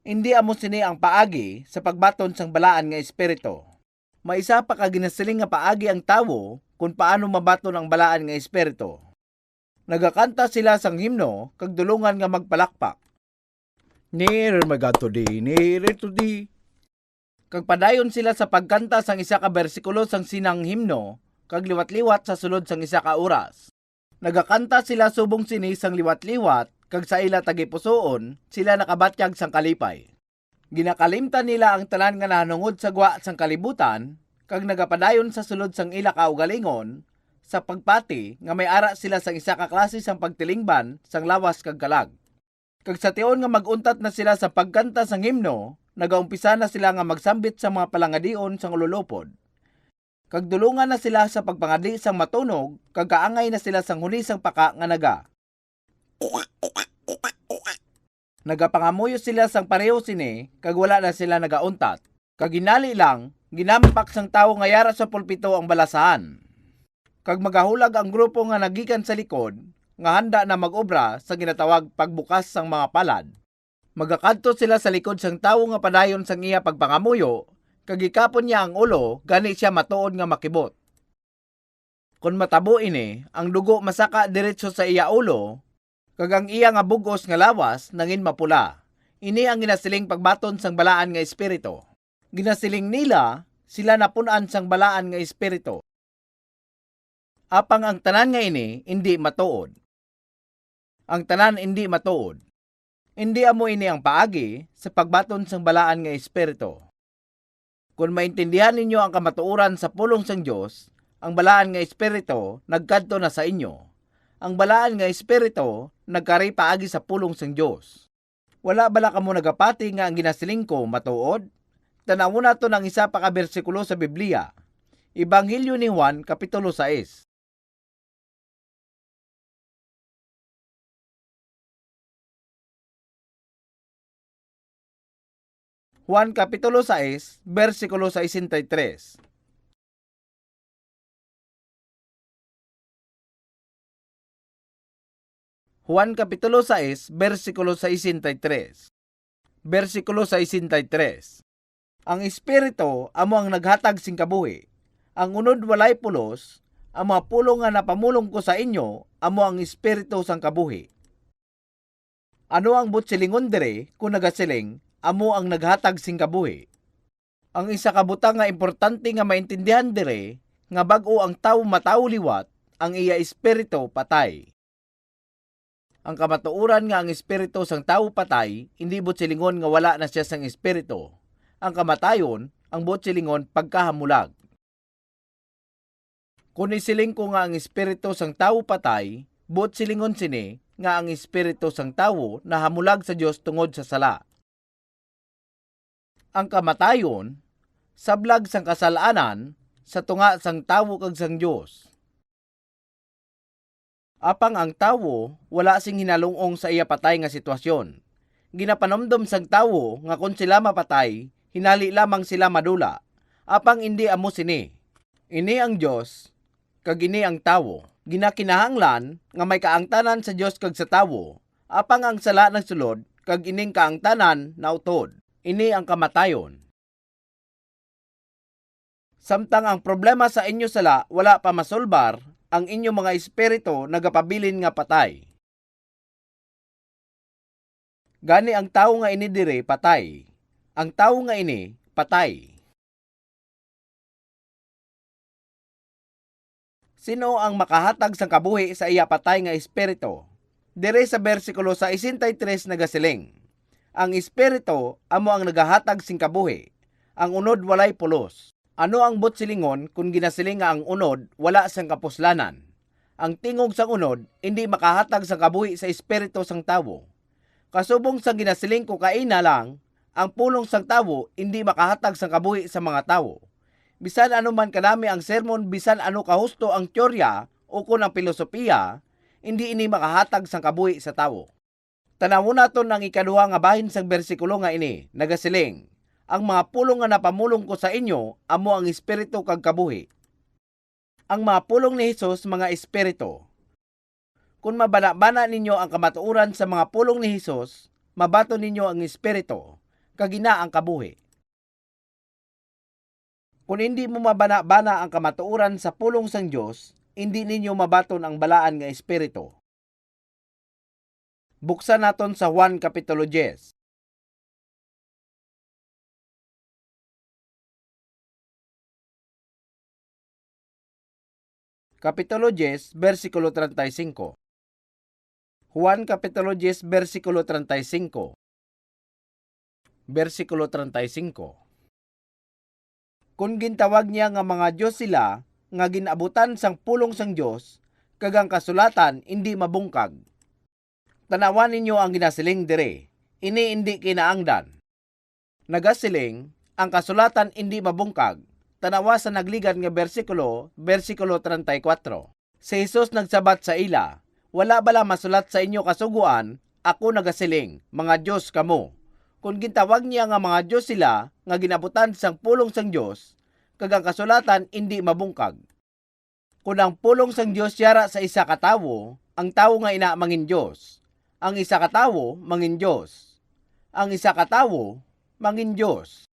Hindi amo sini ang paagi sa pagbaton sang balaan nga espiritu. May isa pa ka ginasiling nga paagi ang tawo kung paano mabaton ang balaan nga espiritu. Nagakanta sila sang himno kag dulungan nga magpalakpak. Near magato di, near to di. Kag padayon sila sa pagkanta sang isa ka bersikulo sang sinang himno, kag liwat-liwat sa sulod sang isa ka oras. Nagakanta sila subong sini sang liwat-liwat, kag sa ila tagipusoon, sila nakabatyag sang kalipay. Ginakalimtan nila ang tanan nga nanungod sa gwa sang kalibutan, kag nagapadayon sa sulod sang ila kaugalingon, sa pagpati nga may ara sila sang isa ka klase sang pagtilingban sang lawas kag kalag. Kag sa tion nga maguntat na sila sa pagkanta sang himno, nagaumpisa na sila nga magsambit sa mga palangadion sang ululupod. Kag dulungan na sila sa pagpangadi sang matunog, kag kaangay na sila sang huni sang paka nga naga. Nagapangamuyo sila sang pareho sini, kag wala na sila nagauntat. Kag ginali lang, ginampak sang tawo nga yara sa pulpito ang balasahan. Kag magahulag ang grupo nga nagikan sa likod, nga handa na mag-obra sa ginatawag pagbukas sang mga palad. Magakadto sila sa likod sang tawo nga padayon sang iya pagpangamuyo, kag ikapon niya ang ulo, gani siya matuod nga makibot. Kung matabo ini, ang dugo masaka diretso sa iya ulo, kag ang iya nga bugos nga lawas nangin mapula. Ini ang ginasiling pagbaton sang balaan nga espiritu. Ginasiling nila sila napunan sang balaan nga espiritu. Apang ang tanan nga ini hindi matuod. Ang tanan hindi matuod. Hindi amo ini ang paagi sa pagbaton sang balaan nga espiritu. Kung maintindihan ninyo ang kamatuoran sa pulong sang Dios, ang balaan nga espiritu nagkadto na sa inyo. Ang balaan nga espiritu nagkari paagi sa pulong sang Dios. Wala bala kamo nagapati nga ang ginasiling ko matuod? Tanawon nato ng isa pa ka bersikulo sa Biblia. Ebanghelyo ni Juan, Kapitulo 6. Juan Kapitulo 6, versikulo 63. Juan Kapitulo 6, versikulo 63. Versikulo 63. Ang Espiritu amo ang naghatag sing kabuhi. Ang unod walay pulos, ang mga pulong nga napamulong ko sa inyo, amo ang Espiritu sang kabuhi. Ano ang butsilingon dire kung nagasiling, amo ang naghatag sing kabuhi? Ang isa ka butang nga importante nga maintindihan dire, nga bag-o ang tawo mataw liwat, ang iya espiritu patay. Ang kamatuoran nga ang espiritu sang tawo patay, hindi butsilingon nga wala na siya sang espiritu. Ang kamatayon, ang butsilingon pagkahamulag. Kung isiling ko nga ang espiritu sang tawo patay, butsilingon sini nga ang espiritu sang tawo nahamulag sa Dios tungod sa sala. Ang kamatayon, sablag sang kasalanan, sa tunga sang tawo kag sang Dios. Apang ang tawo, wala sing hinalungong sa iya patay nga sitwasyon. Ginapanomdom sang tawo nga kung sila mapatay, hinali lamang sila madula. Apang hindi amo sini. Ini ang Dios, kag ini ang tawo. Ginakinahanglan nga may kaangtanan sa Dios kag sa tawo. Apang ang sala ng sulod, kag ining kaangtanan na utod. Ini ang kamatayon. Samtang ang problema sa inyo sala wala pa masolbar, ang inyo mga espiritu nagapabilin nga patay. Gani ang tawo nga ini dire patay. Ang tawo nga ini patay. Sino ang makahatag sang kabuhi sa iya patay nga espiritu? Dire sa bersikulo 63 nagasiling. Ang espiritu amo ang nagahatag sing kabuhi. Ang unod walay pulos. Ano ang butsilingon kung ginasiling nga ang unod wala sang kapuslanan? Ang tingog sang unod hindi makahatag sang kabuhi sa espiritu sang tawo. Kasubong sang ginasiling ko kaina lang, ang pulong sang tawo hindi makahatag sang kabuhi sa mga tawo. Bisan ano man kadami ang sermon, bisan ano kahusto ang teorya o kun ang filosofiya, hindi ini makahatag sang kabuhi sa tawo. Tanawon naton ang ikaduha nga bahin sang bersikulo nga ini, nagasiling, ang mga pulong nga napamulong ko sa inyo, amo ang espiritu kag kabuhi. Ang mga pulong ni Hesus mga espiritu. Kung mabana-bana ninyo ang kamatuoran sa mga pulong ni Hesus, mabato ninyo ang espiritu, kag ina ang kabuhi. Kung hindi mo mabana-bana ang kamatuoran sa pulong sang Dios, hindi ninyo mabaton ang balaan nga espiritu. Buksan naton sa Juan Kapitulo 10. Kapitulo 10, versikulo 35. Juan Kapitulo 10, versikulo 35. Versikulo 35. Kung gintawag niya nga mga Diyos sila, nga ginabutan sang pulong sang Diyos, kag ang kasulatan hindi mabungkag. Tanawan ninyo ang ginasiling dire, ini hindi kinaangdan. Nagasiling, ang kasulatan hindi mabungkag. Tanawa sa nagligad nga bersikulo 34. Si Jesus nagsabat sa ila, wala bala masulat sa inyo kasuguan, ako nagasiling, mga Diyos kamo. Kung gintawag niya nga mga Diyos sila, nga ginabutan sang pulong sang Diyos, kag ang kasulatan hindi mabungkag. Kung ang pulong sang Diyos yara sa isa ka tawo, ang tawo nga ina mangin Diyos. Ang isa ka tawo mangin Diyos. Ang isa ka tawo mangin Diyos.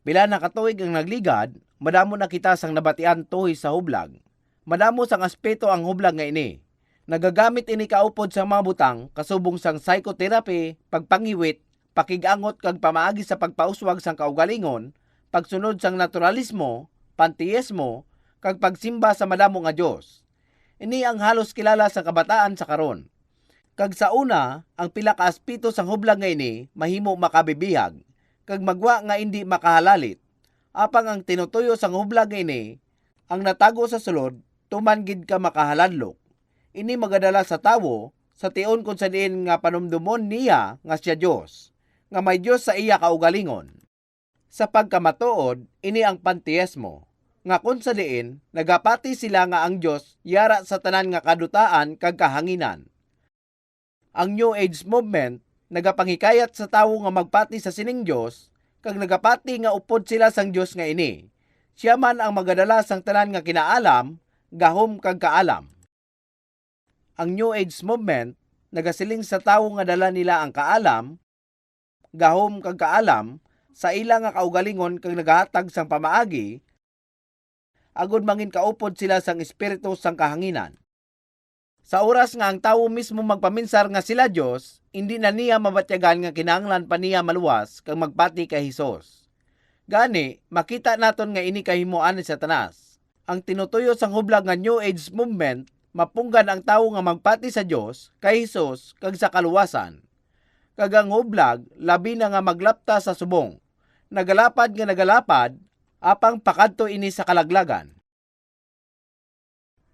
Pila na katuig ang nagligad, madamo na kita sang nabatian tuhoy sa hublag. Madamo sang aspeto ang hublag nga ini. Nagagamit ini kaupod sa mga butang kasubong sang psychotherapy, pagpangiwit, pakigangot kag pamaagi sa pagpauswag sang kaugalingon, pagsunod sang naturalismo, panteismo, kag pagsimba sa madamo nga Dios. Ini ang halos kilala sa kabataan sa karon. Kag sa una, ang pila ka aspeto sang hublag nga ini mahimo makabibihag, kag magwa nga indi makahalalit. Apang ang tinutuyo sang hublag nga ini, ang natago sa sulod, tuman gid ka makahaladlok. Ini magadala sa tawo sa tion kung sa diin nga panumdumon niya nga siya Dios, nga may Dios sa iya kaugalingon. Sa pagkamatuod, ini ang panteismo, nga kung sa diin nagapati sila nga ang Dios yara sa tanan nga kadutaan kag kahanginan. Ang New Age movement nagapangikayat sa tawo nga magpati sa sining Dios, kag nagapati nga upod sila sang Dios nga ini. Siya man ang magadala sang tanan nga kinaalam, gahom kag kaalam. Ang New Age movement nagasiling sa tawo nga dala nila ang kaalam, gahom kag kaalam sa ila nga kaugalingon kag nagahatag sang pamaagi, agud mangin kaupod sila sang espiritu sang kahanginan. Sa oras nga ang tawo mismo magpaminsar nga sila Dios, hindi na niya mabatyagan nga kinahanglan pa niya maluwas kag magpati kay Hesus. Gani, makita naton nga ini kahimuan ni Satanas. Ang tinutuyo sang hublag nga New Age movement mapunggan ang tawo nga magpati sa Dios, kay Hesus, kag sa kaluwasan. Kag ang hublag, labi na nga maglapta sa subong. Nagalapad nga nagalapad, apang pakadto ini sa kalaglagan.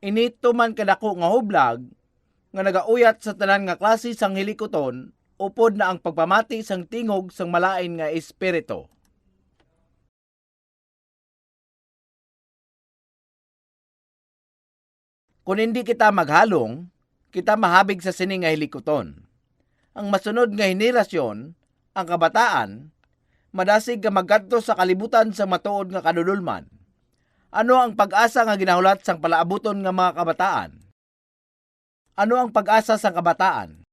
Inito man kadako nga hublag, nga nagauyat sa tanan nga klase sang hilikoton, upod na ang pagpamati sang tingog sang malain nga espiritu. Kung hindi kita maghalong, kita mahabig sa sining nga hilikoton. Ang masunod nga henerasyon, ang kabataan, madasig ka magkadto sa kalibutan sa matuod nga kadudulman. Ano ang pag-asa nga ginahulat sang palaabuton nga mga kabataan? Ano ang pag-asa sang kabataan?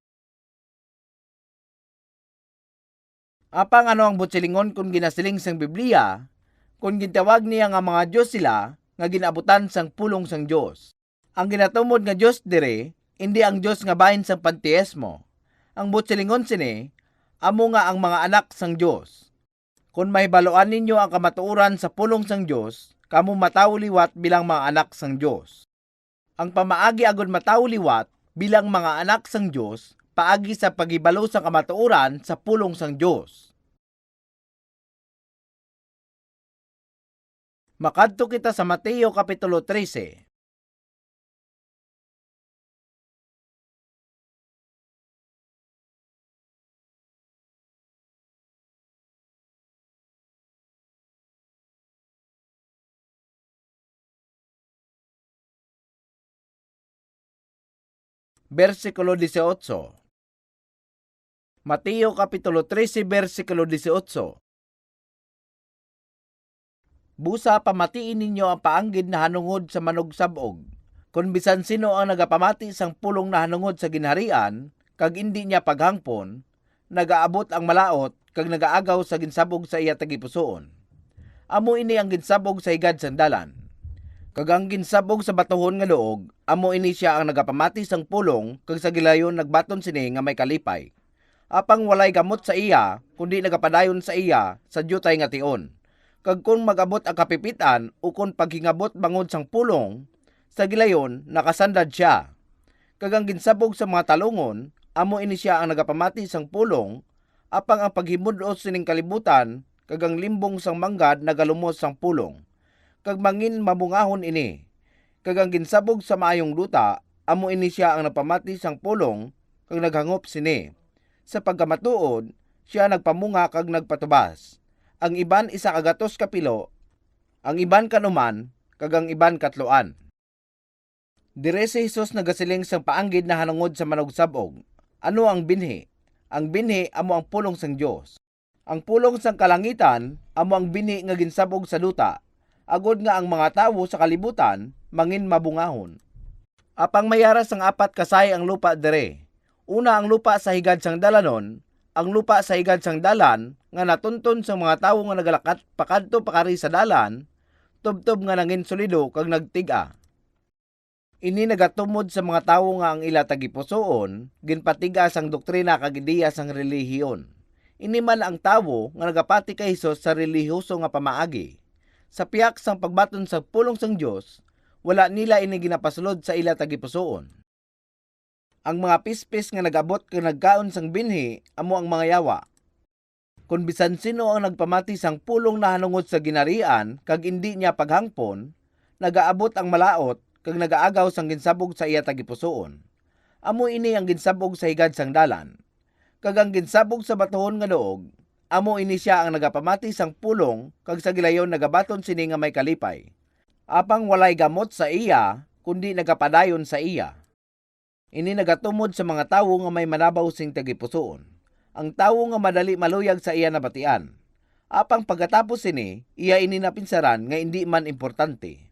Apang ano ang butsilingon kung ginasiling sang Biblia, kung gintawag niya nga mga Diyos sila, nga ginabutan sang pulong sang Diyos. Ang ginatumod nga Diyos dire, hindi ang Diyos nga bahin sang panteismo. Ang butsilingon sini, amo nga ang mga anak sang Diyos. Kung mahibaloan ninyo ang kamatuoran sa pulong sang Diyos, kamo matawliwat bilang mga anak sang Diyos. Ang pamaagi agud matawliwat bilang mga anak sang Diyos, paagi sa pagibalo sa kamatuoran sa pulong sang Diyos. Makadto kita sa Mateo Kapitulo 13. Versikulo 18. Mateo Kapitulo 13, versikulo 18. Busa pamatiin ninyo ang paanggid na hanungod sa manugsabog. Kung bisan sino ang nagapamati sang pulong na hanungod sa ginharian, kag indi niya paghangpon, nagaabot ang malaot, kag nagaagaw sa ginsabog sa iya tagipusoon. Amo ini ang ginsabog sa higad sandalan. Kag ang ginsabog sa batuhon nga luog, amo ini siya ang nagapamati sang pulong, kag sa gilayon nagbaton sini nga may kalipay. Apang walay gamot sa iya, kundi nagapadayon sa iya sa dyutay nga tion. Kag kung magabot ang kapipitan, o kung paghingabot bangod sang pulong, sa gilayon nakasandad siya. Kag ang ginsabog sa mga talungon, amo ini siya ang nagapamati sang pulong, apang ang paghimudos sining kalibutan, kag ang limbong sang manggad nagalumos sang pulong. Kag mangin mabungahon ini. Kag ang ginsabog sa maayong duta, amo ini siya ang napamati sang pulong, kag naghangop sini. Sa pagkamatuod, siya nagpamunga kag nagpatubas. Ang iban isa kagatos kapilo, ang iban kanuman, kag ang iban katloan. Dire si Hesus nagasiling sang paanggid na hanungod sa manugsabog. Ano ang binhi? Ang binhi amo ang pulong sang Dios. Ang pulong sang kalangitan amo ang binhi nga ginsabog sa duta. Agod nga ang mga tawo sa kalibutan mangin mabungahon. Apang mayaras ang apat kasay ang lupa dire. Una ang lupa sa higad sang dalanon, ang lupa sa higad sang dalan nga natunton sa mga tawo nga nagalakat pakadto pakari sa dalan, tubtob nga nangin solido kag nagtiga. Ini nagatumod sa mga tawo nga ang ila tagipusoon, ginpatigas ang doktrina kag ideya sang relihiyon. Ini man ang tawo nga nagapati kay Hesus sa relihiyoso nga pamaagi. Sa piyak sang pagbaton sa pulong sang Dios, wala nila ini ginapasulod sa ila tagipusoon. Ang mga pispis nga nagabot kag nagkaon sang binhi amo ang mga yawa. Kung bisan sino ang nagpamati sang pulong nahanungod sa ginarian kag indi niya paghangpon, nagaabot ang malaot kag nagaagaw sang ginsabog sa iya tagipusoon. Amo ini ang ginsabog sa higad sang dalan. Kag ang ginsabog sa batuhon nga doog, amo ini siya ang nagapamati sang pulong kag sa gilayon nagabaton sini nga may kalipay. Apang walay gamot sa iya kundi nagapadayon sa iya. Ini nagatumod sa mga tawo nga may manabaw sing tagipusoon. Ang tawo nga madali maluyag sa iya nabatian. Apang pagkatapos sini, iya ini napinsaran nga hindi man importante.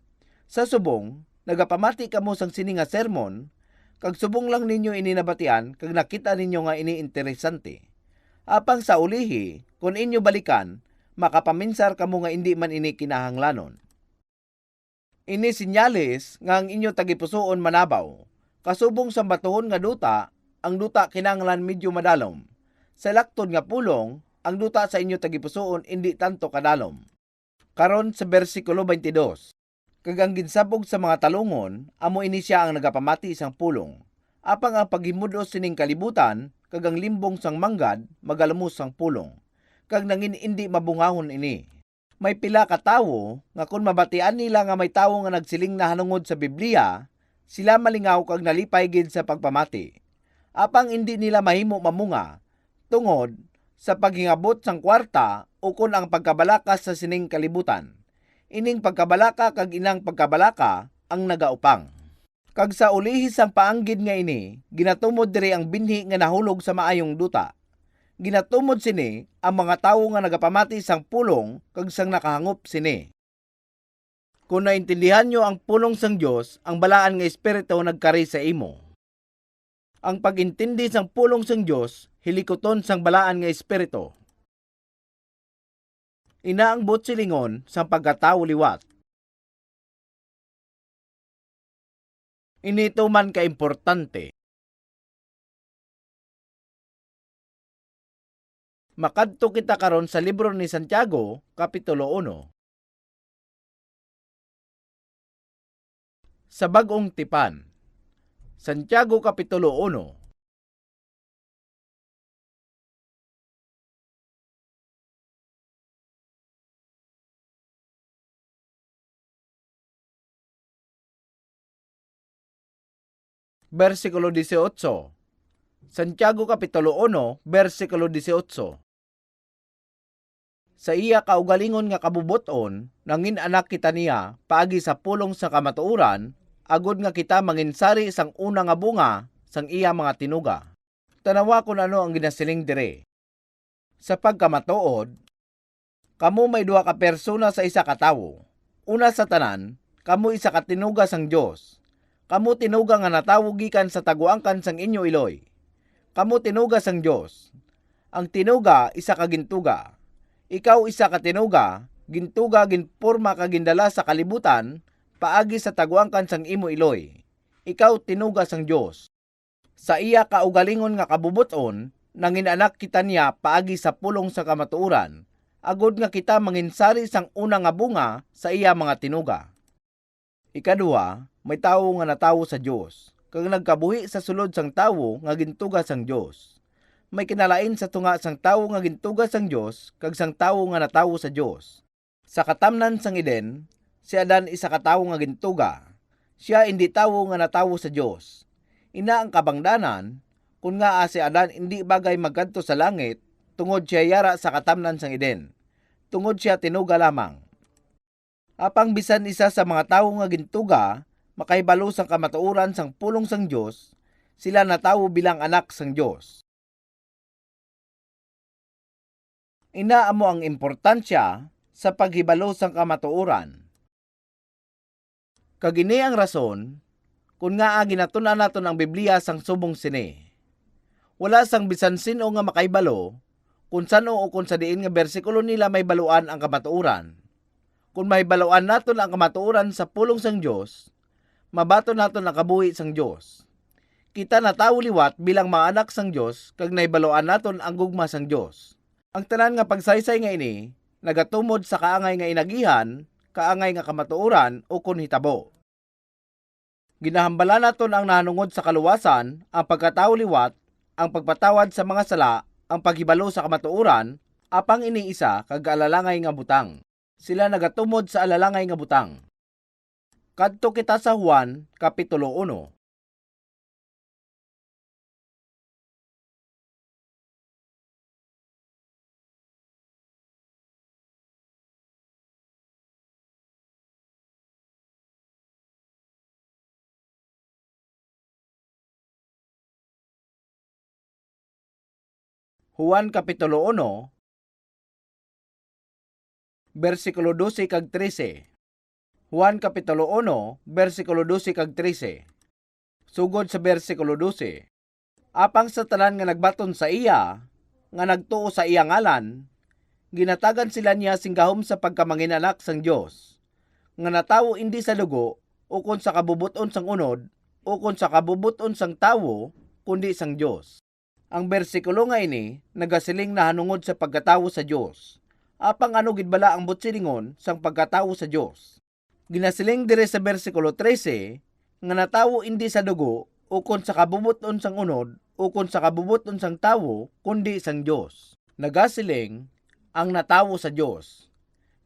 Sa subong, nagapamati kamo sang sini nga sermon, kag subong lang ninyo ini nabatian, kag nakita ninyo nga ini interesante. Apang sa ulihi, kung inyo balikan, makapaminsar kamo nga hindi man ini kinahanglanon. Ini sinyales nga ang inyo tagipusoon manabaw. Kasubong sa batuhon nga duta, ang duta kinahanglan medyo madalom. Sa laktod nga pulong, ang duta sa inyo tagipusoon hindi tanto kadalom. Karon sa bersikulo 22, kag ang ginsabog sa mga talungon, amo ini siya ang nagapamati sang pulong. Apang ang paghimudos sining kalibutan, kag ang limbong sang manggad, magalamos sang pulong. Kag nangin hindi mabungahon ini. May pila ka tawo nga kung mabatian nila nga may tawo nga nagsiling na hanungod sa Biblia, sila malingaw kag nalipay gid sa pagpamati. Apang hindi nila mahimo mamunga tungod sa paghingabot sang kwarta o kun ang pagkabalaka sa sining kalibutan. Ining pagkabalaka kag inang pagkabalaka ang nagaupang. Kag sa ulihis sang paanggid nga ini, ginatumod diri ang binhi nga nahulog sa maayong duta. Ginatumod sini ang mga tawo nga nagapamati sang pulong kag sang nakahangop sini. Kung naintindihan nyo ang pulong sang Dios, ang balaan nga espiritu nagkari sa imo. Ang pagintindi sang pulong sang Dios, hilikoton sang balaan nga espiritu. Ina ang butsilingon sang pagkatawo liwat. Inito man kaimportante. Makadto kita karon sa libro ni Santiago, Kapitulo 1. Sa bagong tipan. Santiago Kapitulo 1. Versikulo 18. Santiago Kapitulo 1, versikulo 18. Sa iya kaugalingon nga kabubuton, nangin anak kita niya, paagi sa pulong sa kamatuuran, agod nga kita manginsari sang una nga bunga, sang iya mga tinuga. Tanawa kung ano ang ginasiling dire. Sa pagkamatuod, kamo may duha ka persona sa isa ka tawo. Una sa tanan, kamo isa ka tinuga sang Dios. Kamo tinuga nga natawo gikan sa taguangkan sang inyo iloy. Kamo tinuga sang Dios. Ang tinuga isa ka gintuga. Ikaw isa ka tinuga, gintuga ginporma ka gindala sa kalibutan, paagi sa taguangkan sang imo iloy. Ikaw tinuga sang Dios. Sa iya kaugalingon nga kabubuton, nanginanak kita niya paagi sa pulong sa kamatuuran, agod nga kita manginsari sang una nga bunga sa iya mga tinuga. Ikaduha, may tawo nga natawo sa Dios, kag nagkabuhi sa sulod sang tawo nga gintuga sang Dios. May kinalain sa tunga sang tawo nga gintuga sang Dios, kag sang tawo nga natawo sa Dios. Sa katamnan sang Eden, si Adan isa ka tawo nga gintuga. Siya hindi tawo nga natawo sa Dios. Ina ang kabangdanan, kung nga si Adan hindi bagay magkadto sa langit, tungod siya yara sa katamnan sang Eden. Tungod siya tinuga lamang. Apang bisan isa sa mga tawo nga gintuga, makahibalo sang kamatuoran sang pulong sang Dios, sila natawo bilang anak sang Dios. Inaamo ang importansya sa paghibalo sang kamatuoran. Kagini ang rason, kung nga ginatun-an naton ang Biblia sang subong sini. Wala sang bisan sino nga makaibalo, kung sano o kung sa diin nga bersikulo nila may baluan ang kamatuoran. Kung may baluan naton ang kamatuoran sa pulong sang Dios, mabaton naton nakabuhi sang Dios. Kita na tawo liwat bilang mga anak sang Dios kag naibaloan naton ang gugma sang Dios. Ang tanan nga pagsaysay nga ini nagatumod sa kaangay nga inagihan, kaangay nga kamatuoran o kun hitabo. Ginahambala naton ang nahanungod sa kaluwasan, ang pagkatawo liwat, ang pagpatawad sa mga sala, ang paghibalo sa kamatuoran, apang iniisa kag alalangay nga butang. Sila nagatumod sa alalangay nga butang. Kadto kita sa Juan kapitulo 1. Juan kapitulo 1, versikulo 12 kag 13. Juan kapitulo 1, versikulo 12 kag 13. Sugod sa versikulo 12. Apang sa tanan nga nagbaton sa iya, nga nagtuo sa iya ngalan, ginatagan sila niya singgahom sa pagkamanginanak sang Dios, nga natawo indi sa dugo, ukon sa kabubuton sang unod, ukon sa kabubuton sang tawo, kundi sang Dios. Ang bersikulo nga ini nagasiling na hanungod sa pagkatawo sa Dios. Apang ano gidbala ang butsilingon sang pagkatawo sa Dios. Ginasiling dire sa bersikulo 13 nga natawo indi sa dugo ukon sa kabubuton sang unod ukon sa kabubuton sang tawo kundi sang Dios. Nagasiling ang natawo sa Dios.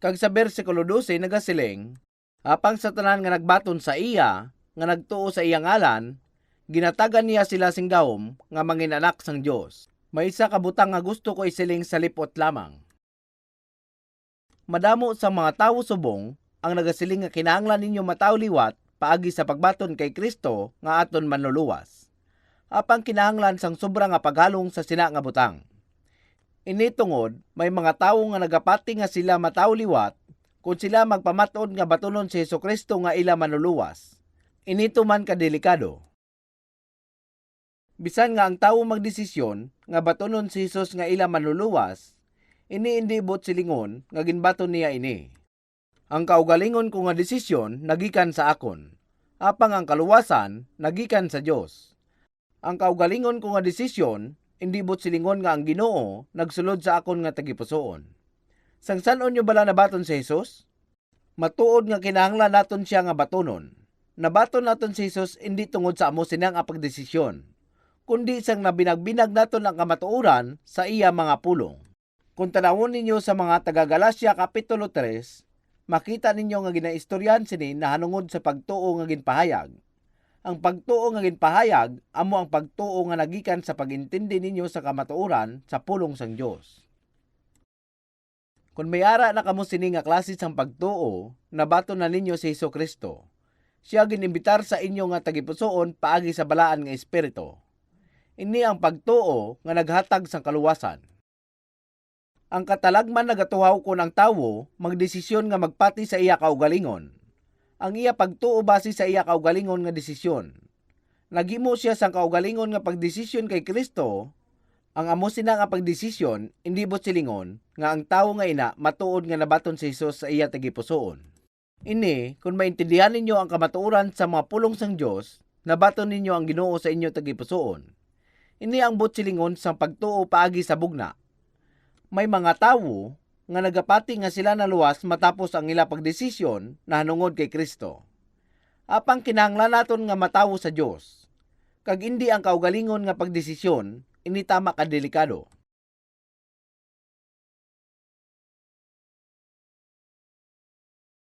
Kag sa bersikulo 12 nagasiling apang sa tanan nga nagbaton sa iya nga nagtuo sa iya ngalan, ginatagan niya sila singgahom nga manginanak sang Dios. May isa ka butang nga gusto ko isiling sa lipot lamang. Madamo sa mga tawo subong ang nagasiling nga kinahanglan ninyo mataw liwat paagi sa pagbaton kay Kristo nga aton manluluwas. Apang kinahanglan sang sobra nga paghalong sa sina nga butang. Ini tungod may mga tawo nga nagapati nga sila mataw liwat kung sila magpamaton nga batunon si Hesukristo nga ila manluluwas. Ini tuman kadelikado. Bisan nga ang tawo magdesisyon nga batonon si Jesus nga ila manluluwas, ini indi bot silingon nga ginbaton niya ini. Ang kaugalingon ko nga desisyon nagikan sa akon, apang ang kaluwasan nagikan sa Dios. Ang kaugalingon ko nga desisyon indi bot silingon nga ang Ginoo nagsulod sa akon nga tagipusoon. Sang san-on nyo bala nabaton si Jesus? Matuod nga kinahanglan naton siya nga batonon. Nabaton naton si Jesus indi tungod sa amo sinang apagdesisyon, kundi isang nabinag-binag naton ang kamatuoran sa iya mga pulong. Kung tanawon ninyo sa mga taga-Galacia kapitulo 3, makita ninyo nga ginaistoryan sini na hanungod sa pagtuo nga ginpahayag. Ang pagtuo nga ginpahayag amo ang pagtuo nga nagikan sa pagintindi ninyo sa kamatuoran sa pulong sang Dios. Kung may ara na kamo sini nga klase sang pagtuo, nabaton na ninyo si Hesukristo. Siya ginimbitar sa inyo nga tagipusoon paagi sa balaan nga espiritu. Ini ang pagtuo nga naghatag sang kaluwasan. Ang katalagman nagatuhaw kun ang tawo magdesisyon nga magpati sa iya kaugalingon. Ang iya pagtuo base sa iya kaugalingon nga desisyon. Nagimo siya sang kaugalingon nga pagdesisyon kay Kristo. Ang amo sina nga pagdesisyon indi bot silingon nga ang tawo nga ina matuod nga nabaton si Jesus sa iya tagipusoon. Ini kung maintindihan ninyo ang kamatuoran sa mga pulong sang Dios, nabaton ninyo ang Ginoo sa inyo tagipusoon. Ini ang butsilingon sa pagtuo paagi sa bugna. May mga tawo nga nagapati nga sila naluwas matapos ang ila pagdesisyon na hanungod kay Kristo. Apang kinahanglan naton nga matawo sa Dios. Kag indi ang kaugalingon nga pagdesisyon, ini tama ka delikado.